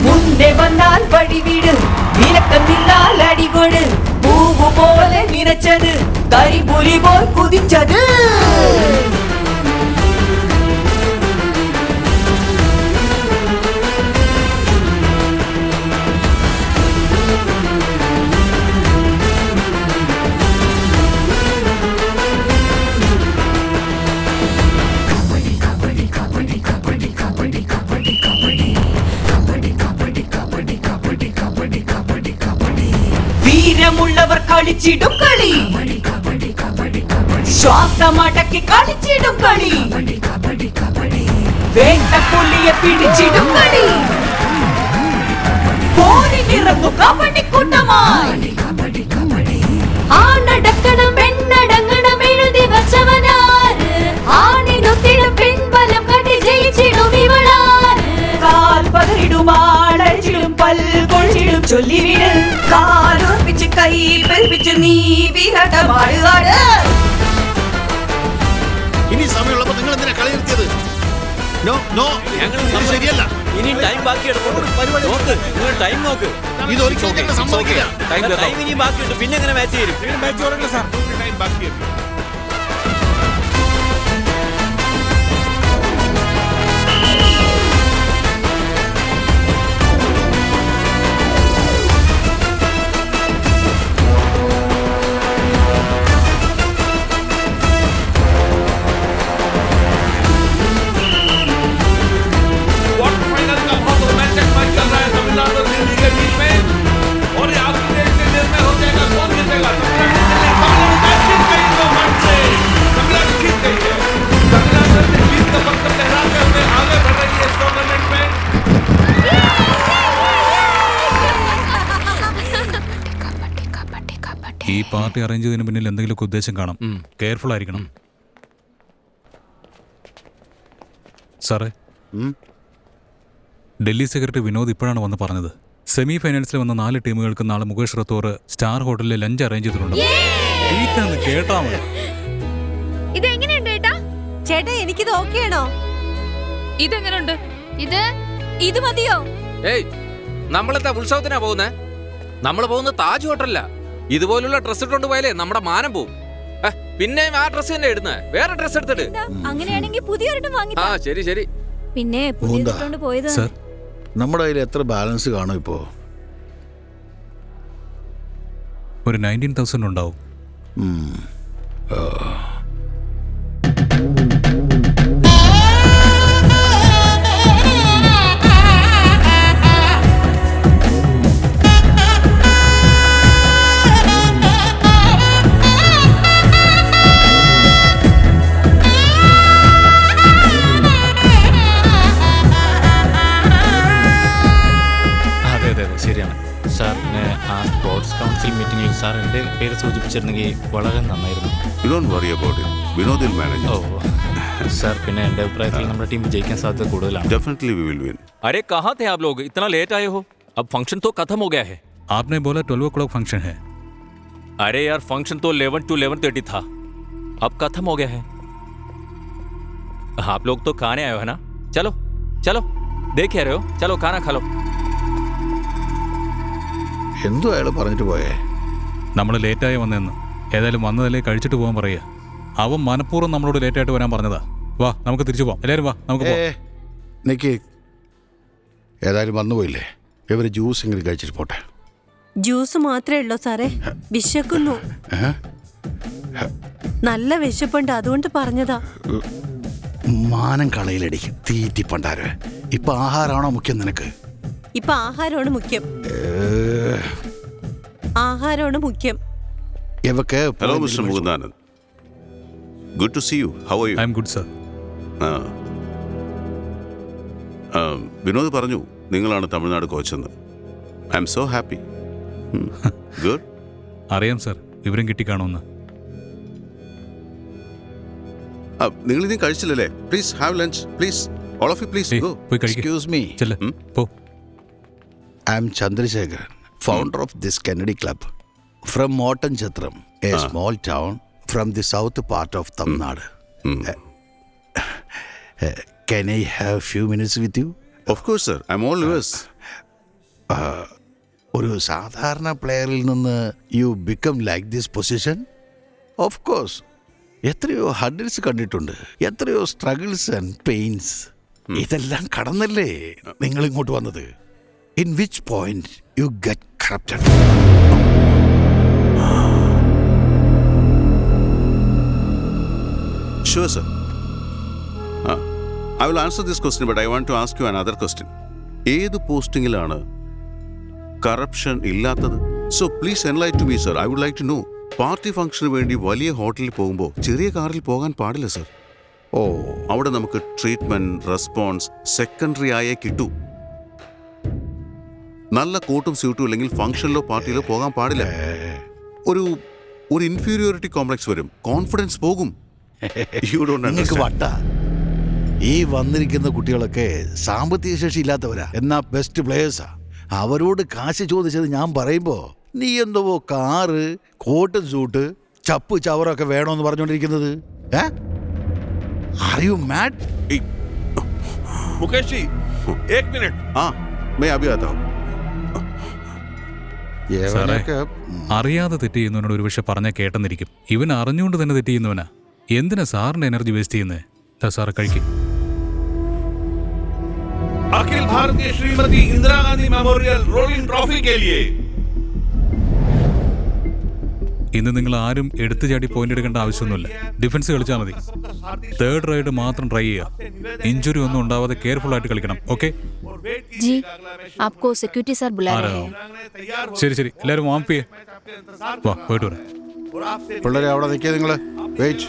മുന്നേ വന്നാൽ വഴിവിട് വിലക്കം നിന്നാൽ അടികൊട് പൂവു പോലെ നിനച്ചത് കരിപുലി പോൽ കുതിച്ചത് വീരമുള്ളവർ കളിച്ചിടും കളി ശ്വാസമടക്കി കളിച്ചിടും കളി വേട്ടപ്പുലിയെ പിടിച്ചിടും കളി പോരിനിറങ്ങും കബഡിക്കൂട്ടമായി ആണടക്കണം പെണ്ണടങ്ങണം എഴുതി വച്ചവനാര് ആണിനൊത്തിടും പിൻബലം കണ്ടി ജയിച്ചിടും ഇവളാര് കാൽ പകരിടുമാടഴിച്ചിടും പൽകൊഴിച്ചിടും ചൊല്ലിവിട് കാലോർപ്പിച്ച് കൈ പെരുപ്പിച്ച് നീ വിഹടമാടുകാട് ഇനി സമയമുള്ളപ്പോ നിങ്ങൾ എന്തിനാ കളി നിർത്തിയത്? ശരിയല്ല. ഇനി ടൈം ബാക്കി നോക്ക്, നിങ്ങൾ ടൈം നോക്ക്. ഇത് ഒരിക്കലും സംഭവിക്കില്ല. ടൈം ഇനി ബാക്കിയുണ്ട്. പിന്നെ എങ്ങനെ മാച്ച് ചെയ്യും? ടൈം ബാക്കിയുണ്ട്. ഈ പാർട്ടി അറേഞ്ച് ചെയ്തതിന് പിന്നിൽ എന്തെങ്കിലുമൊക്കെ ഉദ്ദേശം കാണും. കെയർഫുൾ ആയിരിക്കണം. സാറേ, ഡൽഹി സെക്രട്ടറി വിനോദ് ഇപ്പോഴാണ് വന്ന് പറഞ്ഞത്. സെമി ഫൈനൽസിൽ വന്ന 4 ടീമുകൾക്ക് നാളെ മുകേഷ് റത്തോർ സ്റ്റാർ ഹോട്ടലിൽ ലഞ്ച് അറേഞ്ച് ചെയ്തിട്ടുണ്ട്. കേട്ടാ മതി. ചേട്ടാ, എനിക്കിത് ഓക്കെയാണോ? ഇതെങ്ങനെയുണ്ട്? ഇത് മതിയോ? ഏയ്, നമ്മളെന്താ ഉത്സവത്തിനാ പോകുന്നേ? നമ്മൾ പോകുന്ന താജ് ഹോട്ടലിലാ. ഇതുപോലുള്ള ഡ്രസ് ഇട്ടുകൊണ്ട് പോയാലേ നമ്മുടെ മാനം പോവും. പിന്നെ ആ ഡ്രസ് തന്നെ ഇടുന്നേ, വേറെ ഡ്രസ് എടുത്തിട്ട്. അങ്ങനെയാണെങ്കിൽ പുതിയൊരെണ്ണം വാങ്ങി. ആ ശരി ശരി. പിന്നെ പുതിയതിട്ടുകൊണ്ട് പോയത്. നമ്മുടെ കയ്യിൽ എത്ര ബാലൻസ് കാണും ഇപ്പോ? ഒരു 19,000 ഉണ്ടാവും. ശരിയാണ് സാർ. ആ സ്പോർട്സ് കൗൺസിൽ മീറ്റിംഗിൽ സാർ എൻ്റെ പേര് സൂചിപ്പിച്ചിരുന്നെങ്കിൽ വളരെ നന്നായിരുന്നു. വിനോദിൽ മാനേജ്. ഓ സാർ, പിന്നെ എൻ്റെ അഭിപ്രായത്തിൽ നമ്മുടെ ടീം വിജയിക്കാൻ സാധ്യത കൂടുതലാണ്. Definitely we will win. अरे कहाँ थे आप लोग? इतना लेट आए हो? अब फंक्शन तो खत्म हो गया है. आपने बोला 12 o'clock फंक्शन है. अरे यार, फंक्शन तो 11 to 11:30 था. अब खत्म हो गया है. आप लोग तो खाने आए हो है ना? चलो चलो, देख रहे हो, चलो खाना खा लो. എന്തോ അയാൾ പറഞ്ഞിട്ട് പോയേ? നമ്മൾ ലേറ്റായി വന്നതെന്ന്. ഏതായാലും വന്നതല്ലേ, കഴിച്ചിട്ട് പോകാൻ പറയുക. അവൻ മനഃപൂർവ്വം നമ്മളോട് ലേറ്റായിട്ട് വരാൻ പറഞ്ഞതാ. വാ, നമുക്ക് തിരിച്ചു പോവാം. എല്ലാവരും വാ, നമുക്ക് പോവാം. നിക്ക്, ഏതായാലും വന്നുപോയില്ലേ, ഇവർ ജ്യൂസ് എങ്കിലും കഴിച്ചിട്ട് പോട്ടെ. ജ്യൂസ് മാത്രമേ ഉള്ളൂ സാറേ, വിശക്കുന്നു. നല്ല വിശപ്പുണ്ട്, അതുകൊണ്ട് പറഞ്ഞതാ. മാനം കളയിലടിക്കും തീറ്റി പണ്ടാരോ. ഇപ്പൊ ആഹാരമാണോ മുഖ്യം നിനക്ക്? ഇപ്പൊ ആഹാരമാണ് മുഖ്യം. ആഹാരമാണ് മുഖ്യം. Hello, Mr. Mugundanand. Good to see you. How are you? I am good, sir. Vinod പറഞ്ഞു നിങ്ങളാണ് തമിഴ്നാട് കോച്ചെന്ന്. I am so happy. Good. അറിയാം സർ, വിവരം കിട്ടിക്കാണോന്ന്. നിങ്ങൾ ഇനി കഴിച്ചില്ലല്ലേ? Please have lunch, please. All of you please go. Excuse me. I am Chandrasekharan, founder of this Kennedy Club from Morton Chatram, a small town from the south part of Tamil Nadu. Can I have a few minutes with you? Of course, sir. I'm all yours. ഒരു സാധാരണ പ്ലെയറിൽ നിന്ന് you become like this position? Of course. എത്രയോ hurdles കണ്ടിട്ടുണ്ട്, എത്രയോ struggles and pains. ഇതെല്ലാം കടന്നല്ലേ നിങ്ങൾ ഇങ്ങോട്ട് വന്നത്. In which point you get corrupted? Sure, sir. I will answer this question, but I want to ask you another question. ഏത് പോസ്റ്റിംഗിലാണ് corruption ഇല്ലാത്തത്? So please enlighten me, sir. I would like to know. Party ഫംഗ്ഷന് വേണ്ടി വലിയ ഹോട്ടലിൽ പോകുമ്പോൾ ചെറിയ കാറിൽ പോകാൻ പാടില്ല, സർ. അവിടെ നമുക്ക് ട്രീറ്റ്മെന്റ്, റെസ്പോൺസ് സെക്കൻഡറി ആയേ കിട്ടൂ. നല്ല കോട്ടും സ്യൂട്ടും ഇല്ലെങ്കിൽ ഫംഗ്ഷനിലോ പാർട്ടിയിലോ പോകാൻ പാടില്ല. ഒരു ഇൻഫീരിയോറിറ്റി കോംപ്ലക്സ് വരും, കോൺഫിഡൻസ് പോകും. നിങ്ങൾക്ക് വട്ട. ഈ വന്നിരിക്കുന്ന കുട്ടികളൊക്കെ സാമ്പത്തിക ശേഷി ഇല്ലാത്തവരാ, എന്നാ ബെസ്റ്റ് പ്ലേയേഴ്സാ. അവരോട് കാശ് ചോദിച്ചത് ഞാൻ പറയുമ്പോ നീ എന്തോ കാറ്, കോട്ടും സൂട്ട്, ചപ്പ് ചവറൊക്കെ വേണോന്ന് പറഞ്ഞോണ്ടിരിക്കുന്നത്. Are you mad? Mukesh ji, 1 minute. मैं अभी आता हूं. അറിയാതെ തെറ്റ് ചെയ്യുന്നവനോട് ഒരു പക്ഷെ പറഞ്ഞാൽ കേട്ടെന്നിരിക്കും. ഇവൻ അറിഞ്ഞുകൊണ്ട് തന്നെ തെറ്റ് ചെയ്യുന്നവനാ. എന്തിനാ സാറിന്റെ എനർജി വേസ്റ്റ് ചെയ്യുന്നത്? സാറ് കഴിക്കും. Akhil Bharatiya Shrimati Indira Gandhi memorial rolling trophy के लिए ഇന്ന് നിങ്ങൾ ആരും എടുത്തു ചാടി പോയിന്റ് എടുക്കേണ്ട ആവശ്യമൊന്നുമില്ല. ഡിഫൻസ് കളിച്ചാൽ മതി. 3rd റൈഡ് മാത്രം ട്രൈ ചെയ്യുക. ഇഞ്ചുറി ഒന്നും ഉണ്ടാവാതെ കെയർഫുൾ ആയിട്ട് കളിക്കണം. ഓക്കെ? ശരി ശരി, എല്ലാവരും വാംപ് ചെയ്യേ. വാ, പോയിട്ട് വരാം. പിള്ളേരെ അവിടെ നിൽക്കുക. നിങ്ങൾ വെയിറ്റ്.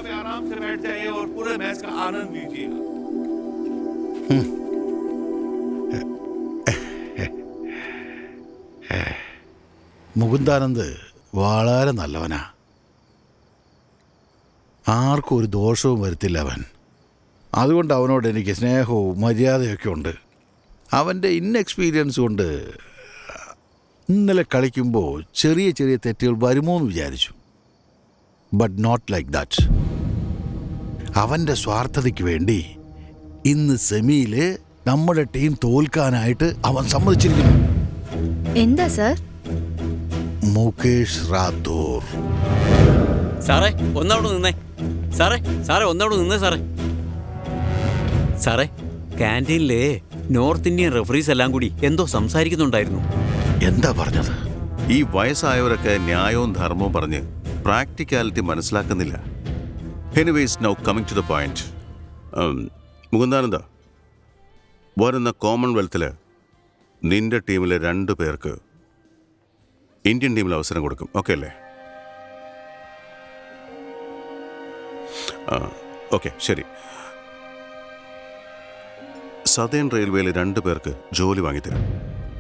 മുകുന്ദാനന്ദ് വളരെ നല്ലവനാ. ആർക്കും ഒരു ദോഷവും വരുത്തില്ല അവൻ. അതുകൊണ്ട് അവനോട് എനിക്ക് സ്നേഹവും മര്യാദയൊക്കെ ഉണ്ട്. അവൻ്റെ ഇൻഎക്സ്പീരിയൻസ് കൊണ്ട് ഇന്നലെ കളിക്കുമ്പോൾ ചെറിയ ചെറിയ തെറ്റുകൾ വരുമോ എന്ന് വിചാരിച്ചു. But not like that. അവൻ്റെ സ്വാർത്ഥതയ്ക്ക് വേണ്ടി ഇന്ന് സെമിയിൽ നമ്മുടെ ടീം തോൽക്കാനായിട്ട് അവൻ സമ്മതിച്ചിരിക്കുന്നു. എന്താ സർ? മുകേഷ് റാത്തോർ. സാറേ ഒന്നവിടെ നിന്നേ. സാറേ ഒന്നവിടെ നിന്നേ. സാറേ ക്യാൻറ്റീനിലെ നോർത്ത് ഇന്ത്യൻ റെഫറീസ് എല്ലാം കൂടി എന്തോ സംസാരിക്കുന്നുണ്ടായിരുന്നു. എന്താ പറഞ്ഞത്? ഈ വയസ്സായവരൊക്കെ ന്യായവും ധർമ്മവും പറഞ്ഞ് പ്രാക്ടിക്കാലിറ്റി മനസ്സിലാക്കുന്നില്ല. Anyways now coming to the point. Mukundananda, വരുന്ന കോമൺവെൽത്തിൽ നിന്റെ ടീമിലെ 2 പേർക്ക് ഇന്ത്യൻ ടീമിൽ അവസരം കൊടുക്കും. ഓക്കെ അല്ലേ? ഓക്കെ, ശരി. സതേൺ റെയിൽവേയിൽ 2 പേർക്ക് ജോലി വാങ്ങിത്തരും.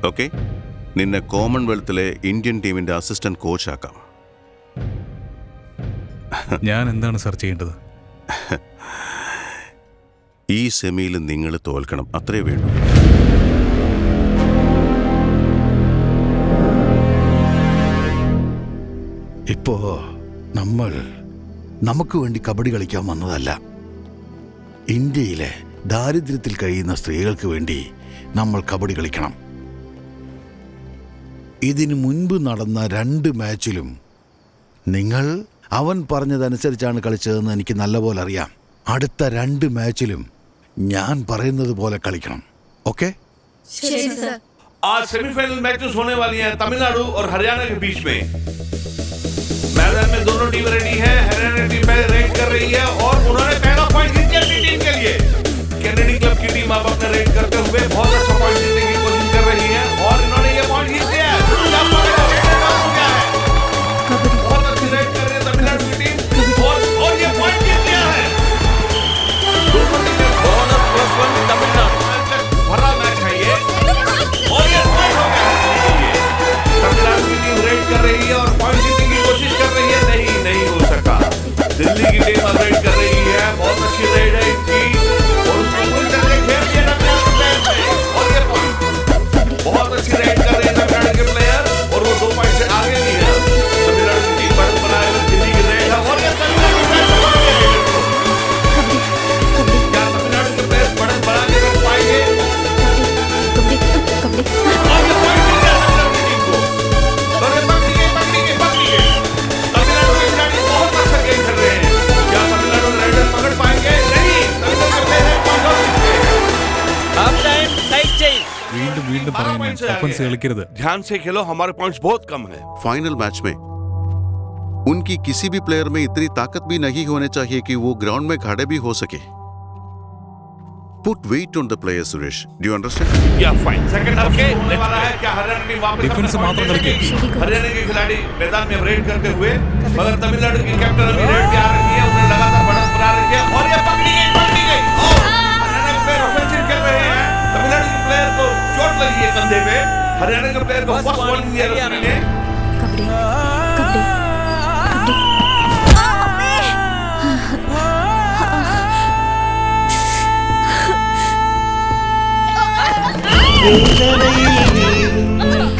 ഓക്കെ, നിന്നെ കോമൺവെൽത്തിലെ ഇന്ത്യൻ ടീമിന്റെ അസിസ്റ്റന്റ് കോച്ചാക്കാം. ഞാൻ എന്താണ് സർ ചെയ്യേണ്ടത്? ഈ സെമിയിൽ നിങ്ങൾ തോൽക്കണം, അത്രേ വേണ്ടൂ. ഇപ്പോ നമുക്ക് വേണ്ടി കബഡി കളിക്കാൻ വന്നതല്ല. ഇന്ത്യയിലെ ദാരിദ്ര്യത്തിൽ കഴിയുന്ന സ്ത്രീകൾക്ക് വേണ്ടി നമ്മൾ കബഡി കളിക്കണം. ഇതിനു മുൻപ് നടന്ന 2 മാച്ചിലും നിങ്ങൾ അവൻ പറഞ്ഞതനുസരിച്ചാണ് കളിച്ചതെന്ന് എനിക്ക് നല്ലപോലെ അറിയാം. അടുത്ത 2 മാച്ചിലും ഞാൻ പറയുന്നത് പോലെ കളിക്കണം. ഓക്കെ? आज सेमीफाइनल मैचेस होने वाली हैं तमिलनाडु और हरियाणा के बीच में। मैदान में दोनों टीम रेडी है। हरियाणा टीम पहले रेड कर रही है और उन्होंने पहला पॉइंट जीत लिया अपनी टीम के लिए। कैनेडी क्लब की टीम अब अपने रेड करते हुए बहुत अच्छा पॉइंट जीतने की कोशिश कर रही है और इन्होंने ये पॉइंट जीत लिया है। बहुत अच्छी रेड कर रही है तमिलनाडु की टीम और ये पॉइंट जीत लिया है। दोनों टीमें बोनस +1 तमिलनाडु भरा मैच है ये और ये पॉइंट हो गया है। तमिलनाडु की टीम रेड कर रही है और पॉइंट जीतने की कोशिश कर रही है। नहीं हो सका। दिल्ली की टीम अब रेड कर रही है। बहुत अच्छी रेड है इनकी और उसको पूरी तरह से खेल दिया तमिलनाडु प्लेयर ने और ये पॉइंट बहुत अच्छी रेड कर रहे हैं तमिलनाडु के प्लेयर और वो 2 पॉइंट से आगे भी है। तमिलनाडु की टीम बढ़त बनाए हुए दिल्ली की रेड है और ये तमिलनाडु क्या तमिलनाडु के प्लेयर बढ़त बना के रख पाएंगे? और ये पॉइंट मिल गया तमिलनाडु की टीम को। और ये पकड़ी गई। तमिलनाडु के खिलाड़ी बहुत अच्छा गेम खेल रहे हैं। क्या तमिलनाडु रेडर पकड़ पाएंगे? नहीं। तमिलनाडु के प्लेयर पॉइंट हो चुके हैं। Half time side change. വീണ്ടും പറയുന്നു, ഒഫൻസ് കളിക്കരുത്. ध्यान से खेलो, हमारे पॉइंट्स बहुत कम है। फाइनल मैच में उनकी किसी भी प्लेयर में इतनी ताकत भी नहीं होनी चाहिए कि वो ग्राउंड में खड़े भी हो सके. Put weight on the player, Suresh. Do you understand? Yeah, fine. Second half के होने वाला है। क्या हरियाणा टीम वापस डिफेंस मात्र करके हरियाणा के खिलाड़ी मैदान में रेड करते हुए, मगर तमिलनाडु की कैप्टन अभी रेड पे आ रही है। उन्हें लगातार बढ़त बना रही है और ये पकड़ी गई। और हरियाणा के प्लेयर ऑफेंसिव खेल रहे हैं। तमिलनाडु के प्लेयर को चोट लगी है कंधे पे। हरियाणा के प्लेयर को फर्स्ट बॉल दिया उसने।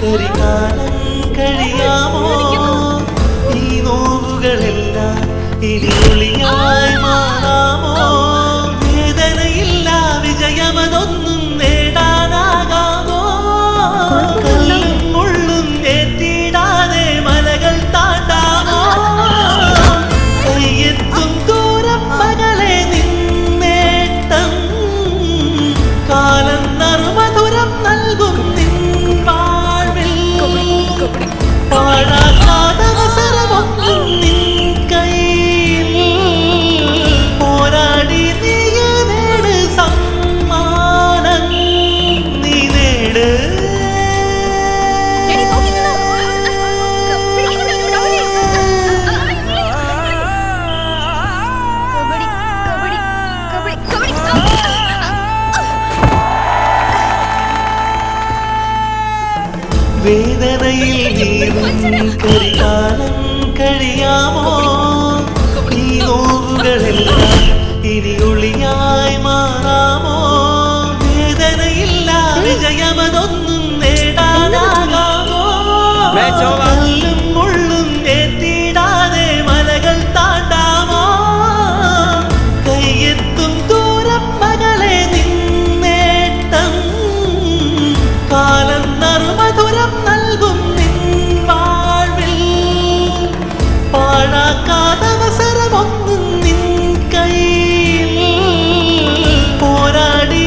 കരികാലം കഴിയാമോ ഈ നോവുകളെല്ലാം ഇനിയൊളിയായി മാറാമോ വേദനയില്ല വിജയമതൊന്നും നേടാനാകാമോ കല്ലും മുള്ളും ഏറ്റിടാതെ മലകൾ താണ്ടാമോ കയ്യെത്തും ദൂരം മകളെ നിന്നേട്ടം കാലം നറുമധുരം നൽകും നിൻ വാഴ്വിൽ പാഴാക്കാതവസരമൊന്നും നിൻ കയ്യിൽ പോരാടി നീ നേട് സമ്മാനം നീ നേട് വേദനയിൽ നീറും കരികാലം കഴിയാമോ ഈ നോവുകളെല്ലാം ഇനി ഒളിയായി മാറാമോ വേദനയില്ല വിജയമതൊന്നും നേടാനാകാമോ കല്ലും മുള്ളും ഏറ്റിടാതെ മലകൾ താണ്ടാമോ കയ്യെത്തും ദൂരം മകളെ നിന്നേട്ടം കാലം നറുമധുരം നൽകും നിൻ വാഴ്വിൽ പാഴാക്കാതവസരമൊന്നും നിൻ കയ്യിൽ പോരാടി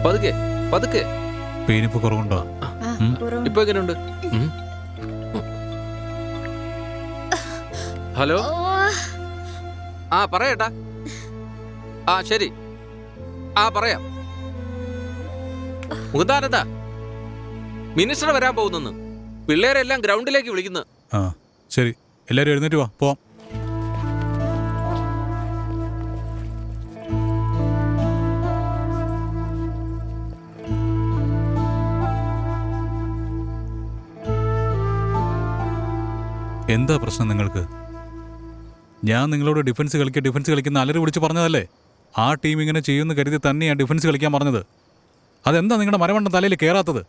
പതുക്കെ പതുക്കെ. പെയിനിപ്പോ കുറവുണ്ടോ? ഇപ്പൊ എങ്ങനെയുണ്ട്? ഹലോ, ആ പറയട്ടാ. ആ ശരി, ആ പറയാം. മുകുന്ദാനന്ദ, മിനിസ്റ്റർ വരാൻ പോകുന്നു. പിള്ളേരെല്ലാം ഗ്രൗണ്ടിലേക്ക് വിളിക്കുന്നു. ആ ശരി, എല്ലാവരും എഴുന്നേറ്റ് വാ, പോവാം. എന്താ പ്രശ്നം നിങ്ങൾക്ക്? ഞാൻ നിങ്ങളോട് ഡിഫൻസ് കളിക്കുന്ന അലറി വിളിച്ച് പറഞ്ഞതല്ലേ? ആ ടീം ഇങ്ങനെ ചെയ്യുമെന്ന് കരുതി തന്നെയാണ് ഡിഫൻസ് കളിക്കാൻ പറഞ്ഞത്. അതെന്താ നിങ്ങളുടെ മരമണ്ടം തലയിൽ കയറാത്തത്?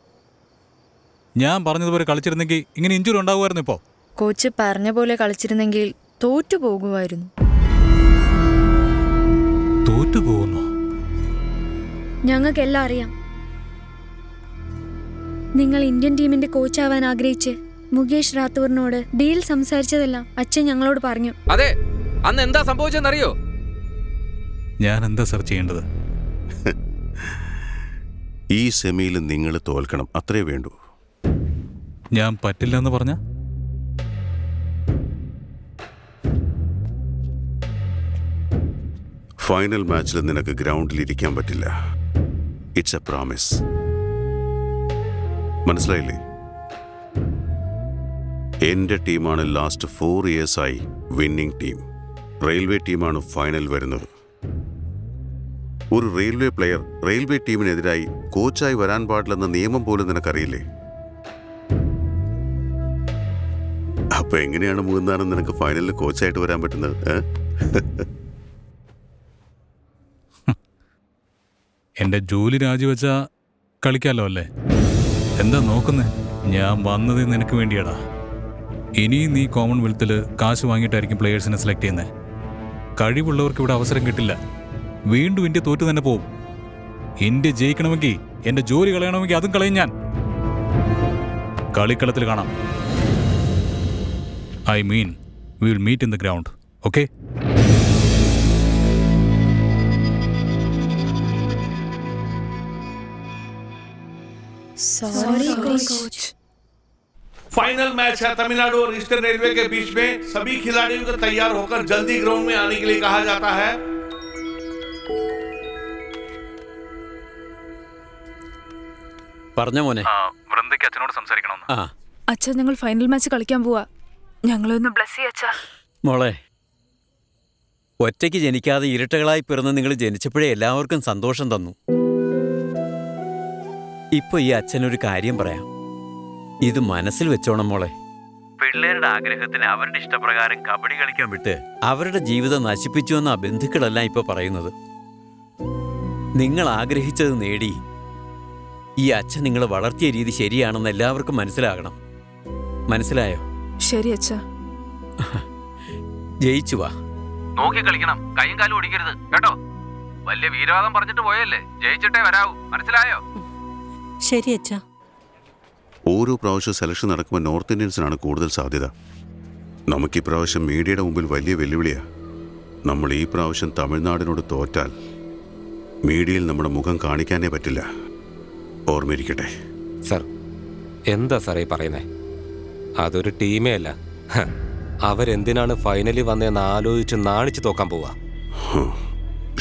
ഞാൻ പറഞ്ഞതുപോലെ കളിച്ചിരുന്നെങ്കിൽ ഇങ്ങനെ ഇഞ്ചുറി ഉണ്ടാകുമായിരുന്നു. ഇപ്പോൾ കോച്ച് പറഞ്ഞ പോലെ കളിച്ചിരുന്നെങ്കിൽ തോറ്റു പോകുമായിരുന്നു. തോറ്റു പോകുന്നു? ഞങ്ങൾക്കെല്ലാം അറിയാം. നിങ്ങൾ ഇന്ത്യൻ ടീമിന്റെ കോച്ചാവാൻ ആഗ്രഹിച്ച് മുകേഷ് റാത്തോറിനോട് ഡീൽ സംസാരിച്ചതെല്ലാം അച്ഛൻ ഞങ്ങളോട് പറഞ്ഞു. അതെ, അന്ന് എന്താ സംഭവിച്ചെന്നറിയോ? ഞാൻ എന്താ സർ ചെയ്യേണ്ടത്? ഈ സെമിയിൽ നിങ്ങൾ തോൽക്കണം, അത്രേ വേണ്ടൂ. ഞാൻ പറ്റില്ല എന്ന് പറഞ്ഞ ഫൈനൽ മാച്ചിൽ നിനക്ക് ഗ്രൗണ്ടിൽ ഇരിക്കാൻ പറ്റില്ല. It's A promise. മനസ്സിലായില്ലേ? എൻ്റെ ടീമാണ് ലാസ്റ്റ് 4 ഇയേഴ്സായി വിന്നിംഗ് ടീം. റെയിൽവേ ടീമാണ് ഫൈനൽ വരുന്നത്. ഒരു റെയിൽവേ പ്ലെയർ റെയിൽവേ ടീമിനെതിരായി കോച്ചായി വരാൻ പാടില്ലെന്ന നിയമം പോലും നിനക്കറിയില്ലേ? അപ്പൊ എങ്ങനെയാണ് മുകുന്ദാനന്ദ നിനക്ക് ഫൈനലിൽ കോച്ചായിട്ട് വരാൻ പറ്റുന്നത്? എൻ്റെ ജോലി രാജിവെച്ചാ കളിക്കാമല്ലോ അല്ലേ? എന്താ നോക്കുന്നേ? ഞാൻ വന്നത് നിനക്ക് വേണ്ടിയാടാ. ഇനിയും നീ കോമൺവെൽത്തിൽ കാശ് വാങ്ങിയിട്ടായിരിക്കും പ്ലെയേഴ്സിനെ സെലക്ട് ചെയ്യുന്നത്. കഴിവുള്ളവർക്ക് ഇവിടെ അവസരം കിട്ടില്ല. വീണ്ടും ഇന്ത്യ തോറ്റു തന്നെ പോവും. ഇന്ത്യ ജയിക്കണമെങ്കിൽ, എൻ്റെ ജോലി കളയണമെങ്കിൽ അതും കളയും ഞാൻ. കളിക്കളത്തിൽ കാണാം. I mean we will meet in the ground. Okay? Sorry coach. Final match है तमिलनाडु और ईस्टर्न रेलवे के बीच में. सभी खिलाड़ियों को तैयार होकर जल्दी ग्राउंड में आने के लिए कहा जाता है. പറഞ്ഞ മോനെ, വൃന്ദയ്ക്ക് അച്ഛനോട് സംസാരിക്കണമെന്ന്. അച്ഛൻ ഞങ്ങൾ ഫൈനൽ മാച്ച് കളിക്കാൻ പോവാ. ഞങ്ങളൊന്ന് ബ്ലസ് ചെയ്യച്ചാ. മോളെ, ഒറ്റയ്ക്ക് ജനിക്കാതെ ഇരട്ടകളായി പിറന്ന് നിങ്ങൾ ജനിച്ചപ്പോഴേ എല്ലാവർക്കും സന്തോഷം തന്നു. ഇപ്പൊ ഈ അച്ഛനൊരു കാര്യം പറയാം, ഇത് മനസ്സിൽ വെച്ചോണം മോളെ. പിള്ളേരുടെ ആഗ്രഹത്തിന് അവരുടെ ഇഷ്ടപ്രകാരം കബഡി കളിക്കാൻ വിട്ട് അവരുടെ ജീവിതം നശിപ്പിച്ചു എന്ന ബന്ധുക്കളെല്ലാം ഇപ്പൊ പറയുന്നത്. നിങ്ങൾ ആഗ്രഹിച്ചത് നേടി. ഈ അച്ഛൻ നിങ്ങളെ വളർത്തിയ രീതി ശരിയാണെന്ന് എല്ലാവർക്കും മനസ്സിലാകണം. മനസ്സിലായോ? ശരി അച്ഛാ. ജയിച്ചു വാ. നോക്കി കളിക്കണം, കൈയും കാലും ഓടിക്കരുത് കേട്ടോ. വലിയ വീരവാദം പറഞ്ഞിട്ട് പോയല്ലേ, ജയിച്ചിട്ടേ വരാവൂ. മനസ്സിലായോ? ശരി അച്ഛാ. ഓരോ പ്രാവശ്യം സെലക്ഷൻ നടക്കുമ്പോൾ നോർത്ത് ഇന്ത്യൻസിനാണ് കൂടുതൽ സാധ്യത. നമുക്ക് ഈ പ്രാവശ്യം മീഡിയയുടെ മുമ്പിൽ വലിയ വെല്ലുവിളിയാണ്. നമ്മൾ ഈ പ്രാവശ്യം തമിഴ്നാടിനോട് തോറ്റാൽ മീഡിയയിൽ നമ്മുടെ മുഖം കാണിക്കാനേ പറ്റില്ല. ഓർമ്മയിരിക്കട്ടെ. സർ, എന്താ സാറേ പറയുന്നേ? അതൊരു ടീമേ അല്ല. അവരെന്തിനാണ് ഫൈനലിൽ വന്നതെന്ന് ആലോചിച്ച് നാണിച്ച് തോക്കാൻ പോവാ.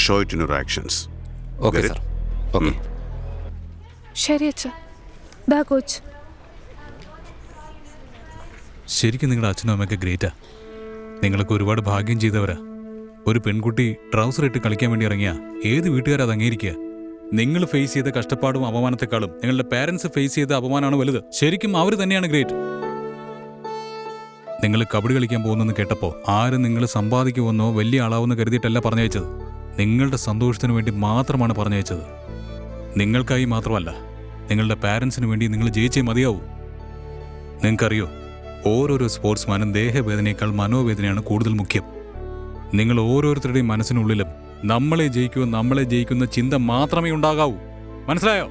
Show it in your actions. Okay sir. Okay. ശരി അച്ഛാ. ദാ കോച്ച്. ശരിക്കും നിങ്ങളുടെ അച്ഛനും അമ്മയൊക്കെ ഗ്രേറ്റാ. നിങ്ങളൊക്കെ ഒരുപാട് ഭാഗ്യം ചെയ്തവരാ. ഒരു പെൺകുട്ടി ട്രൗസർ ഇട്ട് കളിക്കാൻ വേണ്ടി ഇറങ്ങിയ ഏത് വീട്ടുകാരും അത് അംഗീകരിക്കുക? നിങ്ങൾ ഫേസ് ചെയ്ത കഷ്ടപ്പാടും അപമാനത്തെക്കാളും നിങ്ങളുടെ പാരൻസ് ഫേസ് ചെയ്ത അപമാനമാണ് വലുത്. ശരിക്കും അവർ തന്നെയാണ് ഗ്രേറ്റ്. നിങ്ങൾ കബഡി കളിക്കാൻ പോകുന്നെന്ന് കേട്ടപ്പോൾ ആരും നിങ്ങൾ സമ്പാദിക്കുമെന്നോ വലിയ ആളാവെന്ന് കരുതിയിട്ടല്ല പറഞ്ഞയച്ചത്. നിങ്ങളുടെ സന്തോഷത്തിന് വേണ്ടി മാത്രമാണ് പറഞ്ഞയച്ചത്. നിങ്ങൾക്കായി മാത്രമല്ല, നിങ്ങളുടെ പാരൻസിന് വേണ്ടി നിങ്ങൾ ജയിച്ചേ മതിയാവൂ. നിങ്ങൾക്കറിയോ, ഓരോരോ സ്പോർട്സ്മാനും ദേഹവേദനയേക്കാൾ മനോവേദനയാണ് കൂടുതൽ മുഖ്യം. നിങ്ങൾ ഓരോരുത്തരുടെയും മനസ്സിനുള്ളിലും നമ്മളെ ജയിക്കുന്ന ചിന്ത മാത്രമേ ഉണ്ടാകാവൂ. മനസ്സിലായോ?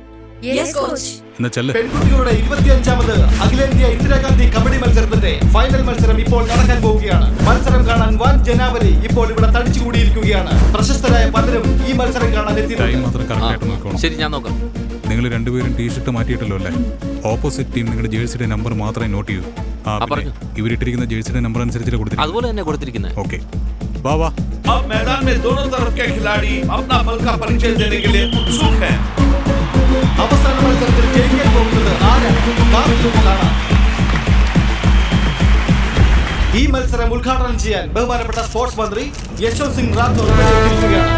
എന്നാ ചെല്ല്. പെൺകുട്ടികളുടെ 25ാമത് അഖിലേന്ത്യാ ഇന്ദിരാഗാന്ധി കബഡി മത്സരത്തിന്റെ ഫൈനൽ മത്സരം ഇപ്പോൾ നടക്കാൻ പോവുകയാണ്. മത്സരം കാണാൻ വൻ ജനാവലി ഇപ്പോൾ ഇവിടെ തടിച്ചുകൂടിയിരിക്കുകയാണ്. പ്രശസ്ത പ്രമുഖരായ പലരും ഈ മത്സരം കാണാൻ ടൈം എത്തിയിട്ടുണ്ട്. മാത്രം കറക്റ്റ് ആയിട്ട് നോക്കണം. ശരി, ഞാൻ നോക്കാം. നിങ്ങൾ രണ്ടുപേരും ടീഷർട്ട് മാറ്റിയിട്ടല്ലോ അല്ലേ? ഓപ്പോസിറ്റ് ടീം നിങ്ങളുടെ ജേഴ്സിയുടെ നമ്പർ മാത്രമേ നോട്ട് ചെയ്യൂ. ഇവരിട്ടിരിക്കുന്ന ജേഴ്സിയുടെ നമ്പർ അനുസരിച്ച് കൊടുത്തിരിക്കുന്നത്. അതുപോലെ തന്നെ കൊടുത്തിരിക്കുന്നത്. ഓക്കെ, വാ വാ. अब मैदान में दोनों तरफ के खिलाड़ी अपना बल का परिचय देने के लिए उत्सुक हैं। അവസാന മത്സരത്തിൽ ജയിക്കാൻ പോകുന്നത് ആരാണ്? കാത്തിരുന്ന് കാണാം. ഈ മത്സരം ഉദ്ഘാടനം ചെയ്യാൻ ബഹുമാനപ്പെട്ട സ്പോർട്സ് മന്ത്രി യശ്വന്ത് സിംഗ് റാത്തോർ എത്തിയിരിക്കുകയാണ്.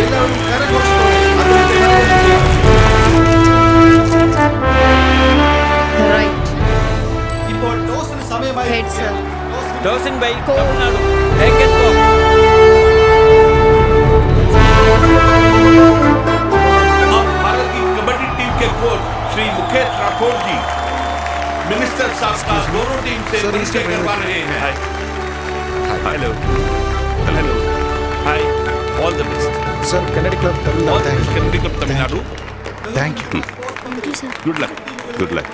എല്ലാവരും കരഘോഷത്തോടെ അദ്ദേഹത്തെ വരവേൽക്കുകയാണ്. ഇപ്പോൾ ടോസിന് സമയമായി. ടോസിൻ by Tamil Nadu. Take it go. अब भारत की कबड्डी टीम के कोच श्री मुकेश राठौर जी मिनिस्टर साहब का दोनों टीम से परिचय करवा रहे हैं। Hello hello hi, all the best sir. Kannadi club Tamil Nadu. Kannadi club Tamil Nadu. Thank you. Good luck. Good luck.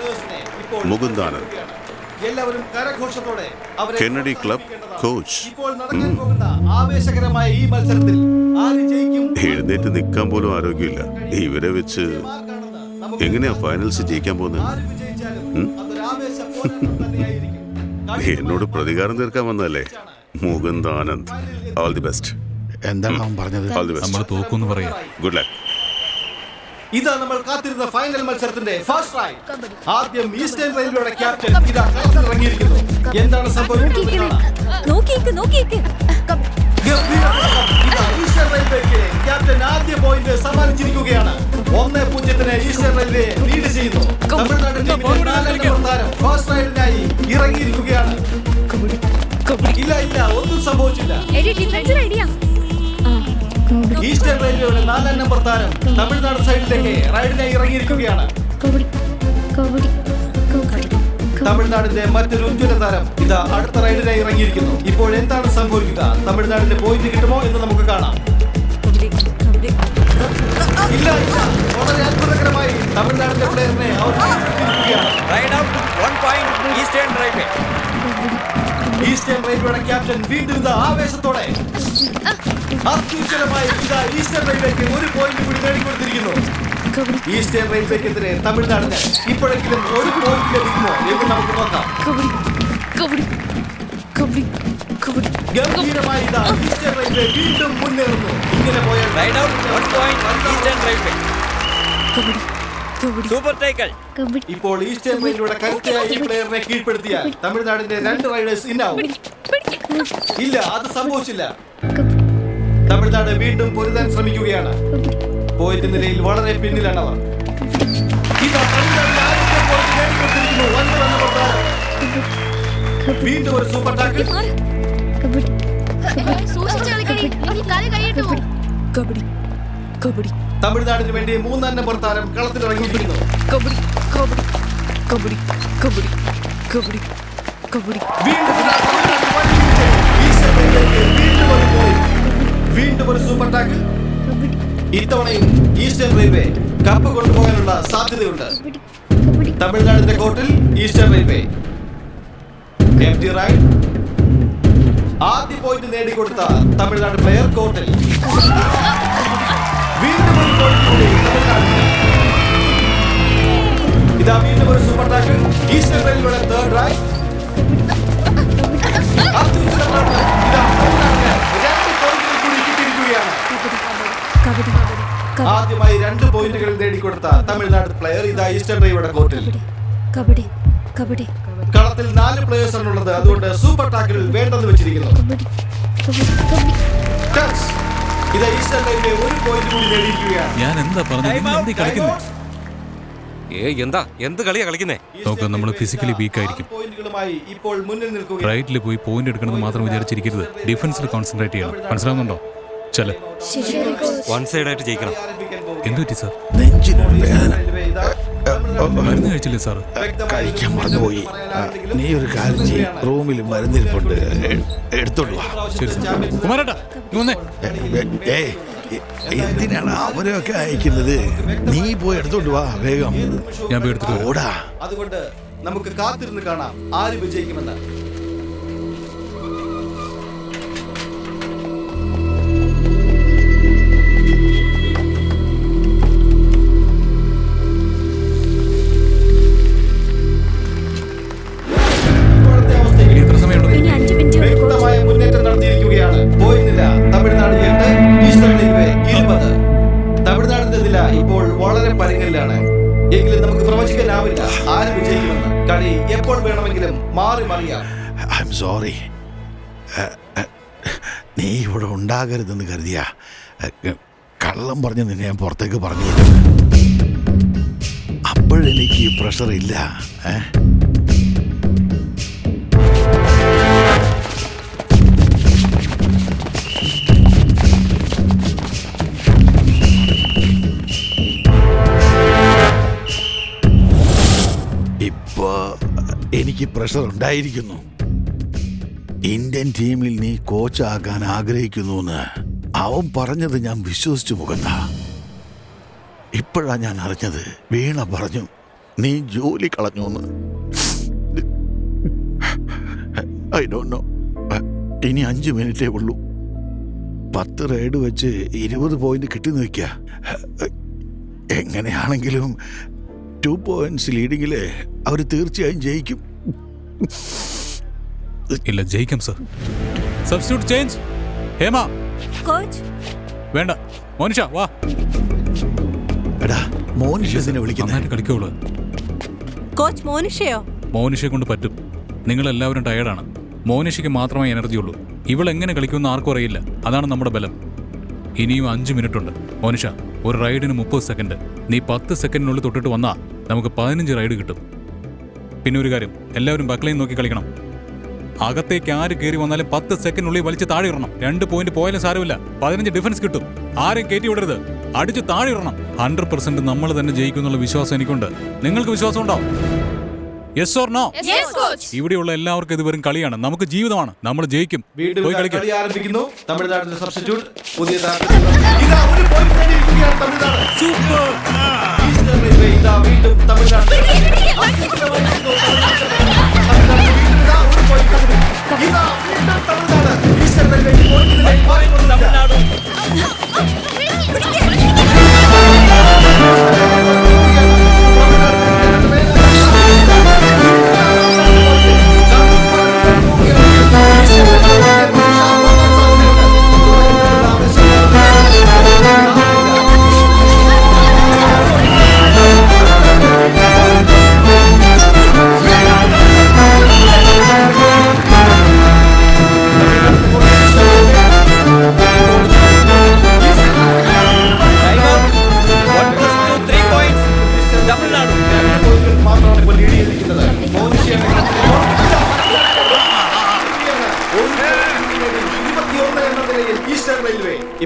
Mukundanand, എല്ലാവരും കരഘോഷത്തോടെ അവരെ കെന്നഡി ക്ലബ് കോച്ച്. ഇപ്പോൾ നടക്കാൻ പോകുന്ന ആവേശകരമായ ഈ മത്സരത്തിൽ ആര് ജയിക്കും? എഴുന്നേറ്റ് നിൽക്കാൻ പോലും ആരോഗ്യമില്ല. ഇവരെ വെച്ച് എങ്ങനെയാ ഫൈനൽസ് ജയിക്കാൻ പോകുന്നത്? എന്നോട് പ്രതികാരം തീർക്കാൻ വന്നതല്ലേ? മുകുന്ദാനന്ദ്, ഓൾ ദി ബെസ്റ്റ്. എന്താണ് അവൻ പറഞ്ഞത്? All the best. നമ്മൾ തോക്കുമെന്ന് പറയാം. Good luck. ഇതാ നമ്മൾ കാത്തിരുന്ന ഫൈനൽ മത്സരത്തിന്റെ ഫസ്റ്റ് റൈഡ്. ആദ്യം ഈസ്റ്റേൺ റെയിൽവേയുടെ ക്യാപ്റ്റൻ ഇതാ കളത്തിലിറങ്ങിയിരിക്കുന്നു. എന്താണ് സംഭവിക്കുന്നത്? നോക്കിയേക്ക്. ഈസ്റ്റേൺ റെയിൽവേക്ക് ക്യാപ്റ്റൻ ആദ്യ പോയിന്റ് സമ്മാനിച്ചിരിക്കുകയാണ്. 1-0 ഈസ്റ്റേൺ റെയിൽവേ ലീഡ് ചെയ്യുന്നു. തമിഴ്നാട് ടീമിന്റെ 4 നമ്പർ താരം ഫസ്റ്റ് റൈഡിനായി ഇറങ്ങിയിരിക്കുകയാണ്. ഇല്ല, ഒന്നും സംഭവിച്ചില്ല. ഈസ്റ്റേൺ റെയിൽവേയുടെ 4 നമ്പർ താരം തമിഴ്നാട് സൈഡിലേക്ക് റൈഡിനായി ഇറങ്ങിയിരിക്കുകയാണ്. തമിഴ്നാടിന്റെ മറ്റൊരു ഉജ്ജ്വല താരം ഇതാ അടുത്ത റൈഡിനായി ഇറങ്ങിയിരിക്കുന്നു. ഇപ്പോൾ എന്താണ് സംഭവിക്കുക? തമിഴ്നാടിന്റെ പോയിന്റ് കിട്ടുമോ എന്ന് നമുക്ക് കാണാം. ഇല്ല, വളരെ അത്ഭുതകരമായി തമിഴ്നാടിന്റെ പ്ലെയറിനെ അവർ ഈസ്റ്റേൺ റെയിൽവേയുടെ ക്യാപ്റ്റൻ വീണ്ടും ഇതാ ആവേശത്തോടെ അത്യുജ്വലമായി ഇതാ ഈസ്റ്റേൺ റെയിൽവേക്ക് ഒരു പോയിന്റ് കൂടി നേടിക്കൊടുത്തിരിക്കുന്നു. ഈസ്റ്റേൺ റെയിൽവേക്കെതിരെ തമിഴ്നാടിന് ഇപ്പോഴെങ്കിലും ഒരു പോയിന്റ് ലഭിക്കുമോ എന്ന് നമുക്ക് നോക്കാം. ഗംഭീരമായി ഇതാ ഈസ്റ്റേൺ റെയിൽവേ വീണ്ടും മുന്നേറുന്നു. ഇങ്ങനെ പോയാൽ സൂപ്പർ ടൈക്കിൾ. ഇപ്പോൾ ഈസ്റ്റേൺ റെയിൽവേയുടെ കരുത്തയായ ഈ പ്ലെയറിനെ കീഴ്പ്പെടുത്തിയാൽ തമിഴ്നാടിന്റെ 2 റൈഡേഴ്സ് ഇന്നാവും. ഇല്ല, അത് സംഭവിച്ചില്ല. തമിഴ്നാട് വീണ്ടും പൊരുതാൻ ശ്രമിക്കുകയാണ്. പോയിന്റ് നിലയിൽ വളരെ പിന്നിലാണ് അവർ. വീണ്ടും ഒരു സൂപ്പർ ടാക്കിൾ. തമിഴ്നാടിന് വേണ്ടി 3 നമ്പർ താരം കളത്തിലിറങ്ങിയിരിക്കുന്നു. വീണ്ടും ഒരു സൂപ്പർ ടാക്കിൾ. ഇത്തവണയും ഈസ്റ്റേൺ റെയിൽവേ കപ്പ് കൊണ്ടുപോകാനുള്ള സാധ്യതയുണ്ട്. തമിഴ്നാടിന്റെ കോർട്ടിൽ ഈസ്റ്റേൺ റെയിൽവേ എംറ്റി റൈഡ്. ആദ്യ പോയിന്റ് നേടിക്കൊടുത്ത തമിഴ്നാട് പ്ലെയർ കോർട്ടിൽ. വീണ്ടും ഒരു പോയിന്റ് കൂടി തമിഴ്നാടിന്. ഇതാ വീണ്ടും ഒരു സൂപ്പർ ടാക്കിൾ. ഈസ്റ്റേൺ റെയിൽവേയുടെ 3rd റൈഡ്. ആദ്യമായി 2 പോയിന്റുകൾ നേടിക്കൊടുത്ത തമിഴ്നാട് പ്ലെയർ ഇതാ ഈസ്റ്റേൺ റെയിൽവേയുടെ കോർട്ടിൽ. കളത്തിൽ 4 പ്ലേയേഴ്സ് ആണുള്ളത്. അതുകൊണ്ട് സൂപ്പർ ടാക്കിൾ വേണ്ടെന്ന് വെച്ചിരിക്കുന്നു. ഇതാ ഈസ്റ്റേൺ റെയിൽവേ ഒരു പോയിന്റ് കൂടി നേടിയിരിക്കുകയാണ്. ഞാൻ എന്താ പറഞ്ഞത്? എന്ത് കളിയാ കളിക്കുന്നേ? നോക്ക്, നമ്മൾ ഫിസിക്കലി വീക്ക് ആയിരിക്കും. പോയിന്റുകളുമായി ഇപ്പോൾ മുന്നിൽ നിൽക്കുകയാണ്. റൈറ്റിൽ പോയി പോയിന്റ് എടുക്കണമെന്ന് മാത്രം വിചാരിച്ചിരിക്കരുത്. ഡിഫൻസിൽ കോൺസെൻട്രേറ്റ് ചെയ്യണം. മനസ്സിലാവുന്നുണ്ടോ? ചെല വൺ സൈഡ് ആയിട്ട് ജയിക്കണം. എന്തു പറ്റി സാർ? നെഞ്ചിനൊരു വേദന. മരുന്ന് കഴിച്ചില്ലേ സാർ? കഴിക്കാൻ മറന്നുപോയി. നീ ഒരു കാര്യം ചെയ്യും, റൂമിൽ മരുന്നിരിപ്പുണ്ട്, എടുത്തോണ്ട് വാ. ശരി സാർ. കുമാരേട്ടാ, നീ വന്നേ. എന്തിനാണ് അവരൊക്കെ അയക്കുന്നത്? നീ പോയി എടുത്തോണ്ട് വാ വേഗം. ഞാൻ പോയി എടുത്തിട്ട് ഓടാ. അതുകൊണ്ട് നമുക്ക് കാത്തിരുന്ന് കാണാം ആര് വിജയിക്കുമെന്ന്. ഇപ്പോൾ വളരെ പരിങ്ങലിലാണ്. എങ്കിലും നമുക്ക് പ്രവചിക്കാനാവില്ല ആര് വിജയിക്കുമെന്ന്. കളി എപ്പോൾ വേണമെങ്കിലും മാറി മറിയാം. I am sorry. നീ ഇവിടെ ഉണ്ടാകരുതെന്ന് കരുതിയ കള്ളം പറഞ്ഞ് നിന്നെ ഞാൻ പുറത്തേക്ക് പറഞ്ഞു വിട്ടു. അപ്പോഴെനിക്ക് പ്രഷർ ഇല്ല. ഇപ്പോ എനിക്ക് പ്രഷർ ഉണ്ടായിരിക്കുന്നു. ഇന്ത്യൻ ടീമിൽ നീ കോച്ചാകാൻ ആഗ്രഹിക്കുന്നു എന്ന് അവൻ പറഞ്ഞത് ഞാൻ വിശ്വസിച്ചു മുഖത്ത. ഇപ്പോഴാ ഞാൻ അറിഞ്ഞത് വീണ പറഞ്ഞു നീ ജോലി കളഞ്ഞു എന്ന്. I don't know. ഇനി 5 മിനിറ്റേ ഉള്ളൂ. 10 റൈഡ് വെച്ച് 20 പോയിന്റ് കിട്ടി നിൽക്കുക. എങ്ങനെയാണെങ്കിലും 2 പോയിന്റ്സ് ലീഡിങ്ങില് അവർ തീർച്ചയായും ജയിക്കും. ഇല്ല, ജയിക്കാം sir. Substitute change. Hema coach വേണ്ട. മോനിഷ വാ. എടാ മോനിഷനെ വിളിക്കുന്നു. നന്നായിട്ട് കളിക്കോളൂ. കോച്ച് മോനിഷയോ? മോനിഷയെ കൊണ്ട് പറ്റും. നിങ്ങളെല്ലാവരും ടയേർഡാണ്. മോനിഷയ്ക്ക് മാത്രമേ എനർജി ഉള്ളൂ. ഇവളെങ്ങനെ കളിക്കുമെന്ന് ആർക്കും അറിയില്ല. അതാണ് നമ്മുടെ ബലം. ഇനിയും 5 മിനിറ്റ് ഉണ്ട്. മോനിഷ, ഒരു റൈഡിന് 30 സെക്കൻഡ്. നീ 10 സെക്കൻഡിനുള്ളിൽ തൊട്ടിട്ട് വന്നാൽ നമുക്ക് 15 റൈഡ് കിട്ടും. പിന്നെ ഒരു കാര്യം, എല്ലാവരും ബക്ലൈൻ നോക്കി കളിക്കണം. അകത്തേക്ക് ആര് കയറി വന്നാലും 10 സെക്കൻഡിനുള്ളിൽ വലിച്ച് താഴെ ഇടണം. 2 പോയിന്റ് പോയാലും സാരമില്ല. 15 ഡിഫൻസ് കിട്ടും. ആരെയും കയറ്റി വിടരുത്. അടിച്ച് താഴെ ഇടണം. 100% നമ്മൾ തന്നെ ജയിക്കുന്നുള്ള വിശ്വാസം എനിക്കുണ്ട്. നിങ്ങൾക്ക് വിശ്വാസം ഉണ്ടോ? Yes or no? ഇവിടെയുള്ള എല്ലാവർക്കും ഇത് വെറും കളിയാണ്. നമുക്ക് ജീവിതമാണ്. നമ്മൾ ജയിക്കും. പോയി കളിക്കാം. കളി ആരംഭിക്കുന്നു. തമിഴ്നാടിന്റെ സബ്സ്റ്റിറ്റ്യൂട്ട് പുതിയ ഇതാ ഒരു പോയിന്റ് നേടിയിരിക്കുകയാണ് തമിഴ്നാട്. സൂപ്പർ. ഈസ്റ്റേൺ റെയിൽവേ ഇതാ വീണ്ടും തമിഴ്നാട്.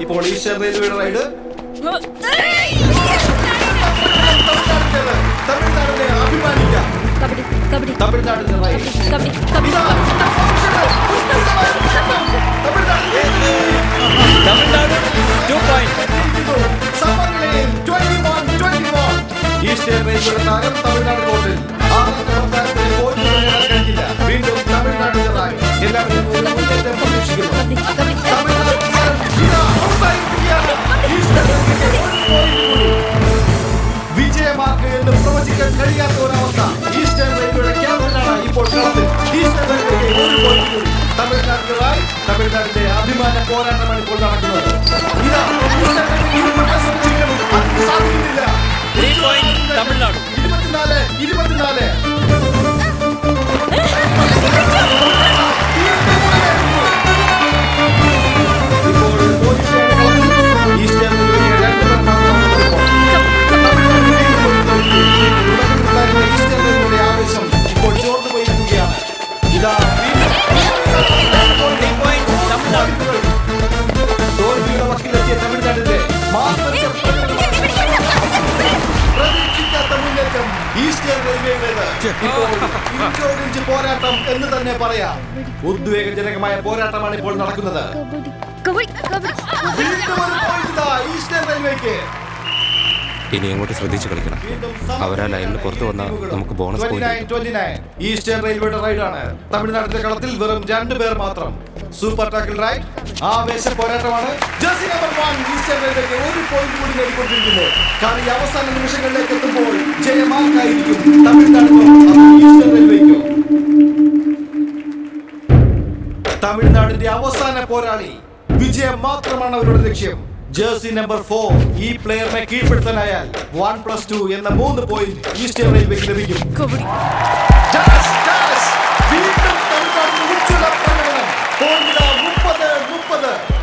ഇപ്പോൾ ഈസ്റ്റേൺ റെയിൽവേയുടെ റൈഡ് തമിഴ്നാടിനെ അഭിമാനിക്കാം. തമിഴ്നാടിന്റെ റൈഡ് തമിഴ്നാട് 2 പോയിന്റ്. സമനിലയിൽ 21-21. ഈസ്റ്റേൺ റെയിൽവേയുടെ താരം തമിഴ്നാട് കോർട്ടിൽ 6ാമത്തെ അവസാനത്തിൽ പോയിന്റ് നേടാൻ കഴിഞ്ഞില്ല. വീണ്ടും തമിഴ്നാടിന്റെ റൈഡ്. എല്ലാവരും ഒരു മുന്നേറ്റം പ്രതീക്ഷിക്കുന്നു. വിജയമാർക്ക് എന്ന് പ്രവചിക്കാൻ കഴിയാത്ത ഒരവസ്ഥ. ഈസ്റ്റേൺ റെയിൽവേയുടെ ക്യാപ്റ്റനാണ് ഇപ്പോൾ കളത്തിൽ. ഈസ്റ്റേൺ റെയിൽവേക്ക് 1 പോയിന്റ് കൂടി. തമിഴ്നാടിനായി തമിഴ്നാടിന്റെ അഭിമാന പോരാട്ടമാണ് ഇപ്പോൾ നടക്കുന്നത്. ഇതാ സാധിക്കുന്നില്ല. 3 പോയിന്റ് തമിഴ്നാട്. 24. ആവേശം ഇപ്പോൾ ചോർന്നു പോയിരിക്കുകയാണ്. തോൽവിയുടെ വക്കിലെത്തിയ തമിഴ്നാടിന്റെ പ്രതീക്ഷിക്കാത്ത മുന്നേറ്റം ഈസ്റ്റേൺ റെയിൽവേയുടേത്. ഇപ്പോൾ ഇഞ്ചോടിഞ്ച് പോരാട്ടം എന്ന് തന്നെ പറയാം. ഉദ്വേഗജനകമായ പോരാട്ടമാണ് ഇപ്പോൾ നടക്കുന്നത്. വീണ്ടും ഒരു പോയിന്റ് ഈസ്റ്റേൺ റെയിൽവേക്ക്. ഇനി അങ്ങോട്ട് ശ്രദ്ധിച്ച് കളിക്കണം. അവരാ ലൈനിൽ പുറത്തു വന്നാൽ നമുക്ക് ബോണസ് പോയിന്റ്. 29. ഈസ്റ്റേൺ റെയിൽവേയുടെ റൈഡാണ്. തമിഴ്നാടിന്റെ കളത്തിൽ വെറും 2 പേർ മാത്രം. Super tackle raid. ആവേശ പോരാട്ടമാണ്. ജേഴ്സി നമ്പർ 1 ഈസ്റ്റേൺ റെയിൽവേക്ക് 1 പോയിന്റ് കൂടി നേടിക്കൊണ്ടിരിക്കുന്നു. കളി അവസാന നിമിഷങ്ങളിലേക്ക് എത്തുമ്പോൾ ജയമാർക്കായിരിക്കും തമിഴ്നാടിനോ ഈസ്റ്റേൺ റെയിൽവേക്കോ? തമിഴ്നാടിന്റെ അവസാന പോരാളി. വിജയം മാത്രമാണ് അവരുടെ ലക്ഷ്യം. ജേഴ്സി നമ്പർ 4 ഈ പ്ലെയറിനെ കീഴ്പ്പെടുത്താനായാൽ 1+2 എന്ന 3 പോയിന്റ് ഈസ്റ്റേൺ റെയിൽവേക്ക് ലഭിക്കും.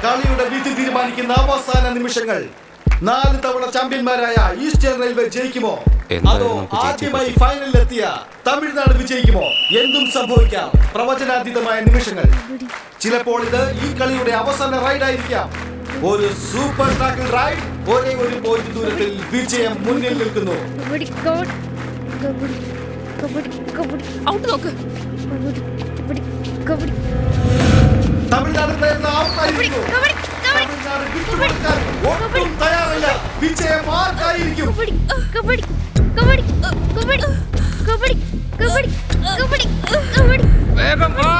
കളിയുടെ വിധി തീരുമാനിക്കുന്ന അവസാന നിമിഷങ്ങൾ. 4 തവണ ചാമ്പ്യന്മാരായ ഈസ്റ്റേൺ റെയിൽവേ ജയിക്കുമോ അതോ ആദ്യമായി ഫൈനലിലെത്തിയ തമിഴ്നാട് വിജയിക്കുമോ? എന്തും സംഭവിക്കാം. പ്രവചനാതീതമായ നിമിഷങ്ങൾ. ചിലപ്പോൾ ഇത് ഈ കളിയുടെ അവസാന റൈഡ് ആയിരിക്കാം. ഒരു സൂപ്പർ ടാക്കിൾ റൈഡ്. ഒരേ ഒരു പോയിന്റ് ദൂരത്തിൽ വിജയം മുന്നിൽ നിൽക്കുന്നു. തമിഴ്നാട് ഒട്ടും തയ്യാറല്ല. വിജയം ആർക്കായിരിക്കും? വേഗം വാ.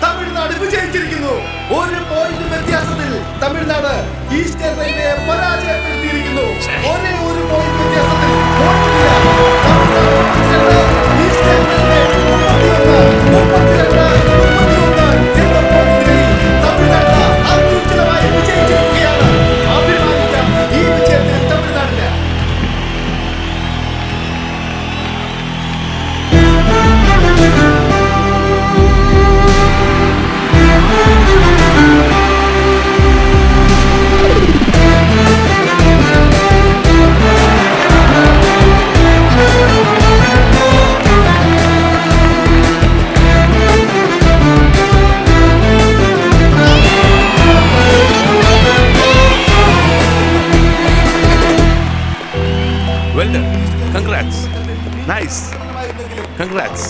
തമിഴ്നാട് വിജയിച്ചിരിക്കുന്നു. ഒരു പോയിന്റ് വ്യത്യാസത്തിൽ തമിഴ്നാട് ഈസ്റ്റേൺ റെയിൽവേയെ പരാജയപ്പെടുത്തിയിരിക്കുന്നു. ഒരേ ഒരു പോയിന്റ് വ്യത്യാസത്തിൽ ഈസ്റ്റേൺ റെയിൽവേ 32 എന്ന പോയിന്റിൽ തമിഴ്നാട് അത്യുജ്വലമായി വിജയിച്ചിരിക്കുകയാണ്. അഭിമാനിക്കാം ഈ വിജയത്തിൽ തമിഴ്നാടിന്. Well done. Congrats. Nice. Congrats.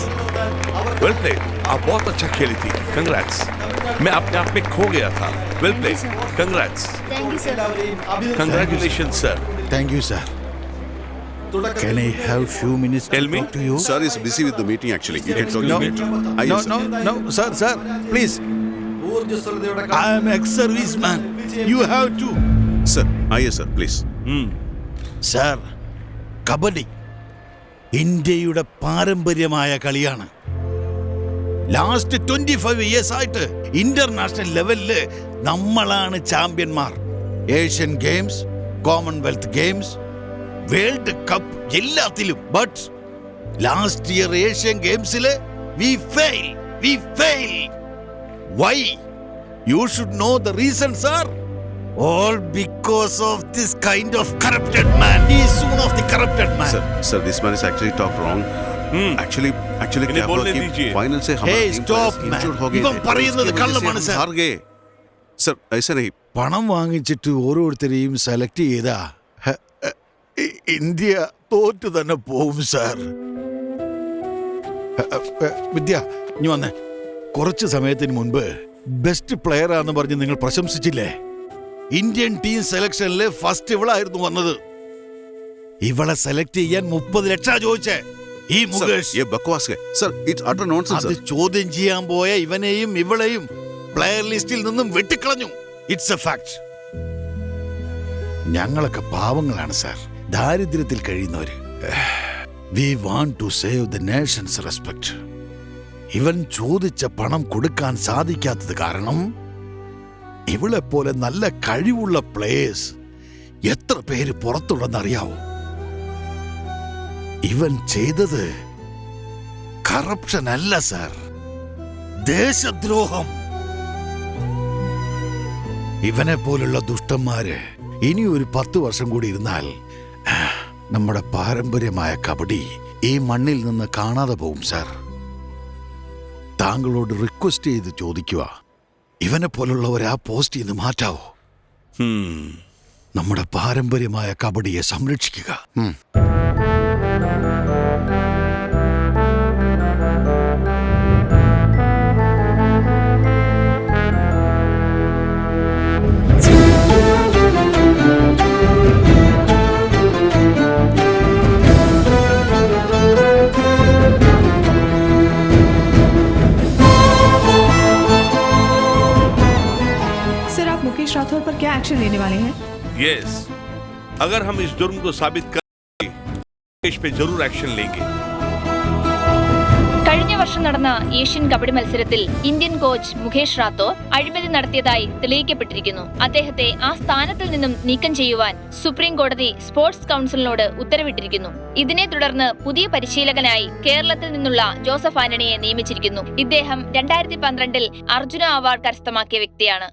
Well played. आप बहुत अच्छा खेली थी. Congrats. मैं अपने आप में खो गया था. Well played. Congrats. Thank you, sir. Congratulations, sir. Thank you, sir. Can I have few minutes Tell to me. talk to you? Sir is busy with the meeting actually. You can talk No, to me. no, sir, please. I am ex-serviceman. You have to. Sir, sir, please. Sir, kabaddi ഇന്ത്യയുടെ പാരമ്പര്യമായ കളിയാണ്. Last 25 years ആയിട്ട് international ലെവലില് നമ്മളാണ് ചാമ്പ്യന്മാർ. Asian games, commonwealth games, world cup എല്ലാത്തിലും. But last year Asian ഗെയിംസില് we fail. Why? You should know the reason, sir. All because of this kind of corrupted man. He is one of the corrupted man. Sir, this man is actually talked wrong. Actually, क्या हुआ कि final से हमारा Hey, team stop, man. Injured हो गए ഇവൻ थे. പറയുന്നത് उसकी वजह से കള്ളമാണ്, हम sir. हार गए. Sir, ऐसा नहीं. പണം വാങ്ങിച്ചിട്ട് ഓരോരുത്തരെയും സെലക്ട് ചെയ്താ ഇന്ത്യ തോറ്റു തന്നെ പോവും, സാർ. വിദ്യ, ഇനി വന്നേ. കുറച്ച് സമയത്തിന് മുൻപ് ബെസ്റ്റ് പ്ലെയർ ആണെന്ന് പറഞ്ഞ് നിങ്ങൾ പ്രശംസിച്ചില്ലേ? ഇന്ത്യൻ ടീം സെലക്ഷനില് ഫസ്റ്റ് ഇവളായിരുന്നു വന്നത്. ഇവളെ സെലക്ട് ചെയ്യാൻ 30 ലക്ഷം ചോദിച്ചേ ഈ മുകേഷ്. ये बकवास है. Sir, it's utter nonsense, അത് sir. ചോദ്യം ചെയ്യാൻ പോയ ഇവനെയും ഇവളെയും പ്ലെയർ ലിസ്റ്റിൽ നിന്നും വെട്ടിക്കളഞ്ഞു. It's A fact. ഞങ്ങളൊക്കെ പാവങ്ങളാണ് സാർ, ദാരിദ്ര്യത്തിൽ കഴിയുന്നവര്. We want to save the nation's respect. ഇവൻ ചോദിച്ച പണം കൊടുക്കാൻ സാധിക്കാത്തത് കാരണം ഇവളെ പോലെ നല്ല കഴിവുള്ള പ്ലേയേഴ്സ് എത്ര പേര് പുറത്തുണ്ടെന്നറിയാവോ? ഇവൻ ചെയ്തത് കറപ്ഷൻ അല്ല സാർ, ദേശദ്രോഹം. ഇവനെ പോലുള്ള ദുഷ്ടന്മാര് ഇനി ഒരു 10 വർഷം കൂടി ഇരുന്നാൽ നമ്മുടെ പാരമ്പര്യമായ കബഡി ഈ മണ്ണിൽ നിന്ന് കാണാതെ പോവും സാർ. താങ്കളോട് റിക്വസ്റ്റ് ചെയ്ത് ചോദിക്കുക, ഇവനെ പോലുള്ളവർ ആ പോസ്റ്റ് ചെയ്ത് മാറ്റാവോ? നമ്മുടെ പാരമ്പര്യമായ കബഡിയെ സംരക്ഷിക്കുക. सर, आप मुकेश राठौर पर क्या एक्शन लेने वाले हैं? यस, अगर हम इस जुर्म को साबित करेंगे इस पे जरूर एक्शन लेंगे. കഴിഞ്ഞ വർഷം നടന്ന ഏഷ്യൻ കബഡി മത്സരത്തിൽ ഇന്ത്യൻ കോച്ച് മുകേഷ് റാത്തോർ അഴിമതി നടത്തിയതായി തെളിയിക്കപ്പെട്ടിരിക്കുന്നു. അദ്ദേഹത്തെ ആ സ്ഥാനത്തിൽ നിന്നും നീക്കം ചെയ്യുവാൻ സുപ്രീം കോടതി സ്പോർട്സ് കൗൺസിലിനോട് ഉത്തരവിട്ടിരിക്കുന്നു. ഇതിനെ തുടർന്ന് പുതിയ പരിശീലകനായി കേരളത്തിൽ നിന്നുള്ള ജോസഫ് ആന്റണിയെ നിയമിച്ചിരിക്കുന്നു. ഇദ്ദേഹം 2012 അർജുന അവാർഡ് കരസ്ഥമാക്കിയ വ്യക്തിയാണ്.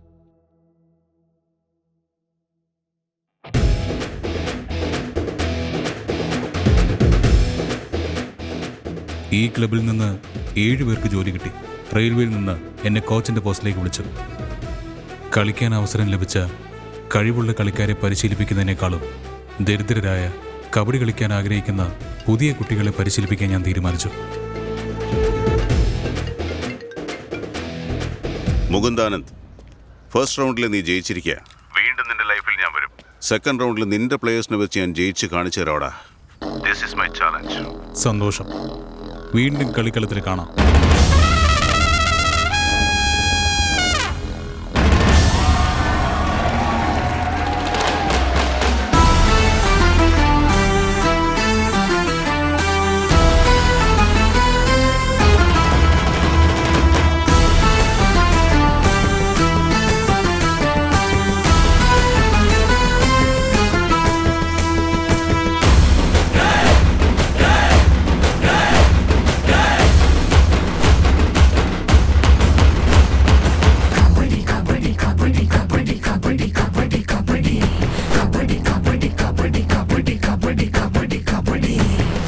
ഈ ക്ലബിൽ നിന്ന് 7 പേർക്ക് ജോലി കിട്ടി. റെയിൽവേയിൽ നിന്ന് എന്നെ കോച്ചിൻ്റെ പോസ്റ്റിലേക്ക് വിളിച്ചു. കളിക്കാൻ അവസരം ലഭിച്ച കഴിവുള്ള കളിക്കാരെ പരിശീലിപ്പിക്കുന്നതിനേക്കാളും ദരിദ്രരായ കബഡി കളിക്കാൻ ആഗ്രഹിക്കുന്ന പുതിയ കുട്ടികളെ പരിശീലിപ്പിക്കാൻ ഞാൻ തീരുമാനിച്ചു. മുകുന്ദാനന്ദ്, ഫസ്റ്റ് റൗണ്ടിൽ നീ ജയിച്ചിരിക്കുക. വീണ്ടും നിന്റെ ലൈഫിൽ ഞാൻ വരും. സെക്കൻഡ് റൗണ്ടിൽ നിന്റെ പ്ലേയേഴ്സിനെ വെച്ച് ഞാൻ ജയിച്ച് കാണിച്ചു തരാടാ. This is my challenge. സന്തോഷം. വീണ്ടും കളിക്കളത്തിൽ കാണാം.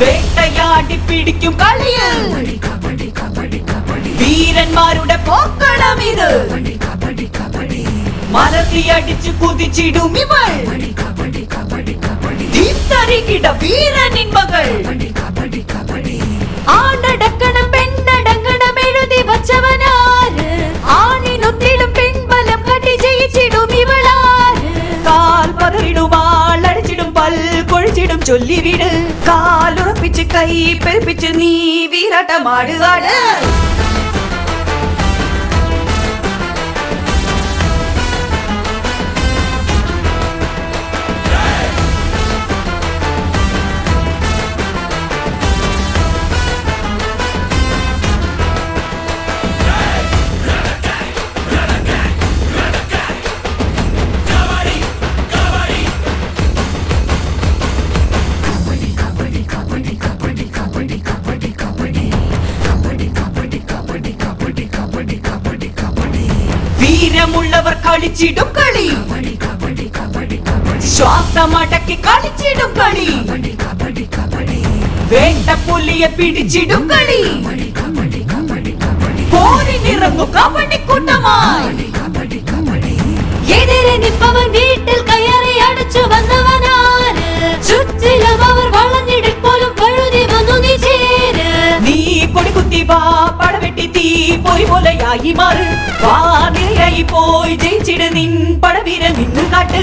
വേട്ടയാടി പിടിക്കും കളിയിൽ വീരന്മാരുടെ പോക്കളം ഇത്. മലർത്തിയടിച്ചു കുതിച്ചിടും ഇവൾ, തീർത്തറികിട വീരനിൻ മകൾ. ആണടക്കണം പെണ്ണടങ്ങണം എഴുതി വച്ചവനാര്, ആണിനൊത്തിടും പെൺബലം കട്ടി ജയിച്ചിടും ഇവളാര്. കാൽ പതറിടുമാളടിച്ചിടും പൽ കൊഴിച്ചിടും ചൊല്ലിവിട്, കാലുറപ്പിച്ച് കൈ പെരുപ്പിച്ച് നീ വീരാട്ടമാടുകാട്. വീരമുള്ളവർ കളിച്ചിടും കളി, ശ്വാസമടക്കി കളിച്ചിടും കളി. വേണ്ട പുലിയെ പിടിച്ചിടും കളി, പോരിനിറങ്ങും കബഡിക്കൂട്ടമായി. എതിരെ നിപ്പവൻ വീട്ടിൽ കയറി അടച്ചു വന്നവനാര്, ചുറ്റിലും അവർ വളഞ്ഞിടിപ്പോലും പഴുതി വന്നു നീ ചേര്. നീ കൊടികുത്തി വാ, പടവെട്ടി തീ പോയി പോലെയായി മാറ്. വാ നിരയായി പോയി ജയിച്ചിട് നിൻ പടവീരൻ നിന്ന് കാട്ട്.